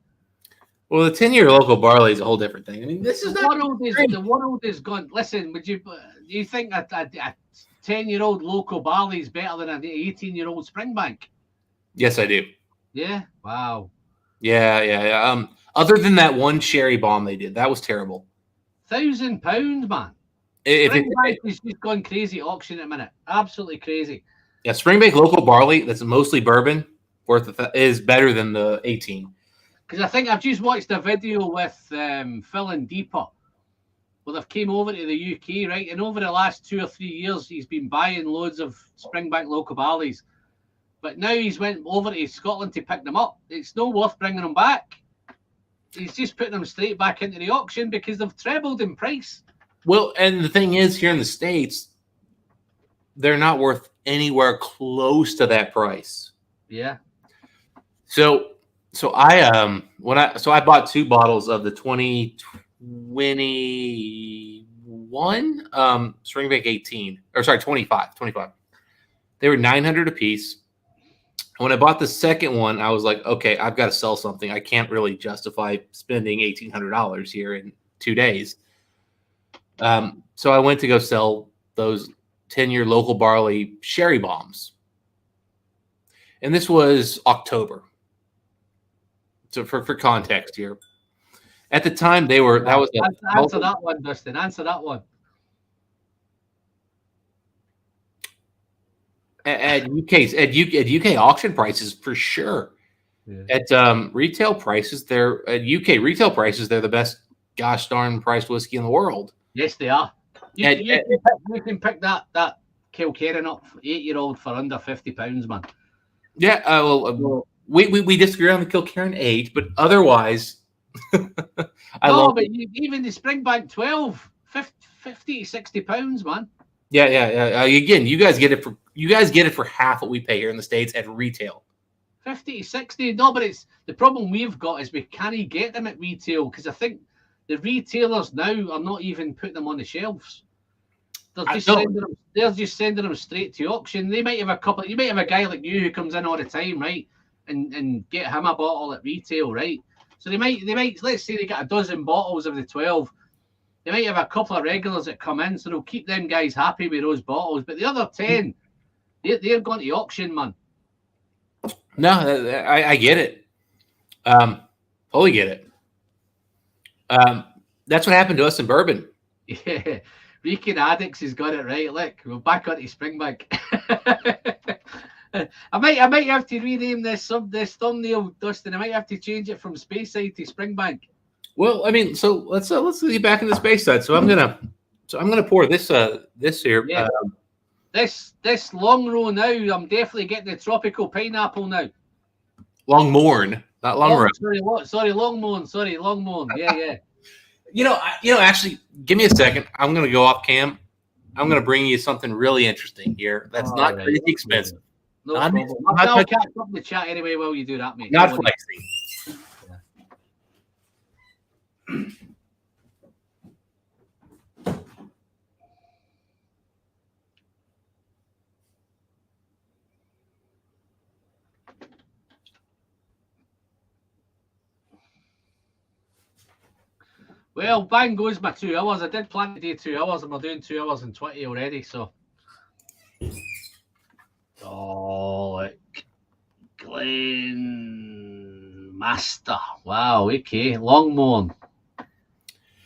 Well, the 10-year local barley is a whole different thing. I mean, this is the world is gone. Listen, do you think a 10-year-old local barley is better than an 18-year-old Springbank? Yes, I do. Yeah. Wow. Yeah. Other than that one cherry bomb they did, that was terrible. £1,000, man. Springbank is just gone crazy at auction at the minute. Absolutely crazy. Yeah, Springbank local barley that's mostly bourbon is better than the 18. Because I think I've just watched a video with Phil and Deepa. Well, they've came over to the UK, right? And over the last 2 or 3 years, he's been buying loads of Springbank local barleys. But now he's went over to Scotland to pick them up. It's no worth bringing them back. He's just putting them straight back into the auction because they've trebled in price. Well, and the thing is, here in the States, they're not worth anywhere close to that price. Yeah. So I bought 2 bottles of the 2021 Springbank 18, or sorry, 25. They were $900 a piece. When I bought the second one, I was like, okay, I've got to sell something. I can't really justify spending $1,800 here in 2 days. So I went to go sell those 10-year local barley sherry bombs. And this was October. So for context here, at the time they were, that was answer that one, Dustin. Answer that one. At UK auction prices for sure. Yeah. At retail prices, they're the best gosh darn priced whiskey in the world. Yes, they are. You can pick that Kilkerran up 8-year-old for under £50, man. Yeah, we disagree on the Kilkerran age, but otherwise, even the Springbank 12, 50 to £60, man. Yeah. Again, you guys get it for half what we pay here in the States at retail. 50 to 60. No, but it's the problem we've got is we can't get them at retail because I think the retailers now are not even putting them on the shelves. They're just sending them straight to auction. They might have you might have a guy like you who comes in all the time, right? And get him a bottle at retail, right? So they might let's say they get a dozen bottles of the 12. They might have a couple of regulars that come in, so they'll keep them guys happy with those bottles. But the other 10, they're going to auction, man. No, I get it. Totally get it. That's what happened to us in bourbon. Yeah. Weekend Addicts has got it right. Look, we're back onto Springbank. I might have to rename this thumbnail, Dustin. I might have to change it from Speyside to Springbank. Well, I mean, so let's get back into Speyside. So I'm gonna pour this here. Yeah. This long row now. I'm definitely getting the tropical pineapple now. Longmorn, not long row. Sorry, Longmorn. Sorry, Longmorn. Yeah. Actually, give me a second. I'm gonna go off cam. I'm gonna bring you something really interesting here. That's not crazy expensive. No problem. I'll catch up in the chat anyway while you do that, mate. Not flexing. Well, bang goes my 2 hours. I did plan to do 2 hours, and we're doing 2 hours and 20 already. So, Glen Master. Wow. Okay. Longmorn.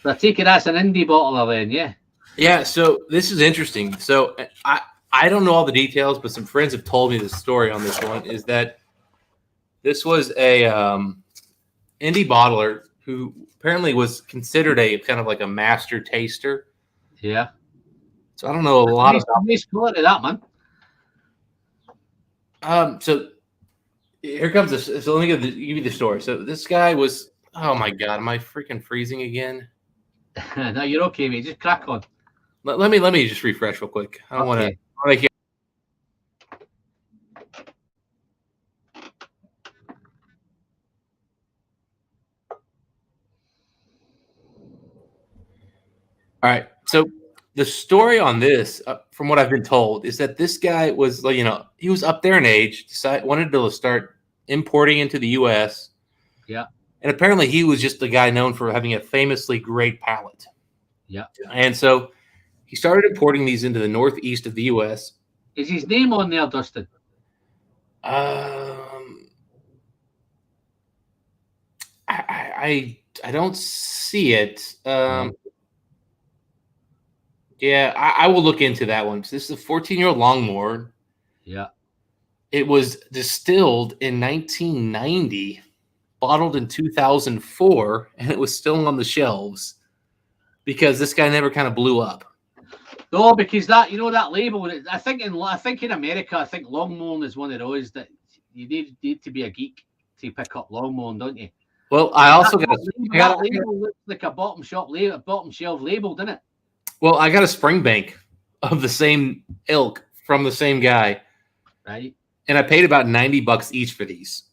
So I take it that's an indie bottler then, yeah. Yeah. So this is interesting. So I don't know all the details, but some friends have told me the story on this one. Is that this was a indie bottler who apparently was considered a kind of like a master taster. Yeah. So I don't know a lot about nice quality that, man. So here comes this. So let me give you the story. So this guy was. Oh my God, am I freaking freezing again? No, you're okay, mate. Just crack on. Let me just refresh real quick. I don't want to hear. All right. So the story on this, from what I've been told, is that this guy was, he was up there in age, wanted to start importing into the U.S. Yeah. And apparently he was just the guy known for having a famously great palate. Yeah. And so he started importing these into the northeast of the U.S. Is his name on there, Dustin? I don't see it. Yeah, I will look into that one. This is a 14-year-old Longmorn. Yeah. It was distilled in 1990, bottled in 2004, and it was still on the shelves because this guy never kind of blew up. No, because that label. I think in America, I think Longmorn is one of those that you need to be a geek to pick up Longmorn, don't you? Well, I also got that label looks like a bottom shelf label, doesn't it? Well, I got a spring bank of the same ilk from the same guy. Right. And I paid about $90 each for these.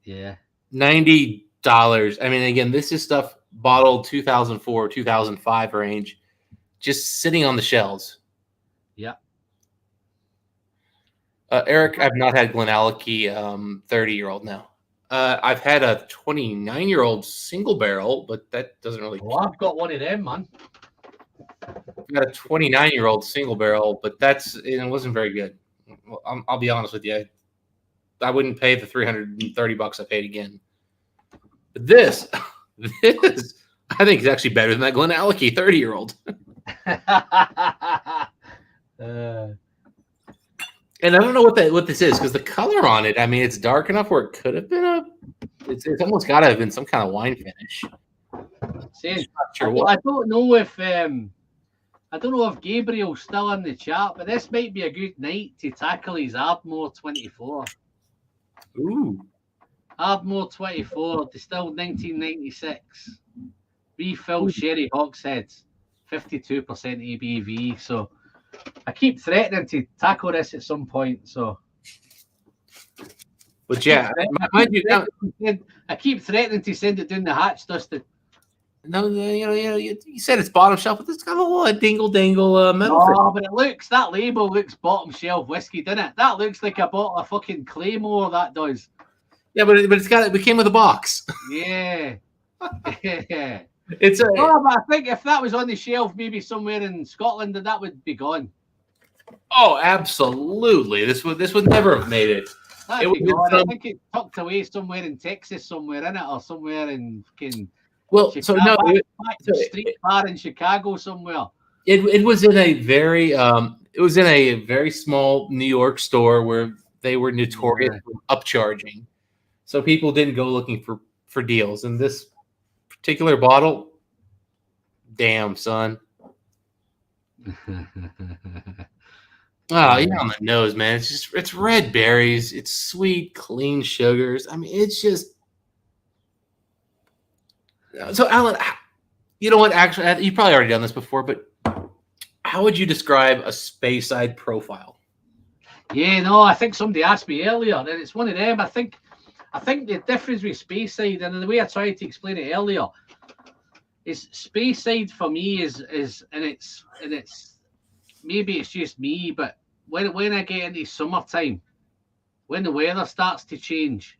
Yeah. $90. I mean, again, this is stuff bottled 2004, 2005 range, just sitting on the shelves. Yeah. Eric, I've not had Glenallachie 30-year-old now. I've had a 29-year-old single barrel, but that doesn't really. Well, I've got one of them, man. I've got a 29-year-old single barrel, but it wasn't very good. I'll be honest with you. I wouldn't pay the $330 I paid again. But this, I think is actually better than that Glenallachie 30-year-old. And I don't know what this is because the color on it, I mean, it's dark enough where it could have been it's almost got to have been some kind of wine finish. I don't know if Gabriel's still in the chat, but this might be a good night to tackle his Ardmore 24. Ooh. Ardmore 24, distilled 1996. Refill sherry hogsheads, 52% ABV. So I keep threatening to tackle this at some point. So, but yeah, I keep threatening to send it down the hatch, Dustin. No, you said it's bottom shelf, but it's got a little dingle dangle metal. Oh, but that label looks bottom shelf whiskey, doesn't it? That looks like a bottle of fucking Claymore. That does. Yeah, but it came with a box. Yeah. But I think if that was on the shelf, maybe somewhere in Scotland, that would be gone. Oh, absolutely. This would never have made it. I think it's tucked away somewhere in Texas, somewhere in it, or somewhere in fucking. Well, Chicago, so no, street bar in Chicago somewhere. It was in a very small New York store where they were notorious for upcharging, so people didn't go looking for deals. And this particular bottle, damn son, you're on the nose, man. It's red berries, it's sweet, clean sugars. I mean, it's just. So, Alan, you know what? Actually, you've probably already done this before, but how would you describe a Speyside profile? Yeah, no, I think somebody asked me earlier, and it's one of them. I think the difference with Speyside, and the way I tried to explain it earlier, is Speyside for me is and it's maybe it's just me, but when I get into summertime, when the weather starts to change.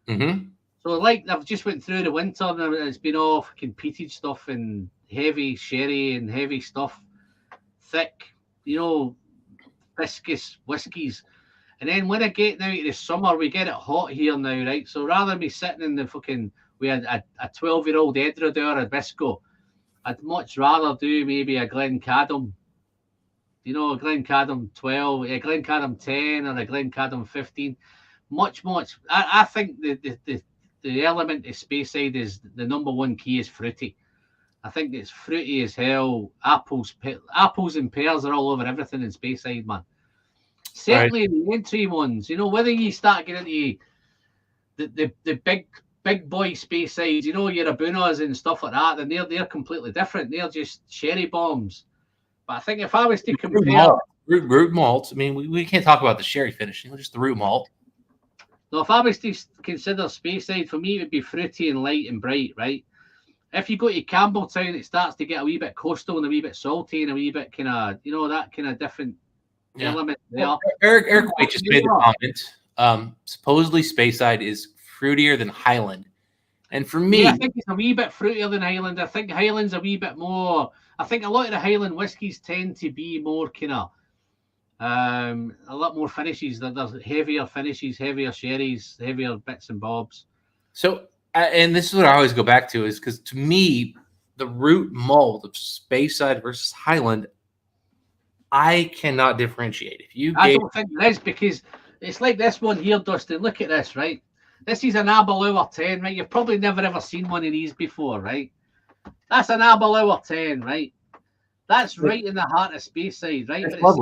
Mm-hmm. So, like, I've just went through the winter and it's been all fucking peated stuff and heavy sherry and heavy stuff, thick, viscous whiskies. And then when I get now to the summer, we get it hot here now, right? So rather than me sitting in the fucking, we had a 12-year-old Edredor or a Bisco, I'd much rather do maybe a Glencadam, a Glencadam 12, a Glencadam 10 or a Glencadam 15. Much. I think the element of Speyside is the number one key is fruity. I think it's fruity as hell. Apples and pears are all over everything in Speyside, man. Certainly the entry ones, whether you start getting into the big boy Speyside, your Abunas and stuff like that, then they're completely different. They're just cherry bombs. But I think if I was to compare root malt, I mean, we can't talk about the sherry finishing, just the root malt. No, if I was to consider Speyside, for me it would be fruity and light and bright, right? If you go to Campbelltown, it starts to get a wee bit coastal and a wee bit salty and a wee bit kind of, that kind of different element there. Well, Eric White just made the comment. Supposedly Speyside is fruitier than Highland. And for me, I think it's a wee bit fruitier than Highland. I think Highland's a wee bit more. I think a lot of the Highland whiskies tend to be more kind of a lot more finishes. There's heavier finishes, heavier sherries, heavier bits and bobs. So, and this is what I always go back to, is because to me, the root malt of Speyside versus Highland, I cannot differentiate. I don't think there is, because it's like this one here, Dustin. Look at this, right? This is an Aberlour 10, right? You've probably never ever seen one of these before, right? That's an Aberlour 10, right? That's right in the heart of Speyside, right? But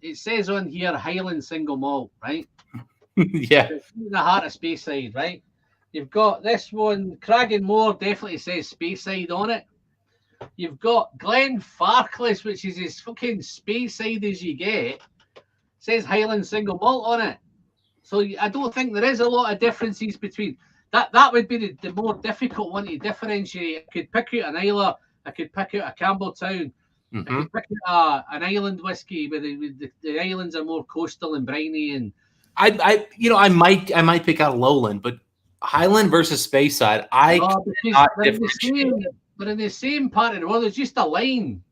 it says on here Highland single malt, right? Yeah. It's in the heart of Speyside, right? You've got this one, Cragganmore definitely says Speyside on it. You've got Glenfarclas, which is as fucking Speyside as you get, says Highland single malt on it. So I don't think there is a lot of differences between that. That would be the more difficult one to differentiate. I could pick out an Islay, I could pick out a Campbelltown, I could pick out an Island whiskey, but the islands are more coastal and briny. And I might pick out Lowland, but Highland versus Speyside, cannot differentiate. But in the same part of the world, there's just a line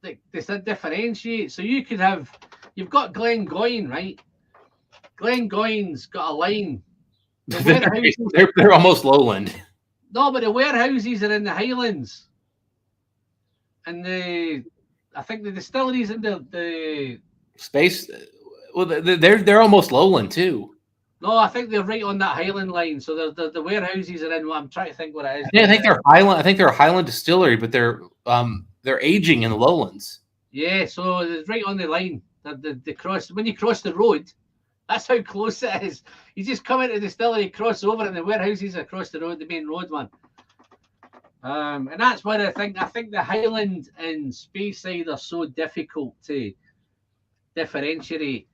that differentiates. So you've got Glengoyne, right? Glengoyne's got a line. They're almost Lowland. No, but the warehouses are in the Highlands, and I think the distilleries in the space. Well, they're almost Lowland too. No, I think they're right on that Highland line. So the warehouses are in. I'm trying to think what it is. Yeah, I think they're Highland. I think they're a Highland distillery, but they're aging in the Lowlands. Yeah, so it's right on the line. The cross, when you cross the road, that's how close it is. You just come into the distillery, cross over, and the warehouses are across the road, the main road, man. And that's what I think the Highland and Speyside are so difficult to differentiate.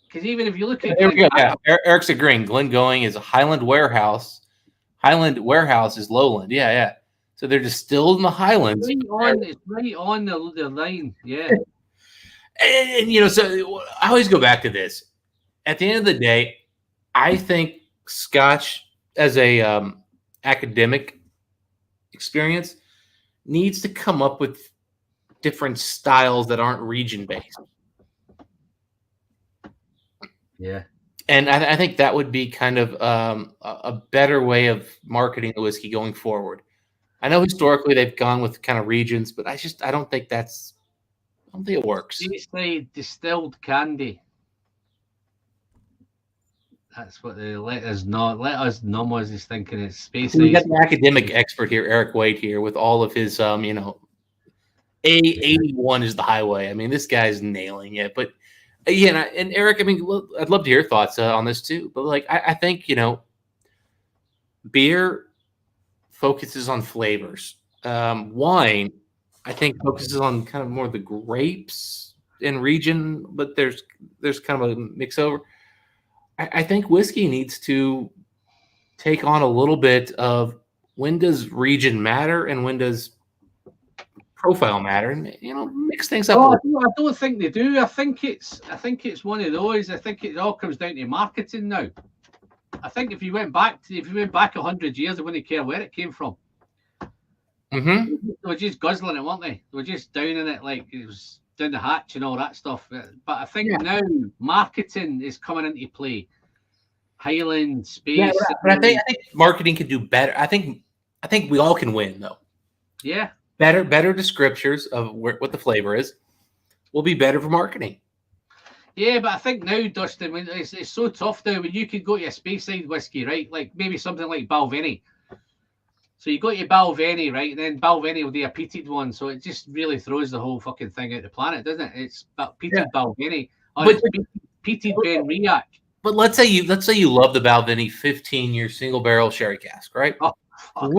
Because even if you look at Eric's agreeing. Glengoyne is a Highland warehouse. Highland warehouse is Lowland. Yeah. So they're distilled in the Highlands. It's right on the line. Yeah. And so I always go back to this. At the end of the day, I think Scotch as a academic experience needs to come up with different styles that aren't region based. Yeah. And I think that would be kind of a better way of marketing the whiskey going forward. I know historically they've gone with kind of regions, but I don't think it works. Speyside distilled candy. That's what they let us numb us is thinking it's Speyside. We got the academic expert here, Eric White, here with all of his A81 is the highway. I mean, this guy's nailing it. But yeah, and Eric, I mean, I'd love to hear your thoughts on this too. But like, I think beer focuses on flavors. Wine, I think, focuses on kind of more the grapes in region, but there's kind of a mix over. I think whiskey needs to take on a little bit of when does region matter and when does profile matter, and mix things up. I don't think they do. I think it's one of those. I think it all comes down to marketing now. I think if you went back 100 years, I wouldn't care where it came from. Mm-hmm. They were just guzzling it, weren't they? They were just downing it like it was down the hatch and all that stuff. But I think now marketing is coming into play. Highland space. Yeah, but I think marketing could do better. I think we all can win though. Yeah. Better descriptors of what the flavor is will be better for marketing. Yeah, but I think now, Dustin, when it's so tough now when you could go to a Speyside whiskey, right? Like maybe something like Balvenie. So you go to Balvenie, right? And then Balvenie will do a peated one. So it just really throws the whole fucking thing out the planet, doesn't it? It's peated Balvenie or it's peated Ben Riach. But let's say you love the Balvenie 15-year single barrel sherry cask, right? Oh,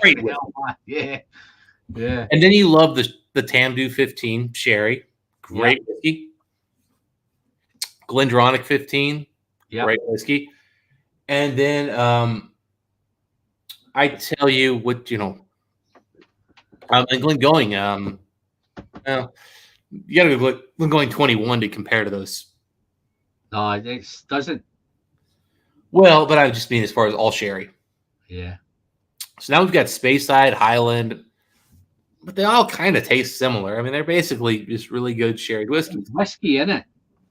great whiskey. Yeah. Yeah. And then you love the Tamdu 15 sherry, great whiskey. Glendronach 15, great whiskey. And then I tell you what, and Glengoyne, you got to go Glengoyne 21 to compare to those. No, it doesn't. Well, but I would just mean as far as all sherry. Yeah. So now we've got Speyside, Highland, but they all kind of taste similar. I mean, they're basically just really good sherry whiskey. Whiskey, innit?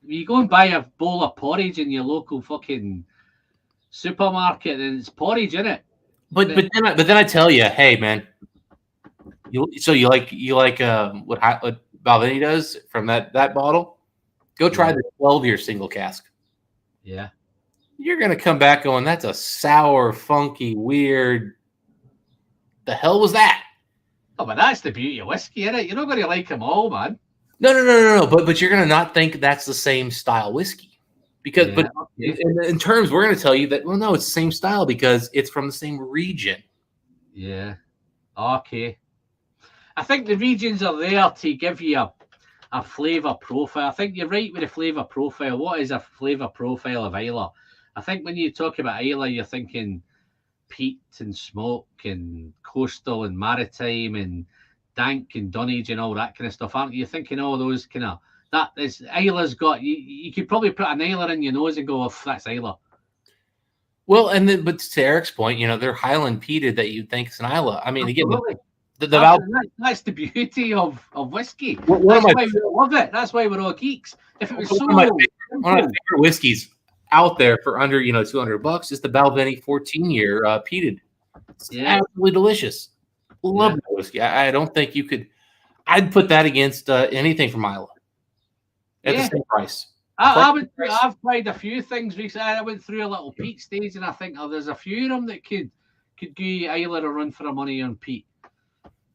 You go and buy a bowl of porridge in your local fucking supermarket, and it's porridge, innit? But then I tell you, hey man, you like what Balvenie does from that bottle? Go try the 12-year single cask. Yeah. You're gonna come back going, that's a sour, funky, weird. The hell was that? Oh, but that's the beauty of whiskey, innit? You're not going to like them all, man. No. But you're gonna not think that's the same style whiskey, because in terms, we're gonna tell you that no, it's the same style because it's from the same region. Yeah. Okay. I think the regions are there to give you a flavour profile. I think you're right with the flavour profile. What is a flavour profile of Islay? I think when you talk about Islay, you're thinking peat and smoke and coastal and maritime and dank and dunnage and all that kind of stuff, aren't you? You're thinking all those kind of, that is, Islay's got, you could probably put an Islay in your nose and go, oh, that's Islay. Well, and then, but to Eric's point, they're Highland peated that you'd think it's an Islay. I mean, Absolutely. Again, that's the beauty of whiskey. That's why we love it. That's why we're all geeks. If it was one of my favorite whiskeys out there for under $200 is the Balvenie 14-year peated. It's absolutely delicious. Love that whiskey. I don't think you could. I'd put that against anything from Islay at the same price. I've tried a few things recently. I went through a little peat stage, and I think there's a few of them that could give Islay a run for the money on peat.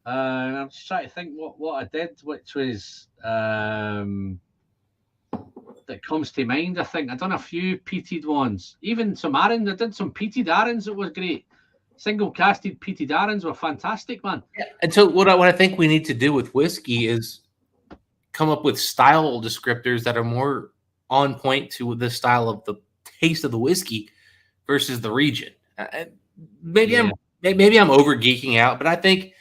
I'm just trying to think what I did, which was that comes to mind. I think I done a few peated ones, even some Arans. I did some peated Arans that was great. Single casted peated Arans were fantastic, man. Yeah. And so what I think we need to do with whiskey is come up with style descriptors that are more on point to the style of the taste of the whiskey versus the region. Maybe I'm over geeking out, but I think,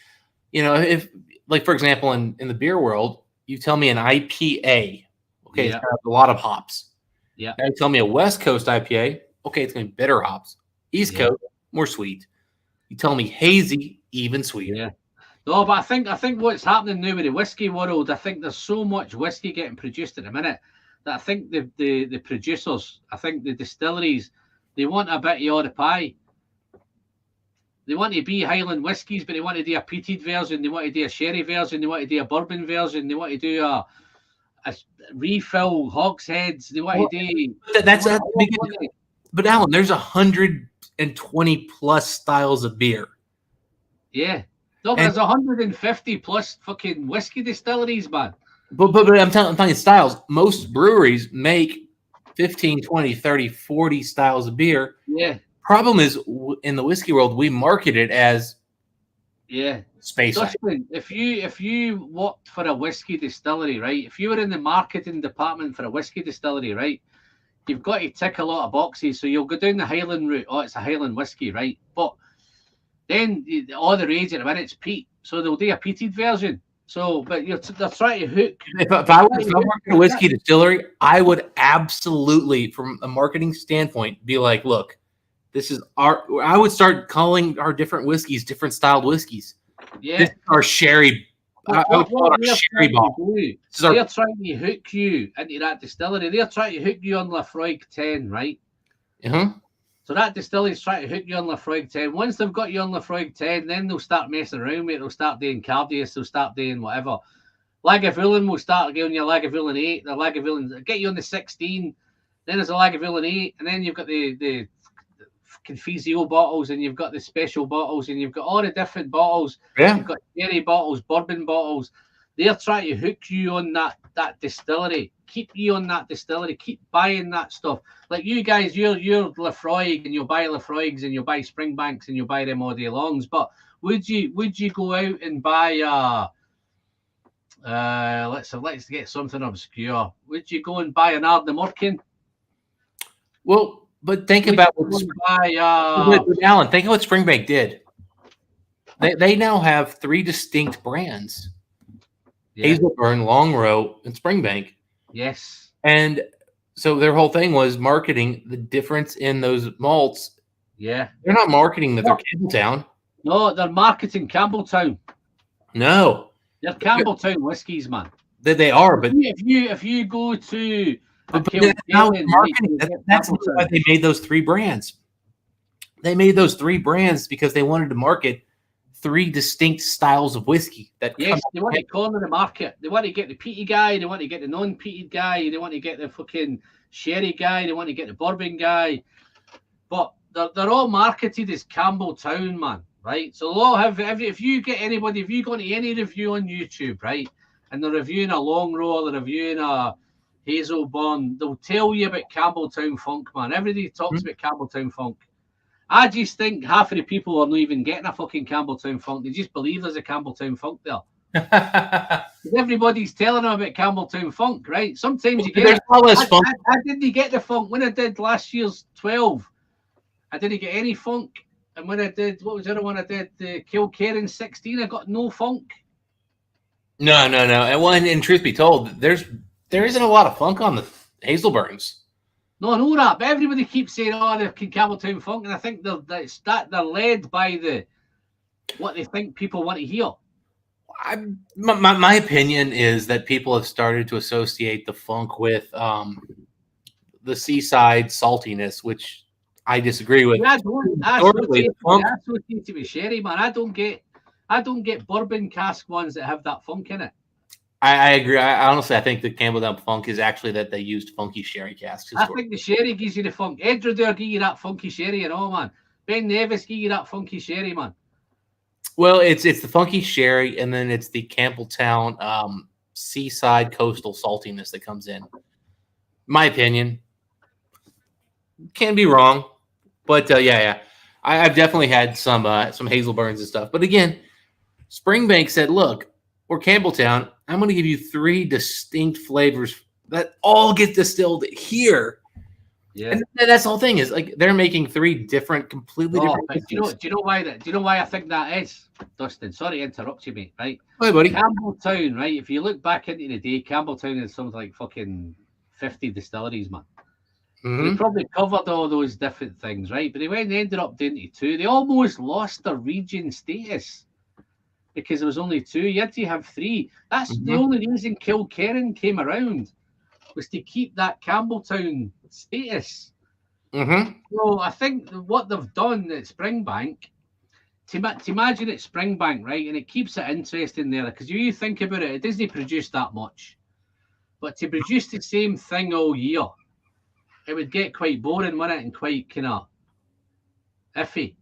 if, like, for example, in the beer world, you tell me an IPA, okay, it's got a lot of hops. Yeah. Now you tell me a West Coast IPA, okay, it's going to be bitter hops. East Coast, more sweet. You tell me hazy, even sweeter. Yeah. No, but I think what's happening now with the whiskey world, I think there's so much whiskey getting produced at the minute that I think the producers, I think the distilleries, they want a bit of all the pie. They want to be Highland whiskies, but they want to do a peated version. They want to do a sherry version. They want to do a bourbon version. They want to do a refill hogsheads. They want to do. But Alan, there's 120 plus styles of beer. Yeah. No, but there's 150 plus fucking whiskey distilleries, man. But I'm telling you, styles. Most breweries make 15, 20, 30, 40 styles of beer. Yeah. Problem is, in the whiskey world, we market it as Speyside. If you worked for a whiskey distillery, right? If you were in the marketing department for a whiskey distillery, right? You've got to tick a lot of boxes. So you'll go down the Highland route. Oh, it's a Highland whiskey, right? But then all the rage at the minute's peat. So they'll do a peated version. So, but they're trying to hook. If I worked in a whiskey distillery, I would absolutely, from a marketing standpoint, be like, look, this is I would start calling our different whiskeys different styled whiskeys. Yeah. This is our sherry. I would call it our sherry ball. They're trying to hook you into that distillery. They're trying to hook you on Lafroig 10, right? So that distillery is trying to hook you on Lafroig 10. Once they've got you on Lafroig 10, then they'll start messing around with it. They'll start doing Cardius. They'll start doing whatever. Lagavulin will start giving you Lagavulin 8. The Lagavulin get you on the 16. Then there's a Lagavulin 8, and then you've got the Confizio bottles, and you've got the special bottles, and you've got all the different bottles. Yeah. You've got sherry bottles, bourbon bottles. They're trying to hook you on that distillery. Keep you on that distillery. Keep buying that stuff. Like you guys, you're Lafroig, and you'll buy Lafroigs, and you'll buy Springbanks, and you'll buy them all day longs. But would you go out and buy let's get something obscure. Would you go and buy an Ardnamurchan? Well, but think about what Alan. Think of what Springbank did. They now have 3 distinct brands: Hazelburn, Longrow, and Springbank. Yes. And so their whole thing was marketing the difference in those malts. Yeah. They're not marketing that they're Campbelltown. No, they're marketing Campbelltown. No. They're Campbelltown whiskies, man. They are, but if you go to marketing, that's why they made those 3 brands. They made those 3 brands because they wanted to market 3 distinct styles of whiskey. They want to corner the market. They want to get the peaty guy. They want to get the non-peated guy. They want to get the fucking sherry guy. They want to get the bourbon guy. But they're all marketed as Campbelltown, man. Right? So they'll have, if you get anybody, if you go into any review on YouTube, right, and they're reviewing a Longrow, they're reviewing a Hazelburn, they'll tell you about Campbelltown Funk, man. Everybody talks about Campbelltown Funk. I just think half of the people are not even getting a fucking Campbelltown Funk. They just believe there's a Campbelltown Funk there. Everybody's telling them about Campbelltown Funk, right? Sometimes you get funk. I didn't get the funk when I did last year's 12. I didn't get any funk. And when I did, what was the other one I did? The Kilkerran 16, I got no funk. No. And truth be told, there isn't a lot of funk on the Hazelburns. No, I know that, but everybody keeps saying, "Oh, they're Campbelltown Funk," and I think they're led by what they think people want to hear. My opinion is that people have started to associate the funk with the seaside saltiness, which I disagree with. I associate it with sherry, man. I don't get bourbon cask ones that have that funk in it. I agree. I think the Campbelltown Funk is actually that they used funky sherry casks. I think the sherry gives you the funk. Edredale gives you that funky sherry and all, man. Ben Nevis gives you that funky sherry, man. Well, it's the funky sherry, and then it's the Campbelltown seaside coastal saltiness that comes in. My opinion. Can be wrong, but yeah. I've definitely had some Hazelburns and stuff. But again, Springbank said, look, we're Campbelltown. I'm going to give you 3 distinct flavors that all get distilled here. Yeah, and that's the whole thing is like they're making 3 completely different. Do you know why I think that is, Dustin? Sorry to interrupt you, mate. Right? Hi, buddy. Campbelltown, right? If you look back into the day, Campbelltown is something like fucking 50 distilleries, man. Mm-hmm. They probably covered all those different things, right? But they ended up doing it 2. They almost lost their region status because there was only 2. You had to have 3. That's the only reason Kilkerran came around, was to keep that Campbelltown status. So I think what they've done at Springbank, to imagine at Springbank, right, and it keeps it interesting there, because you think about it, it doesn't produce that much. But to produce the same thing all year, it would get quite boring, wouldn't it, and quite kind of iffy.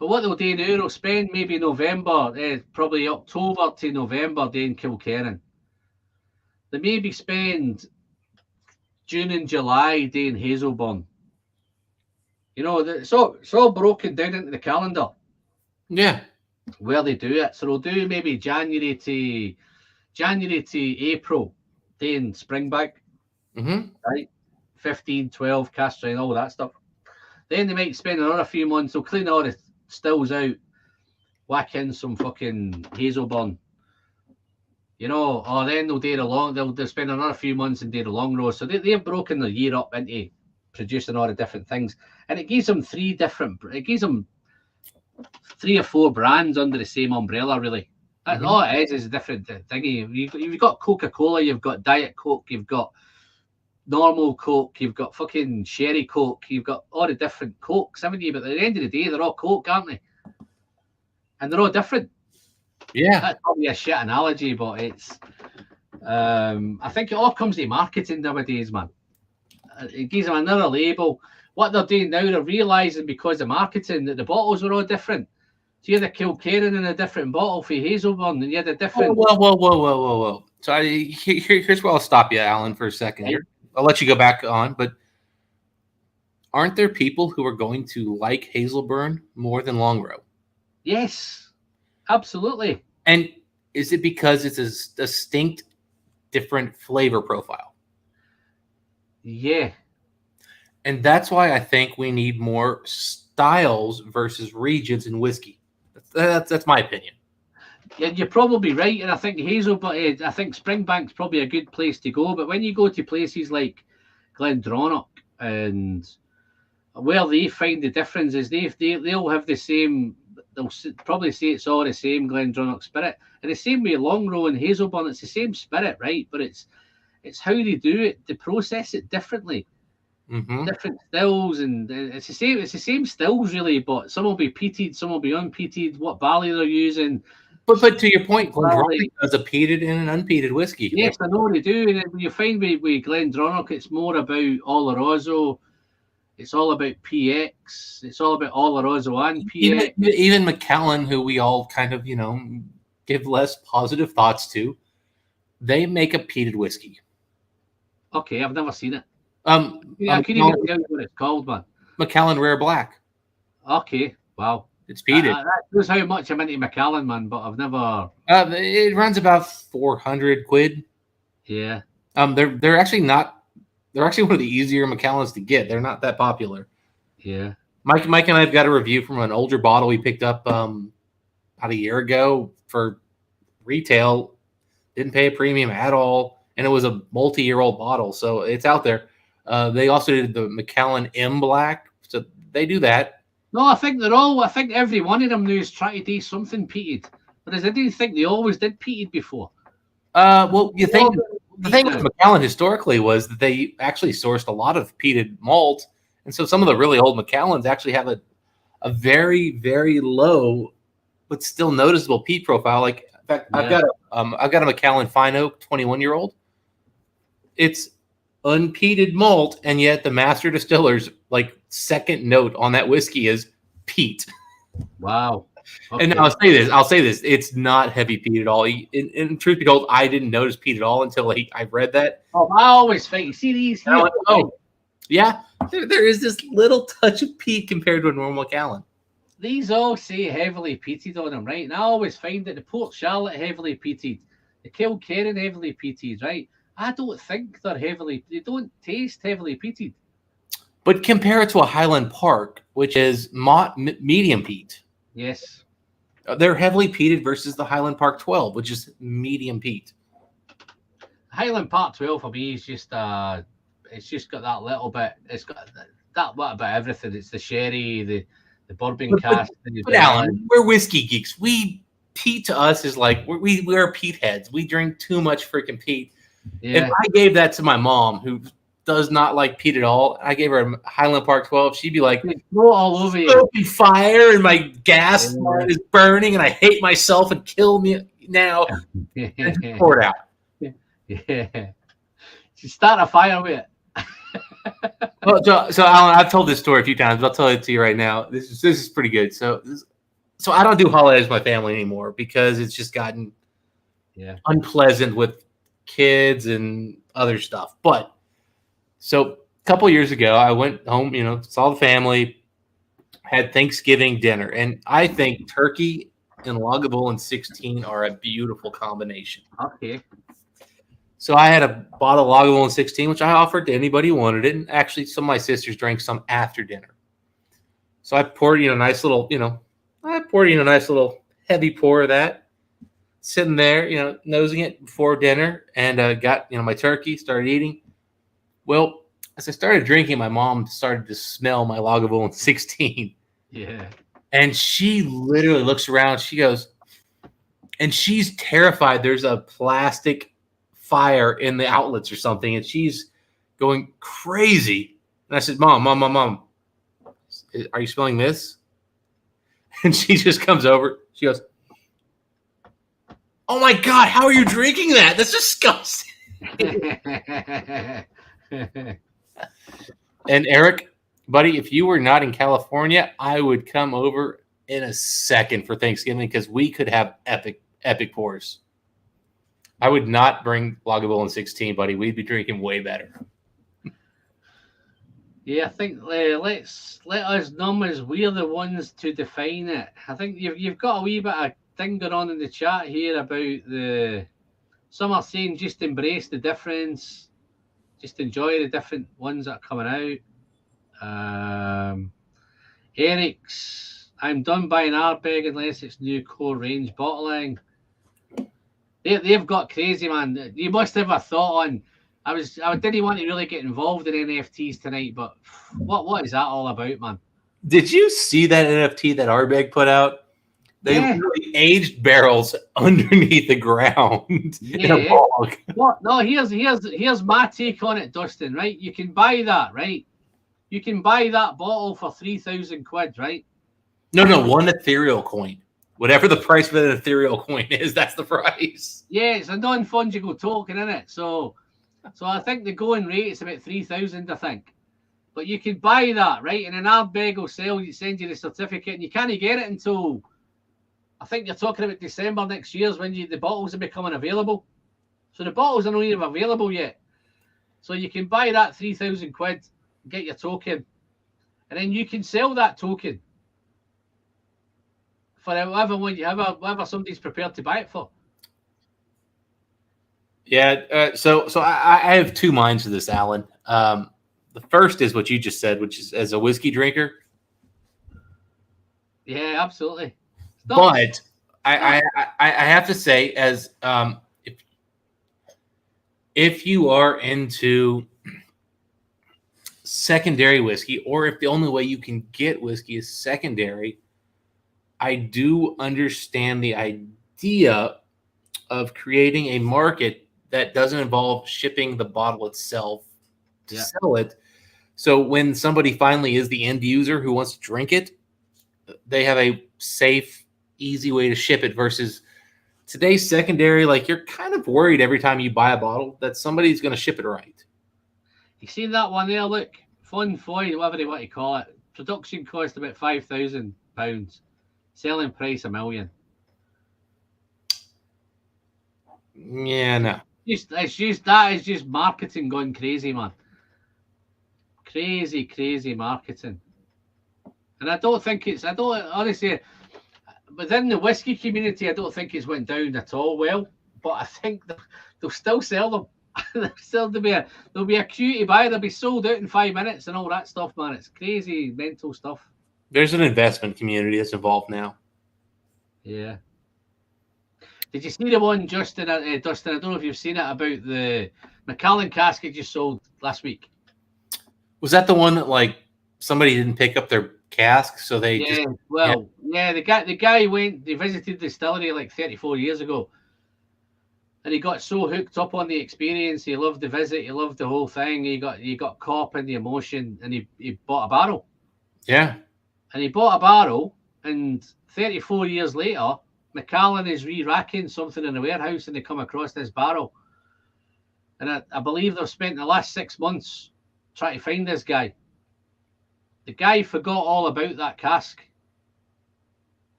But what they'll do now, they'll spend maybe November, probably October to November doing Kilkerran. They maybe spend June and July doing Hazelburn. You know, it's all broken down into the calendar. Yeah. Where they do it. So they'll do maybe January to April doing Springbank. Right? 15, 12, cast and all that stuff. Then they might spend another few months. They'll clean all the stills out, whack in some fucking Hazelburn, you know, or then they'll do they'll spend another few months and do the Longrow. So they've broken the year up into producing all the different things, and it gives them 3 different 3 or 4 brands under the same umbrella, really. Mhm. All it is a different thingy. You've got Coca-Cola, you've got Diet Coke, you've got normal Coke, you've got fucking Sherry Coke, you've got all the different Cokes, haven't you? But at the end of the day, they're all Coke, aren't they? And they're all different. Yeah. That's probably a shit analogy, but it's. I think it all comes to marketing nowadays, man. It gives them another label. What they're doing now, they're realising because of marketing that the bottles are all different. So you had a Kilkerran in a different bottle for Hazelburn, and you had a different. Whoa. So here's where I'll stop you, Alan, for a second. Here, I'll let you go back on, but aren't there people who are going to like Hazelburn more than Longrow? Yes, absolutely. And is it because it's a distinct, different flavor profile? Yeah. And that's why I think we need more styles versus regions in whiskey. That's my opinion. Yeah, you're probably right, and I think I think Springbank's probably a good place to go. But when you go to places like Glendronach, and where they find the difference is they'll have the same. They'll probably say it's all the same Glendronach spirit, and the same way Longrow and Hazelburn, it's the same spirit, right? But it's how they do it. They process it differently. Mm-hmm. Different stills, and it's the same stills really, but some will be peated, some will be unpeated. What barley they're using. But to your point, Glendronach does a peated and an unpeated whiskey. Yes, I know they do. And when you find with Glendronach, it's more about Oloroso. It's all about PX. It's all about Oloroso and PX. Even Macallan, who we all kind of, give less positive thoughts to, they make a peated whiskey. Okay, I've never seen it. Can you even tell me what it's called, man? Macallan Rare Black. Okay, wow. It's peated. That shows how much I'm into Macallan, man, but I've never. It runs about 400 quid. Yeah. They're actually not. They're actually one of the easier Macallans to get. They're not that popular. Yeah. Mike and I've got a review from an older bottle we picked up about a year ago for retail. Didn't pay a premium at all, and it was a multi-year-old bottle, so it's out there. They also did the Macallan M Black, so they do that. No, I think every one of them now is trying to do something peated. Whereas I didn't think they always did peated before. Well, you think the thing with Macallan historically was that they actually sourced a lot of peated malt, and so some of the really old Macallans actually have a very, very low but still noticeable peat profile. Like, in fact, I've got a Macallan Fine Oak 21-year-old. It's unpeated malt, and yet the master distiller's second note on that whiskey is peat. Wow. Okay. And I'll say this, it's not heavy peat at all. In truth be told, I didn't notice peat at all until I read that. Oh, I always think, see these here? Yeah, there is this little touch of peat compared to a normal Macallan. These all say heavily peated on them, right? And I always find that the Port Charlotte heavily peated, the Kilkerran heavily peated, right? I don't think they don't taste heavily peated. But compare it to a Highland Park, which is medium peat. Yes. They're heavily peated versus the Highland Park 12, which is medium peat. Highland Park 12 for me is just it's just got that little bit. It's got that bit about everything. It's the sherry, the bourbon cast. But Alan, we're whiskey geeks. Peat to us is like we're peat heads. We drink too much freaking peat. Yeah. If I gave that to my mom, who does not like peat at all, I gave her a Highland Park 12, she'd be like, "Go all over you, fire, and my gas is burning, and I hate myself and kill me now." And pour it out. Yeah, just start a fire with it. Well, so Alan, I've told this story a few times, but I'll tell it to you right now. This is pretty good. So I don't do holidays with my family anymore because it's just gotten unpleasant with kids and other stuff. But so a couple years ago, I went home, saw the family, had Thanksgiving dinner, and I think turkey and Lagavulin 16 are a beautiful combination. Okay. So I had a bottle of Lagavulin 16, which I offered to anybody who wanted it. And actually, some of my sisters drank some after dinner. So I poured, a nice little heavy pour of that, sitting there, nosing it before dinner, and got, my turkey, started eating. Well, as I started drinking, my mom started to smell my Lagavulin 16. Yeah. And she literally looks around. She goes, and she's terrified. There's a plastic fire in the outlets or something, and she's going crazy. And I said, Mom, are you smelling this? And she just comes over. She goes, oh my God, how are you drinking that? That's disgusting. And Eric, buddy, if you were not in California, I would come over in a second for Thanksgiving because we could have epic pours. I would not bring Lagavulin 16, buddy. We'd be drinking way better. Yeah, I think let us numbers. We're the ones to define it. I think you've got a wee bit of thing going on in the chat here about some are saying just embrace the difference, just enjoy the different ones that are coming out. Eric's, I'm done buying Ardbeg unless it's new core range bottling. They've got crazy, man. You must have a thought on. I didn't want to really get involved in NFTs tonight, but what is that all about, man? Did you see that NFT that Ardbeg put out? They really aged barrels underneath the ground in a bog. No, here's my take on it, Dustin. Right, you can buy that, right? You can buy that bottle for 3,000 quid, right? No, one ethereal coin. Whatever the price of an ethereal coin is, that's the price. Yeah, it's a non-fungible token, isn't it? So I think the going rate is about 3,000, I think. But you can buy that, right? And an Ardbeg will send you the certificate, and you can't get it until, I think you're talking about December next year is when the bottles are becoming available. So the bottles are not even available yet. So you can buy that 3,000 quid, get your token, and then you can sell that token for whatever somebody's prepared to buy it for. Yeah, so I have two minds to this, Alan. The first is what you just said, which is as a whiskey drinker. Yeah, absolutely. But I have to say, as if you are into secondary whiskey, or if the only way you can get whiskey is secondary, I do understand the idea of creating a market that doesn't involve shipping the bottle itself to sell it. So when somebody finally is the end user who wants to drink it, they have a safe, easy way to ship it versus today's secondary. Like, you're kind of worried every time you buy a bottle that somebody's going to ship it right. You see that one there? Look, fun foil, whatever you want to call it. Production cost about £5,000. Selling price $1 million. Yeah, no. That is just marketing gone crazy, man. Crazy marketing. And I don't honestly, within the whiskey community, I don't think it's went down at all well. But I think they'll still sell them. There'll be a queue to buy. They'll be sold out in 5 minutes and all that stuff, man. It's crazy mental stuff. There's an investment community that's involved now. Yeah. Did you see the one, Dustin? I don't know if you've seen it, about the Macallan cask it just sold last week. Was that the one that, like, somebody didn't pick up their cask, so they the guy went. They visited the distillery like 34 years ago, and he got so hooked up on the experience. He loved the visit. He loved the whole thing. He got caught up in the emotion, and he bought a barrel. Yeah. And he bought a barrel, and 34 years later, Macallan is re-racking something in the warehouse, and they come across this barrel. And I believe they've spent the last 6 months trying to find this guy. The guy forgot all about that cask.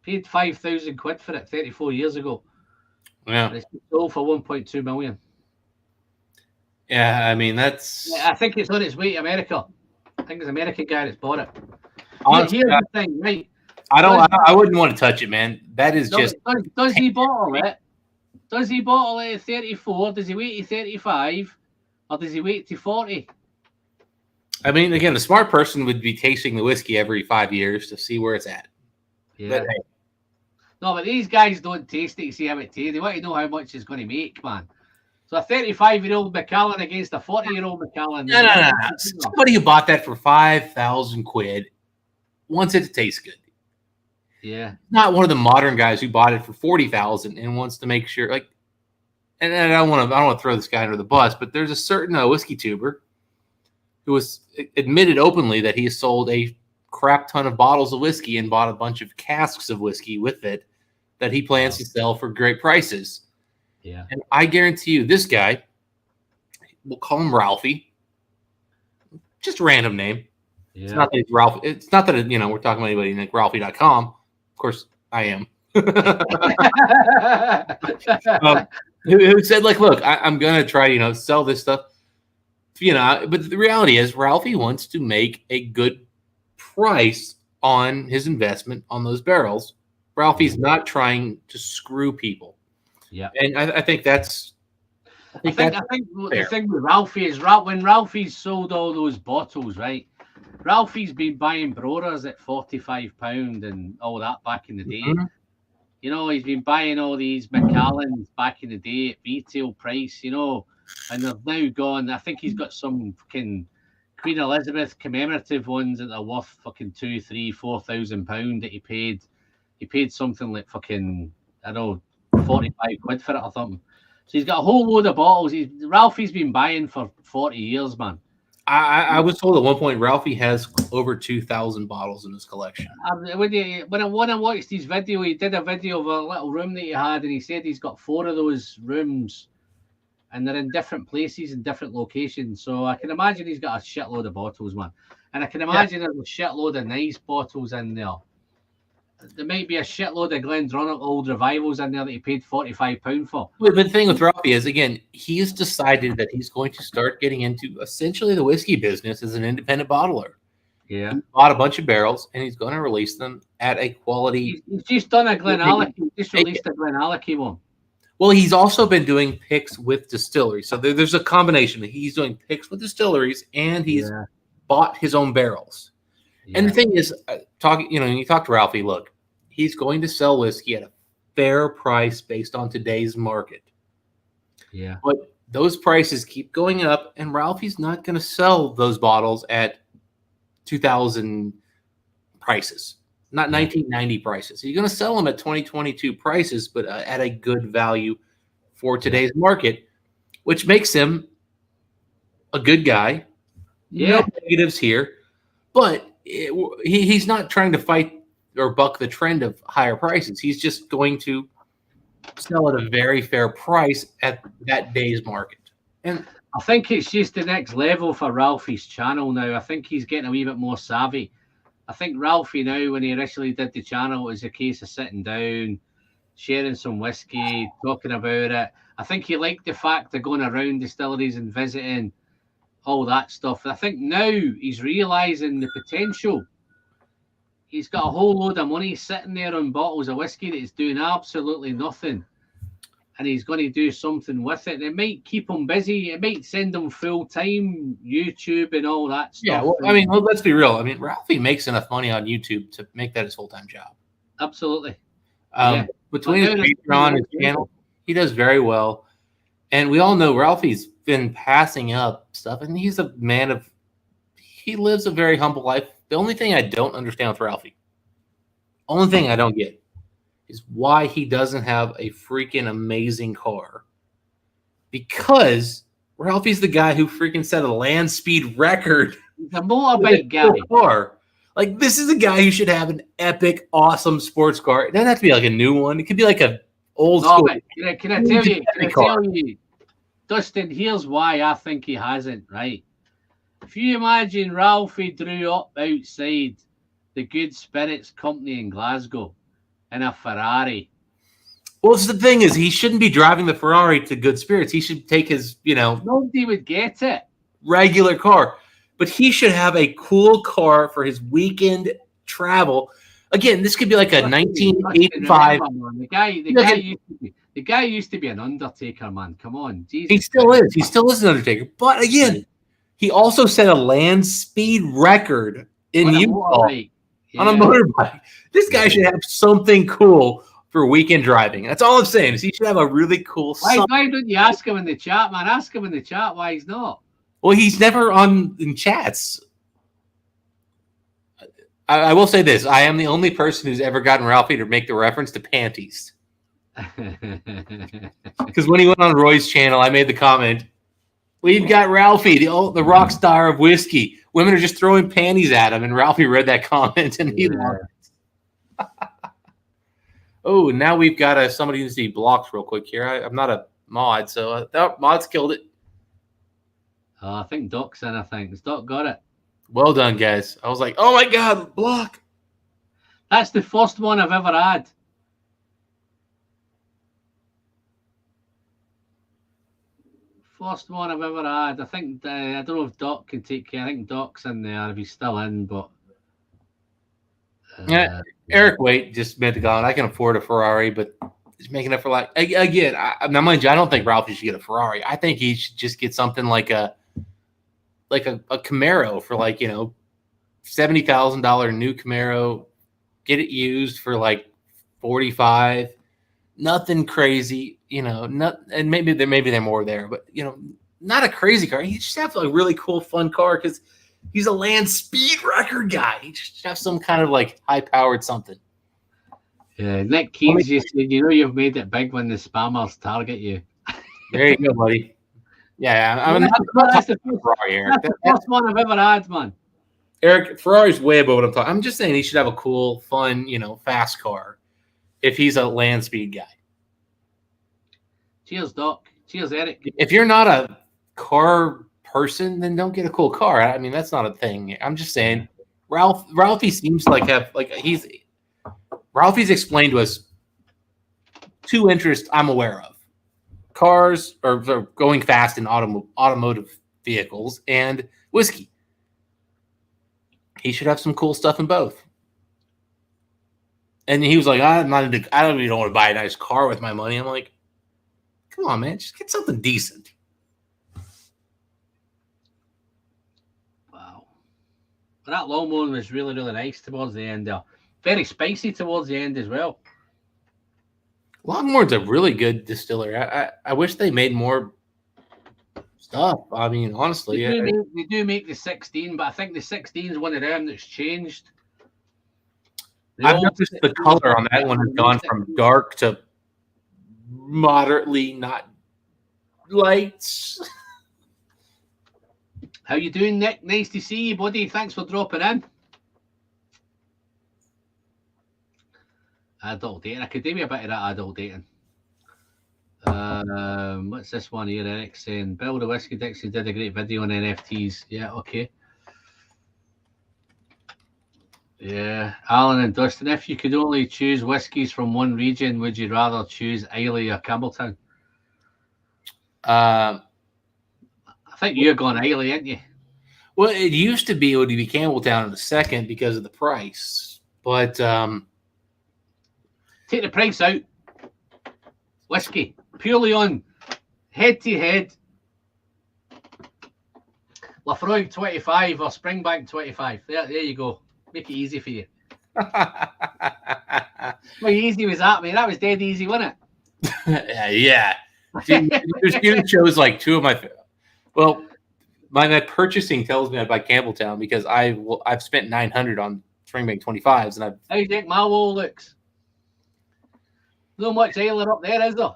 Paid 5,000 quid for it 34 years ago. Yeah. And it's sold for 1.2 million. Yeah, I mean, that's... Yeah, I think it's on its way to America. I think it's an American guy that's bought it. Honestly, here's the thing, right? I wouldn't want to touch it, man. That is just... Does he bottle it? Does he bottle it at 34? Does he wait to 35? Or does he wait to 40? I mean, again, the smart person would be tasting the whiskey every 5 years to see where it's at. Yeah. But, hey. No, but these guys don't taste it to see how it tastes. They want to know how much it's going to make, man. So a 35-year-old Macallan against a 40-year-old Macallan. No. Somebody who bought that for 5,000 quid wants it to taste good. Yeah. Not one of the modern guys who bought it for 40,000 and wants to make sure, like, and I don't want to throw this guy under the bus, but there's a certain whiskey tuber who was admitted openly that he sold a crap ton of bottles of whiskey and bought a bunch of casks of whiskey with it that he plans to sell for great prices. Yeah. And I guarantee you, this guy, we'll call him Ralphie, just a random name. Yeah. It's not that it's Ralph. It's not that we're talking about anybody like Ralphie.com. Of course, I am. Who said, like, look, I'm gonna try, sell this stuff, But the reality is, Ralphie wants to make a good price on his investment on those barrels. Ralphie's not trying to screw people. Yeah, and I think that's. I think the thing with Ralphie is when Ralphie's sold all those bottles, right? Ralphie's been buying Broras at £45 and all that back in the day. Mm-hmm. He's been buying all these Macallans back in the day at retail price, and they've now gone. I think he's got some fucking Queen Elizabeth commemorative ones that are worth fucking £2,000, £3,000, £4,000 that he paid. He paid something like fucking, I don't know, 45 quid for it or something. So he's got a whole load of bottles. Ralphie's been buying for 40 years, man. I was told at one point Ralphie has over 2,000 bottles in his collection. When I watched his video, he did a video of a little room that he had, and he said he's got 4 of those rooms, and they're in different places and different locations. So I can imagine he's got a shitload of bottles, man. And I can imagine there's a shitload of nice bottles in there. There might be a shitload of Glendronach old revivals in there that he paid £45 for. But the thing with Ralphie is, again, he's decided that he's going to start getting into essentially the whiskey business as an independent bottler. Yeah. He bought a bunch of barrels, and he's going to release them at a quality. He's just done a Glenallachie. He just released a Glenallachie one. Well, he's also been doing picks with distilleries. So there's a combination. He's doing picks with distilleries, and he's bought his own barrels. Yeah. And the thing is, you talk to Ralphie, look, he's going to sell whiskey at a fair price based on today's market. Yeah. But those prices keep going up, and Ralphie's not going to sell those bottles at 2000 prices, not 1990 prices. He's going to sell them at 2022 prices, but at a good value for today's market, which makes him a good guy. Yeah. No negatives here, but he's not trying to fight or buck the trend of higher prices. He's just going to sell at a very fair price at that day's market. And I think it's just the next level for Ralphie's channel now. I think he's getting a wee bit more savvy. I think Ralphie now, when he initially did the channel, it was a case of sitting down, sharing some whiskey, talking about it. I think he liked the fact of going around distilleries and visiting, all that stuff. I think now he's realising the potential. He's got a whole load of money sitting there on bottles of whiskey that is doing absolutely nothing. And he's going to do something with it. And it might keep him busy. It might send him full-time YouTube and all that stuff. Yeah, well, I mean, let's be real. I mean, Ralphie makes enough money on YouTube to make that his full-time job. Absolutely. Between his Patreon and his channel, he does very well. And we all know Ralphie's been passing up stuff. And he's a man he lives a very humble life. The only thing I don't understand with Ralphie, only thing I don't get, is why he doesn't have a freaking amazing car. Because Ralphie's the guy who freaking set a land speed record. The motorbike guy. Car. Like, this is a guy who should have an epic, awesome sports car. It doesn't have to be like a new one. It could be like an old school. Can I tell you, Dustin, here's why I think he hasn't, right? If you imagine Ralphie drew up outside the Good Spirits Company in Glasgow in a Ferrari. Well, the thing is, he shouldn't be driving the Ferrari to Good Spirits. He should take his, Nobody would get it. Regular car. But he should have a cool car for his weekend travel. Again, this could be like a 1985. The guy used to be an undertaker, man. Come on. Jesus he still Christ. Is. He still is an undertaker. But again, he also set a land speed record in Utah on a motorbike. This guy should have something cool for weekend driving. That's all I'm saying. Is he should have a really cool. Why don't you ask him in the chat, man? Ask him in the chat why he's not. Well, he's never in chats. I will say this: I am the only person who's ever gotten Ralphie to make the reference to panties. Because when he went on Roy's channel, I made the comment, "We've got Ralphie, the rock star of whiskey. Women are just throwing panties at him," and Ralphie read that comment and he loved it. Oh, now we've got somebody who needs to be blocked real quick here. I'm not a mod, so mod's killed it. I think Doc's in. I think. Has Doc got it? Well done, guys. I was like, oh my god, block. That's the first one I've ever had. First one I've ever had. I think I don't know if Doc can take care. I think Doc's in there if he's still in, but yeah. Eric Waite just made the comment. I can afford a Ferrari, but he's making it for like again. Now, mind you, I don't think Ralphie should get a Ferrari. I think he should just get something like a Camaro for like $70,000 new Camaro. Get it used for like 45. Nothing crazy, Not, and maybe they're more there, but not a crazy car. You just have a really cool, fun car because he's a land speed record guy. He just have some kind of like high-powered something. Yeah, Nick Keynes, you said, you've made it big when the spammers target you. There you go, buddy. Yeah, that's the first one I've ever had, man. Eric, Ferrari's way above what I'm talking. I'm just saying he should have a cool, fun, fast car if he's a land speed guy. Cheers, Doc. Cheers, Eric. If you're not a car person, then don't get a cool car. I mean, that's not a thing. I'm just saying, Ralphie seems like Ralphie's explained to us two interests I'm aware of: cars or going fast in automotive vehicles and whiskey. He should have some cool stuff in both. And he was like, I don't even want to buy a nice car with my money. I'm like, come on, man, just get something decent. Wow. But that Longmorn was really, really nice towards the end there. Very spicy towards the end as well. Longmore's a really good distillery. I wish they made more stuff. I mean, honestly. They do make the 16, but I think the 16 is one of them that's changed. I've noticed the color on that one has gone from dark to moderately not lights. How you doing, Nick? Nice to see you, buddy. Thanks for dropping in. Adult dating. I could do me a bit of that adult dating. What's this one here? Eric saying, Bill the Whiskey Dixie did a great video on NFTs. Yeah, okay. Yeah, Alan and Dustin, if you could only choose whiskies from one region, would you rather choose Islay or Campbelltown? I think you're going Islay, aren't you? Well, it used to be it would be Campbelltown in a second because of the price, but take the price out. Whiskey purely on head-to-head. Lafroig 25 or Springbank 25. There you go. Make it easy for you. How easy was that, man? That was dead easy, wasn't it? Yeah. Dude, shows like two of my. Well, my purchasing tells me I buy Campbelltown because I've spent $900 on Springbank 25s, and how do you think my wall looks? Not much Islay up there, is there?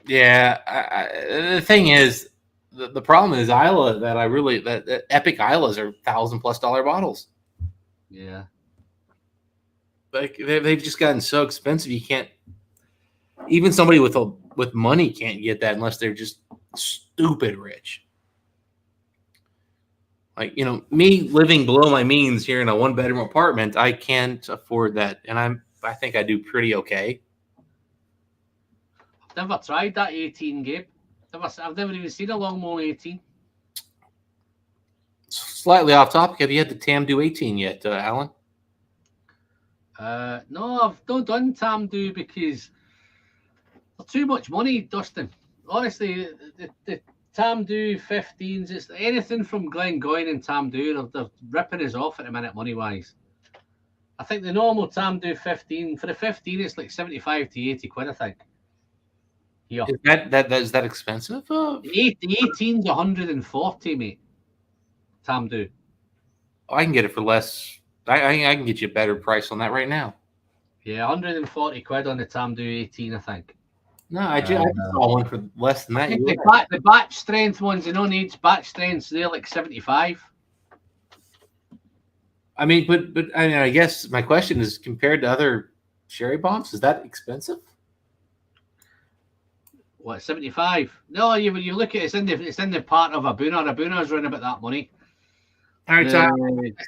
Yeah. The thing is, the problem is Islay that Epic Islas are $1,000+ bottles. Yeah. Like they've just gotten so expensive. You can't. Even somebody with money can't get that unless they're just stupid rich. Like me living below my means here in a 1-bedroom apartment, I can't afford that, and I think I do pretty okay. I've never tried that 18, Gabe. I've never even seen a Longmorn 18. Slightly off topic. Have you had the Tamdhu 18 yet, Alan? No, I've not done Tamdhu because they're too much money, Dustin. Honestly, the Tamdhu 15s, it's anything from Glengoyne and Tamdhu, they're ripping us off at the minute, money-wise. I think the normal Tamdhu 15, for the 15, it's like 75 to 80 quid, I think. Yeah. Is that expensive? The 18's 140, mate. Tamdhu. Oh, I can get it for less I can get you a better price on that right now. Yeah, 140 quid on the Tamdu 18, I think. No, I just saw one for less than I that. think the batch strength ones, no needs batch strengths, they're like 75. I mean, but I mean, I guess my question is, compared to other sherry bombs, is that expensive? What, 75? No, you look at it, it's in the part of a Buna. A Buna's running about that money. All right, so I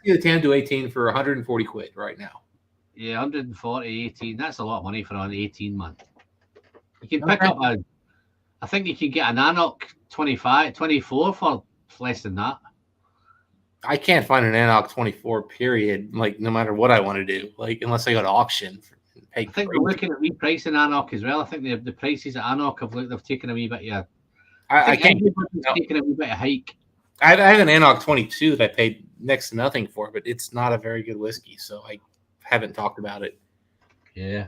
see the Tamdu 18 for 140 quid right now. Yeah, 140, 18. That's a lot of money for an 18 month. You can pick up I think you can get an Anok 25, 24 for less than that. I can't find an Anok 24 period, like no matter what I want to do, like unless I go to auction. I think we're looking at repricing Anok as well. I think the prices at Anok they've taken a wee bit. Yeah, I think everybody's taken a wee bit of hike. I have an Anok 22 that I paid next to nothing for, but it's not a very good whiskey, so I haven't talked about it. Yeah.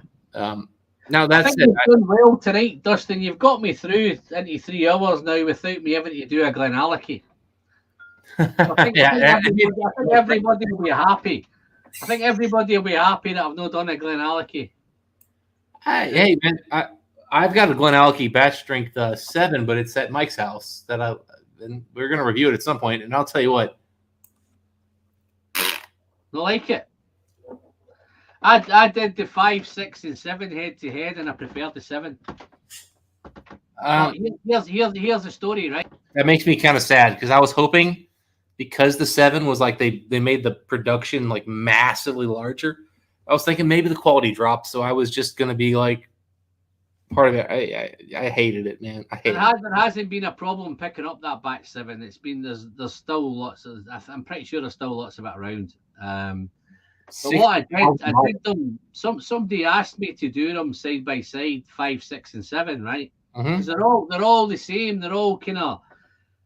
Now that's you've done well tonight, Dustin. You've got me through into 3 hours now without me having to do a Glenallachie. I think everybody will be happy. I think everybody will be happy that I've not done a Glenallachie. Hey man, I've got a Glenallachie batch strength 7, but it's at Mike's house and we're gonna review it at some point. And I'll tell you what, I like it. I did the 5, 6, and 7 head to head, and I preferred the 7. Here's the story, right? That makes me kind of sad because I was hoping, because the 7 was like they made the production like massively larger, I was thinking maybe the quality dropped, so I was just gonna be like part of it. I hated it, man. There hasn't been a problem picking up that batch 7. It's been there's still lots of. I'm pretty sure there's still lots of it around. But what I did them. Somebody asked me to do them side by side, 5, 6, and 7, right? Because they're all the same. They're all kind of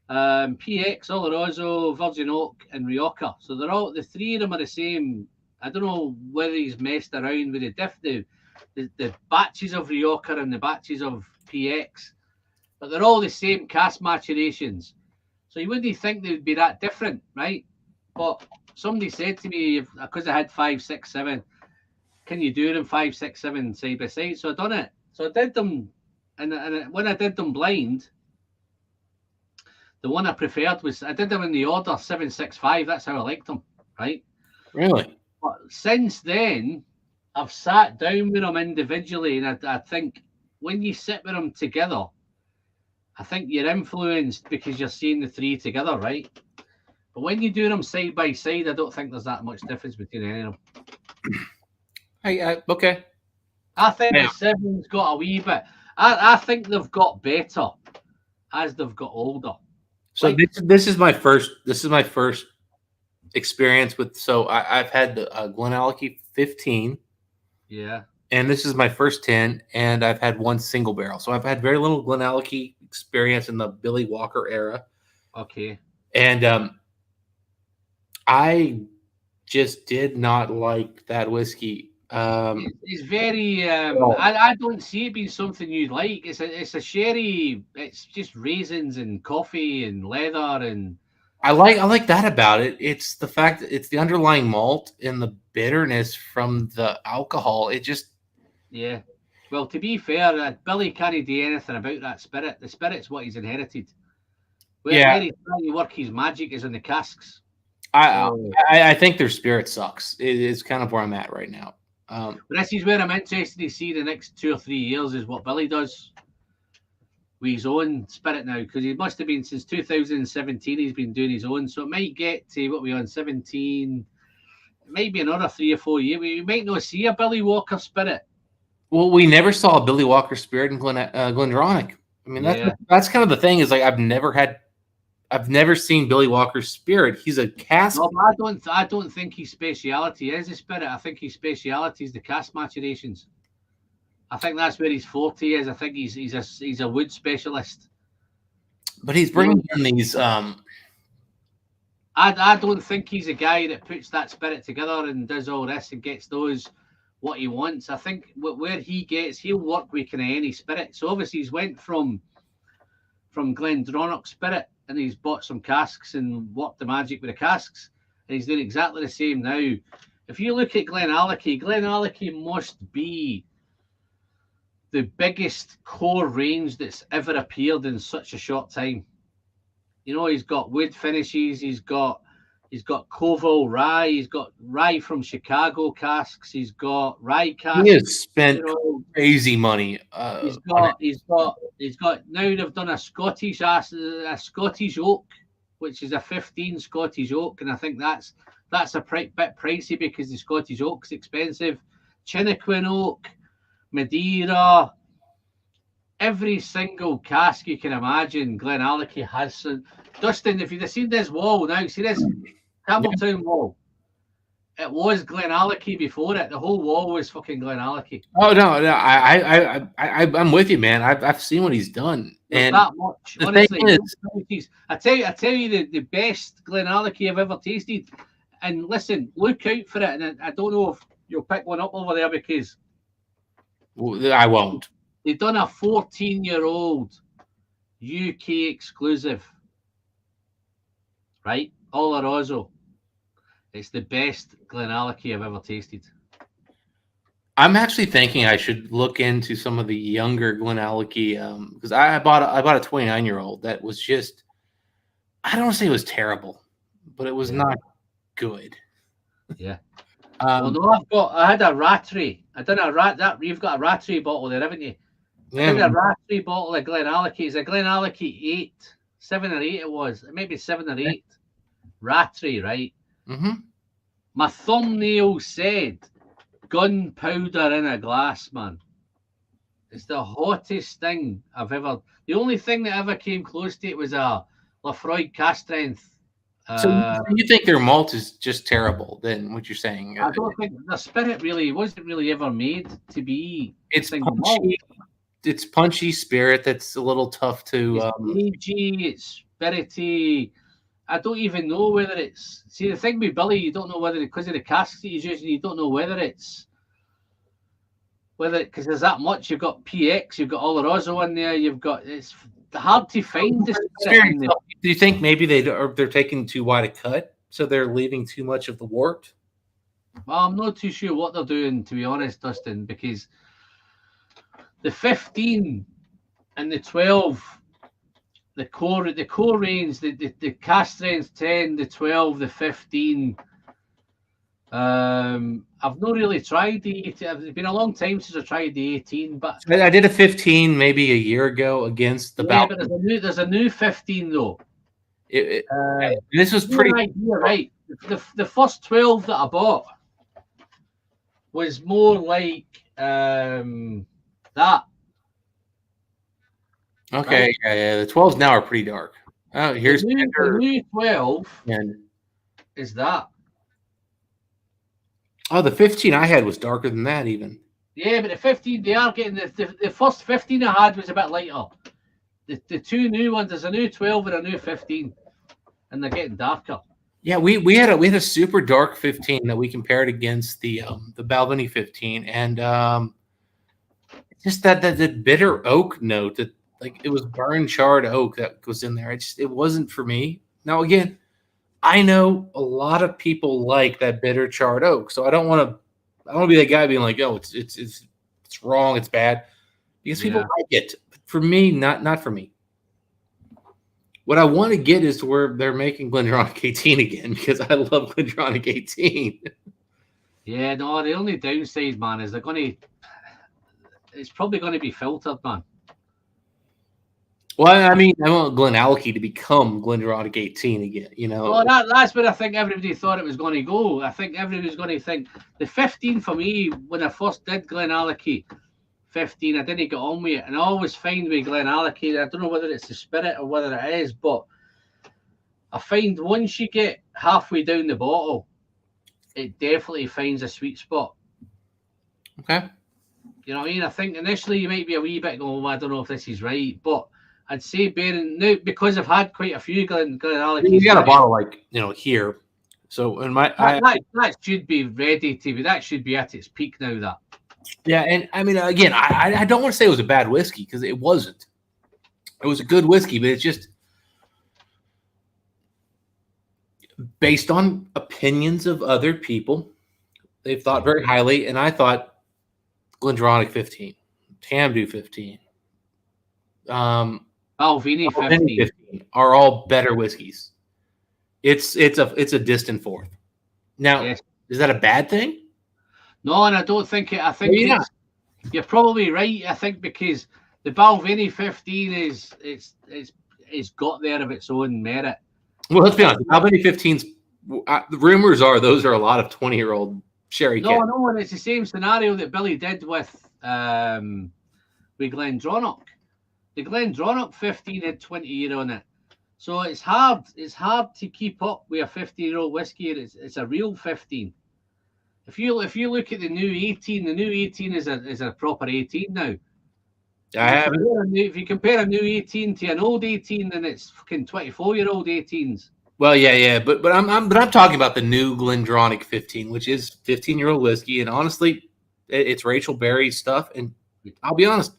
PX, Oloroso, Virgin Oak, and Rioja. So the 3 of them are the same. I don't know whether he's messed around with the batches of Rioja and the batches of PX, but they're all the same cask maturations. So you wouldn't think they would be that different, right? But somebody said to me, because I had 5, 6, 7, can you do them 5, 6, 7 side by side? So I done it. So I did them, and when I did them blind, the one I preferred was I did them in the order 7, 6, 5. That's how I liked them, right? Really? But since then, I've sat down with them individually, and I think when you sit with them together, I think you're influenced because you're seeing the 3 together, right? But when you do them side by side, I don't think there's that much difference between any of them. Okay. I think the 7's got a wee bit. I think they've got better as they've got older. So this is my first experience with. So I've had the Glenallachie 15. Yeah. And this is my first 10, and I've had 1 single barrel. So I've had very little Glenallachie experience in the Billy Walker era. Okay. And I just did not like that whiskey. It's very. I don't see it being something you'd like. It's a sherry. It's just raisins and coffee and leather and. I like that about it. It's the fact that it's the underlying malt and the bitterness from the alcohol. It just. Yeah. Well, to be fair, Billy can't do anything about that spirit. The spirit's what he's inherited. Where he's trying to work his magic is on the casks. I think their spirit sucks. It is kind of where I'm at right now. But this is where I'm interested to see the next 2 or 3 years is what Billy does with his own spirit now, because he must have been since 2017 he's been doing his own. So it might get to what we're on 17, maybe another 3 or 4 years. We might not see a Billy Walker spirit. Well, we never saw a Billy Walker spirit in Glendronach. I mean, that's kind of the thing is like I've never seen Billy Walker's spirit. He's a cask. No, I don't think his speciality is the spirit. I think his speciality is the cask maturations. I think that's where his forte is. I think he's a wood specialist. But he's bringing in these. I don't think he's a guy that puts that spirit together and does all this and gets those what he wants. I think where he gets, he'll work with kind of any spirit. So obviously he's went from Glendronach spirit. And he's bought some casks and worked the magic with the casks. And he's doing exactly the same now if you look at Glenallachie must be the biggest core range that's ever appeared in such a short time. You know, he's got wood finishes, he's got Coville rye, he's got rye from Chicago casks, he's got rye casks. He has spent crazy money. He's got now they've done a Scottish oak, which is a 15 Scottish oak, and I think that's a bit pricey because the Scottish oak's expensive. Chinook oak, Madeira, every single cask you can imagine, Glenallachie has some. Dustin, if you'd have seen this wall now, see this Campbelltown wall. It was Glenallachie before it. The whole wall was fucking Glenallachie. Oh no, I'm with you, man. I've seen what he's done, and that much. The Honestly, thing is, I tell you the best Glenallachie I've ever tasted. And listen, look out for it. And I don't know if you'll pick one up over there because I won't. They've done a 14-year-old UK exclusive, right? Oloroso. It's the best Glenallachie I've ever tasted. I'm actually thinking I should look into some of the younger Glenallachie because I bought a 29-year-old that was just, I don't want to say it was terrible, but it was not good. Yeah. Well, no, I had a Rattray. You've got a Rattray bottle there, haven't you? Yeah. I had a Rattray bottle of Glenallachie. It's a Glenallachie 7 or 8 it was. Maybe 7 or 8. Rattray, right? Mm-hmm. My thumbnail said gunpowder in a glass, man. It's the hottest thing I've ever. The only thing that ever came close to it was a Lafroig cast strength. So you think their malt is just terrible? Then what you're saying? I don't think the spirit really wasn't really ever made to be. It's punchy. It's punchy spirit that's a little tough to. It's agey, it's spirity. I don't even know whether it's. See, the thing with Billy, you don't know whether because of the casks that he's using, you don't know whether it's. Because there's that much. You've got PX, you've got Oloroso in there, you've got. It's hard to find the spirit. Do you think maybe they're taking too wide a cut, so they're leaving too much of the wort? Well, I'm not too sure what they're doing, to be honest, Dustin, because the 15 and the 12. The core range, the cast strength 10, the 12, the 15. I've not really tried the 18. It's been a long time since I tried the 18, but I did a 15 maybe a year ago against the. Yeah, but there's a new 15 though. This was pretty idea, right. The first 12 that I bought was more like that. Okay, right? Yeah. The 12s now are pretty dark. Oh, here's the new 12 is that. Oh, the 15 I had was darker than that even. Yeah, but the 15, they are getting the first 15 I had was a bit lighter. The two new ones, there's a new 12 and a new 15, and they're getting darker. Yeah, we had a super dark 15 that we compared against the Balvenie 15, and just that bitter oak note that. Like it was burn charred oak that goes in there. It wasn't for me. Now again, I know a lot of people like that bitter charred oak, so I don't want to be that guy being like, oh, it's wrong, it's bad, because people like it. But for me, not for me. What I want to get is to where they're making GlenDronach 18 again because I love GlenDronach 18. Yeah, no, the only downside, man, is it's probably going to be filtered, man. Well, I mean, I want Glenallachie to become GlenDronach 18 again, you know. Well, that's where I think everybody thought it was going to go. I think everybody was going to think the 15 for me, when I first did Glenallachie 15, I didn't get on with it. And I always find with Glenallachie, I don't know whether it's the spirit or whether it is, but I find once you get halfway down the bottle, it definitely finds a sweet spot. Okay. You know what I mean? I think initially you might be a wee bit going, well, I don't know if this is right, but I'd say bearing now because I've had quite a few Glenallachie. You got a bottle like here, so in my that should be ready to be. That should be at its peak now. That. Yeah, and I mean again, I don't want to say it was a bad whiskey because it wasn't. It was a good whiskey, but it's just based on opinions of other people they've thought very highly, and I thought Glendronach 15, Tamdu 15, Balvenie 15 are all better whiskeys. It's a distant fourth. Now, Yes. is that a bad thing? No, and I don't think it. I think Maybe not. you're probably right. I think because the Balvenie 15 is got there of its own merit. Well, let's be honest. Balvenie 15s. The rumors are those are a lot of 20-year-old sherry cans. No, and it's the same scenario that Billy did with Glendronach. The Glendronach 15 had 20 year on it, so it's hard to keep up with a 15-year-old whiskey. It's a real 15. If you look at the new 18, the new 18 is a proper 18 now. If you compare a new 18 to an old 18, then it's fucking 24-year-old 18s. Well, yeah, but I'm talking about the new Glendronach 15, which is 15-year-old whiskey, and honestly, it's Rachel Berry's stuff, and I'll be honest,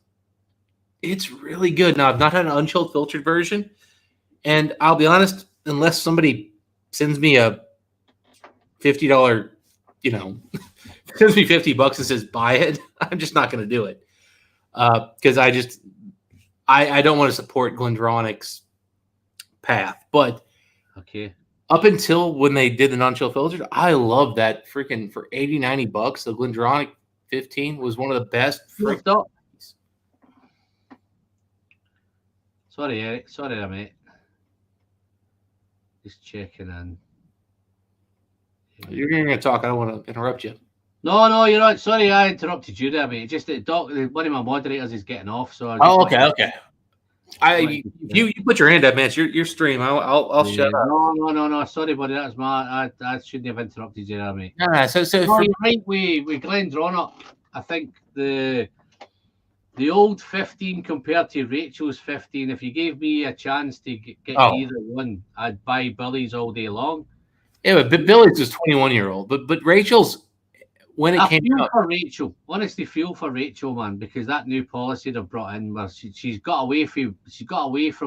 it's really good. Now, I've not had an unchilled filtered version, and I'll be honest, unless somebody sends me a $50, sends me $50 and says buy it, I'm just not going to do it because I don't want to support Glendronach's path, but. Okay. Up until when they did the non-chill filtered, I love that freaking for $80-$90. The Glendronach 15 was one of the best. Sorry, Eric. Sorry, mate. Just checking in. You're going to talk. I don't want to interrupt you. No, you're right. Sorry, I interrupted you there, mate. Just one of my moderators is getting off, so. Okay. You put your hand up, man. It's your stream. I'll shut up. No. Sorry, buddy. That's I shouldn't have interrupted you there, mate. So you're right. We Glendronach. I think the old 15 compared to Rachel's 15. If you gave me a chance to get either one, I'd buy Billy's all day long. Yeah, but Billy's was 21-year-old. But Rachel's. When it came out, for Rachel, honestly, feel for Rachel, man, because that new policy they've brought in, where she's got away from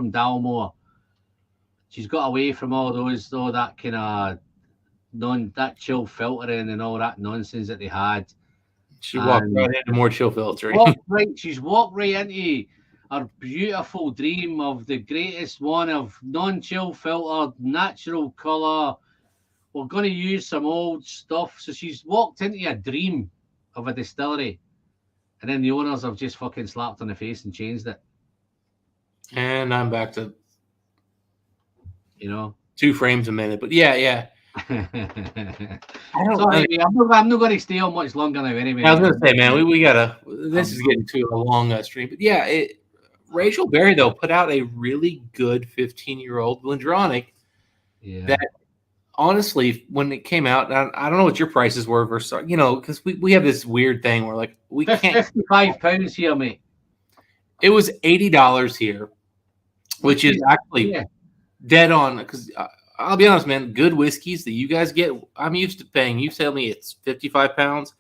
Dalmore, she's got away from all that kind of that chill filtering and all that nonsense that they had. She walked right into more chill filtering. She's walked right into her beautiful dream of the greatest one of non-chill filtered, natural colour. We're going to use some old stuff. So she's walked into a dream of a distillery. And then the owners have just fucking slapped on the face and changed it. And I'm back to, 2 frames a minute. But yeah. I'm not going to stay on much longer now anyway. I was going to say, man, we got to, this is getting to a long stream. But yeah, Rachel Berry, though, put out a really good 15-year-old Glendronach that, honestly, when it came out, I don't know what your prices were versus, because we have this weird thing where, like, we can't. £55 here, mate. It was $80 here, which is actually dead on. Because I'll be honest, man, good whiskeys that you guys get, I'm used to paying. You tell me it's 55 pounds.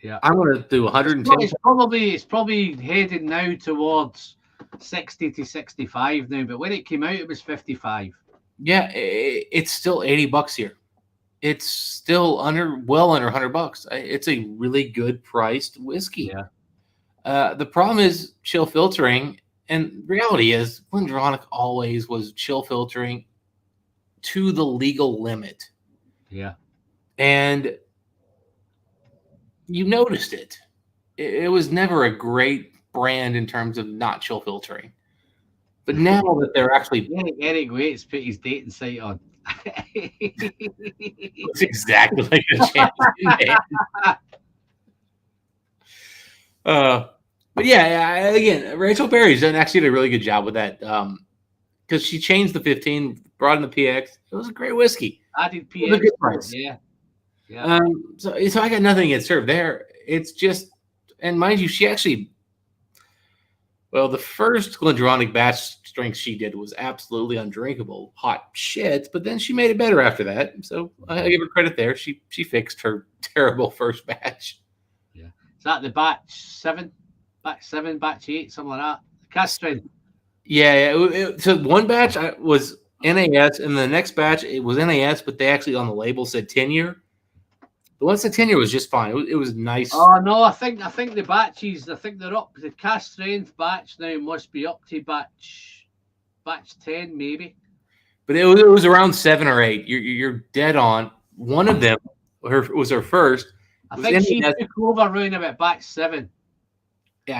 Yeah, I'm going to do 110. It's probably heading now towards 60 to 65 now. But when it came out, it was 55. Yeah, it's still $80 here. It's still well under $100. It's a really good priced whiskey. Yeah. The problem is chill filtering, and reality is Glendronach always was chill filtering to the legal limit. Yeah. And you noticed it. It was never a great brand in terms of not chill filtering. But now that they're actually Eric Waite's put his dating site on. Looks exactly like a champion. But yeah, again, Rachel Berry's done actually did a really good job with that. Because she changed the 15, brought in the PX. It was a great whiskey. Added PX. It was a good price. Yeah. So I got nothing against her there. It's just, and mind you, she actually. Well, the first Glendronach batch strength she did was absolutely undrinkable, hot shit. But then she made it better after that. So I give her credit there. She fixed her terrible first batch. Yeah, is that the batch 7, batch 8, something like that? Cask strength. Yeah. So one batch was NAS, and the next batch it was NAS, but they actually on the label said 10-year. The 10-year was just fine. It was nice. Oh no, I think the batches. I think they're up. The cast strength batch now must be up to batch 10 maybe. But it was around 7 or 8. You're dead on. One of them was her first. I think she took over around about batch 7. Yeah,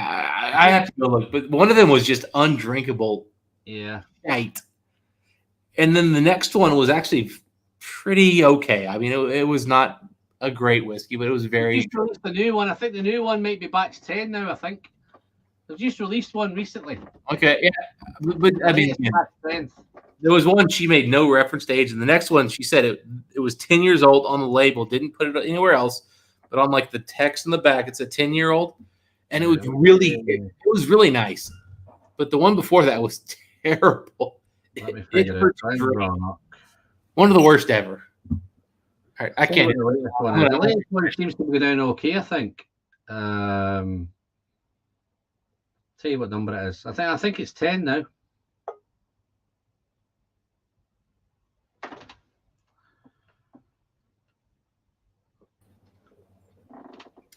I have to go look. But one of them was just undrinkable. Yeah. Right. And then the next one was actually pretty okay. I mean, it was not a great whiskey, but it was very. They've just released the new one. I think the new one might be batch 10 now. I think they've just released one recently. Okay, yeah, but I mean, there was one she made no reference to age, and the next one she said it was 10 years old on the label. Didn't put it anywhere else, but on like the text in the back, it's a 10-year-old, and it was really nice. But the one before that was terrible. One of the worst ever. All right, I can't. The latest one seems to be down okay, I think. Tell you what number it is. I think it's 10 now.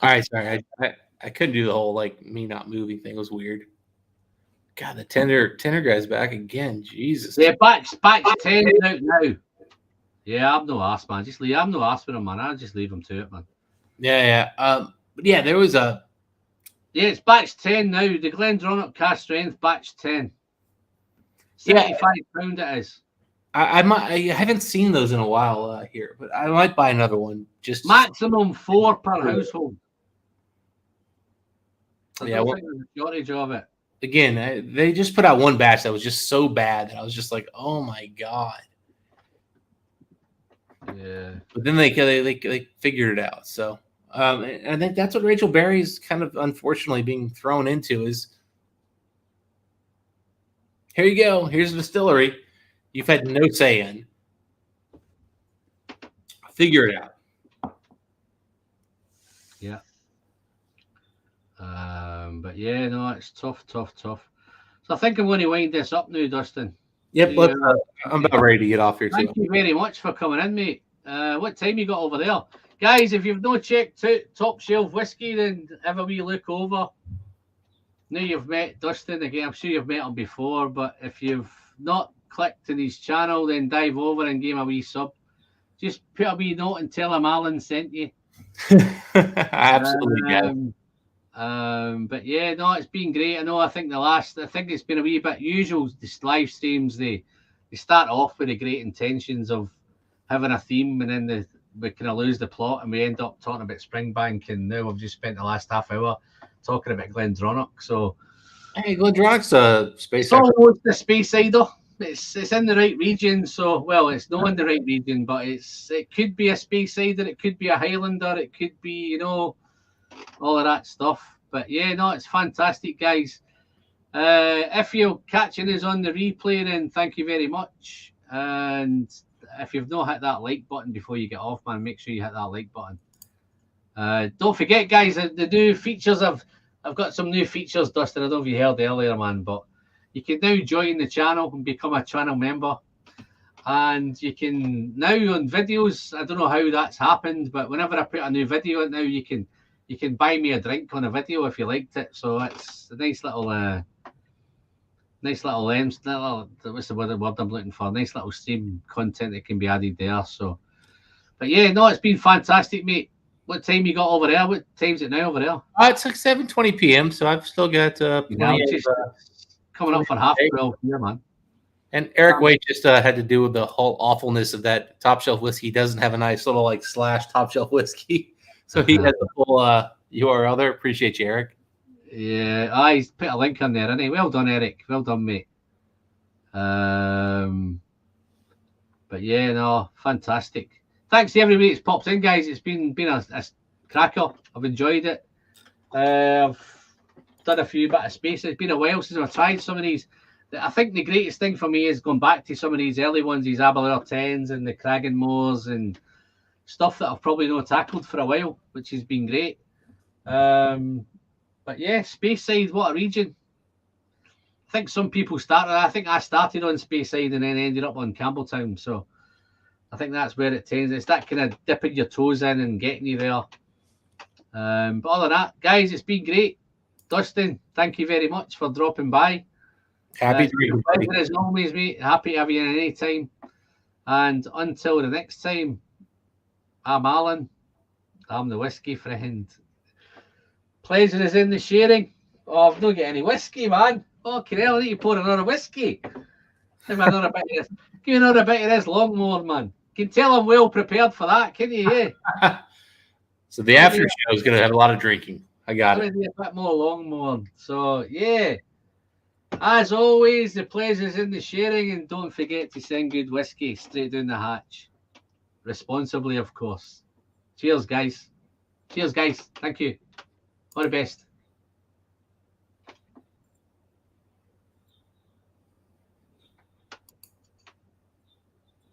All right, sorry. I couldn't do the whole like me not moving thing. It was weird. God, the tender guy's back again. Jesus. Yeah, batch 10 out now. Yeah, I'm no arse, man. I'm no arse with him, man. I'll just leave him to it, man. Yeah. But yeah, there was a. Yeah, it's batch 10 now. The Glendronach cast strength batch 10. £75 it is. I haven't seen those in a while here, but I might buy another one. Just maximum 4 per household. I yeah, don't think there's a shortage of it. Again, they just put out one batch that was just so bad that I was just like, oh my god. Yeah. But then they figured it out. So I think that's what Rachel Berry's kind of unfortunately being thrown into is here you go. Here's a distillery you've had no say in. Figure it out. Yeah. But yeah, no, it's tough. So I think I'm going to wind this up now, Dustin. Yep, I'm about ready to get off here too. Thank you very much for coming in, mate. What time you got over there? Guys, if you've not checked out Top Shelf Whiskey, then have a wee look over. Now you've met Dustin again. I'm sure you've met him before, but if you've not clicked to his channel, then dive over and give him a wee sub. Just put a wee note and tell him Alan sent you. Absolutely. But yeah, no, it's been great. I think it's been a wee bit usual. These live streams, they start off with the great intentions of having a theme, and then we kind of lose the plot, and we end up talking about Springbank, and now we've just spent the last half hour talking about Glendronach. So, hey, Glendronach's a space. It's almost the Speyside. It's in the right region. So, well, it's not in the right region, but it could be a Speyside, it could be a Highlander, it could be all of that stuff. But yeah, no, it's fantastic, guys. If you're catching us on the replay, then thank you very much. And if you've not hit that like button before you get off, man, make sure you hit that like button. Don't forget, guys, the new features. I've got some new features, Dustin. I don't know if you heard earlier, man, but you can now join the channel and become a channel member. And you can now on videos. I don't know how that's happened, but whenever I put a new video out now, you can buy me a drink on a video if you liked it. So it's a nice little what's the word I'm looking for? Nice little stream content that can be added there. So, but yeah, no, it's been fantastic, mate. What time you got over there? What time's it now over there? It's like 7:20 p.m. So I've still got coming up for half 12 here, man. And Eric Waite just had to do with the whole awfulness of that Top Shelf Whiskey. He doesn't have a nice little like / Top Shelf Whiskey. So he has the full URL there. Appreciate you, Eric. Yeah, he's put a link on there, hasn't he? Well done, Eric. Well done, mate. But yeah, no, fantastic. Thanks to everybody that's popped in, guys. It's been a cracker. I've enjoyed it. I've done a few bit of space. It's been a while since I've tried some of these. I think the greatest thing for me is going back to some of these early ones, these Aberdeen 10s and the Cragganmores and stuff that I've probably not tackled for a while, which has been great. But yeah, Speyside, what a region. I think some people started. I think I started on Speyside and then ended up on Campbelltown. So I think that's where it tends. It's that kind of dipping your toes in and getting you there. But other than that, guys, it's been great. Dustin, thank you very much for dropping by. Happy drinking, buddy. As always, mate. Happy to have you in any time. And until the next time, I'm Alan. I'm the whiskey friend. Pleasure is in the sharing. Oh, I've not got any whiskey, man. Okay, hell, I need to pour another whiskey. Give me another bit of this. Give me another bit of this Longmore, man. You can tell I'm well prepared for that, can you? Yeah. So the after show is going to have a lot of drinking. I got it. A bit more Longmore. So, yeah. As always, the pleasure's in the sharing, and don't forget to send good whiskey straight down the hatch. Responsibly, of course. Cheers, guys. Cheers, guys. Thank you. All the best.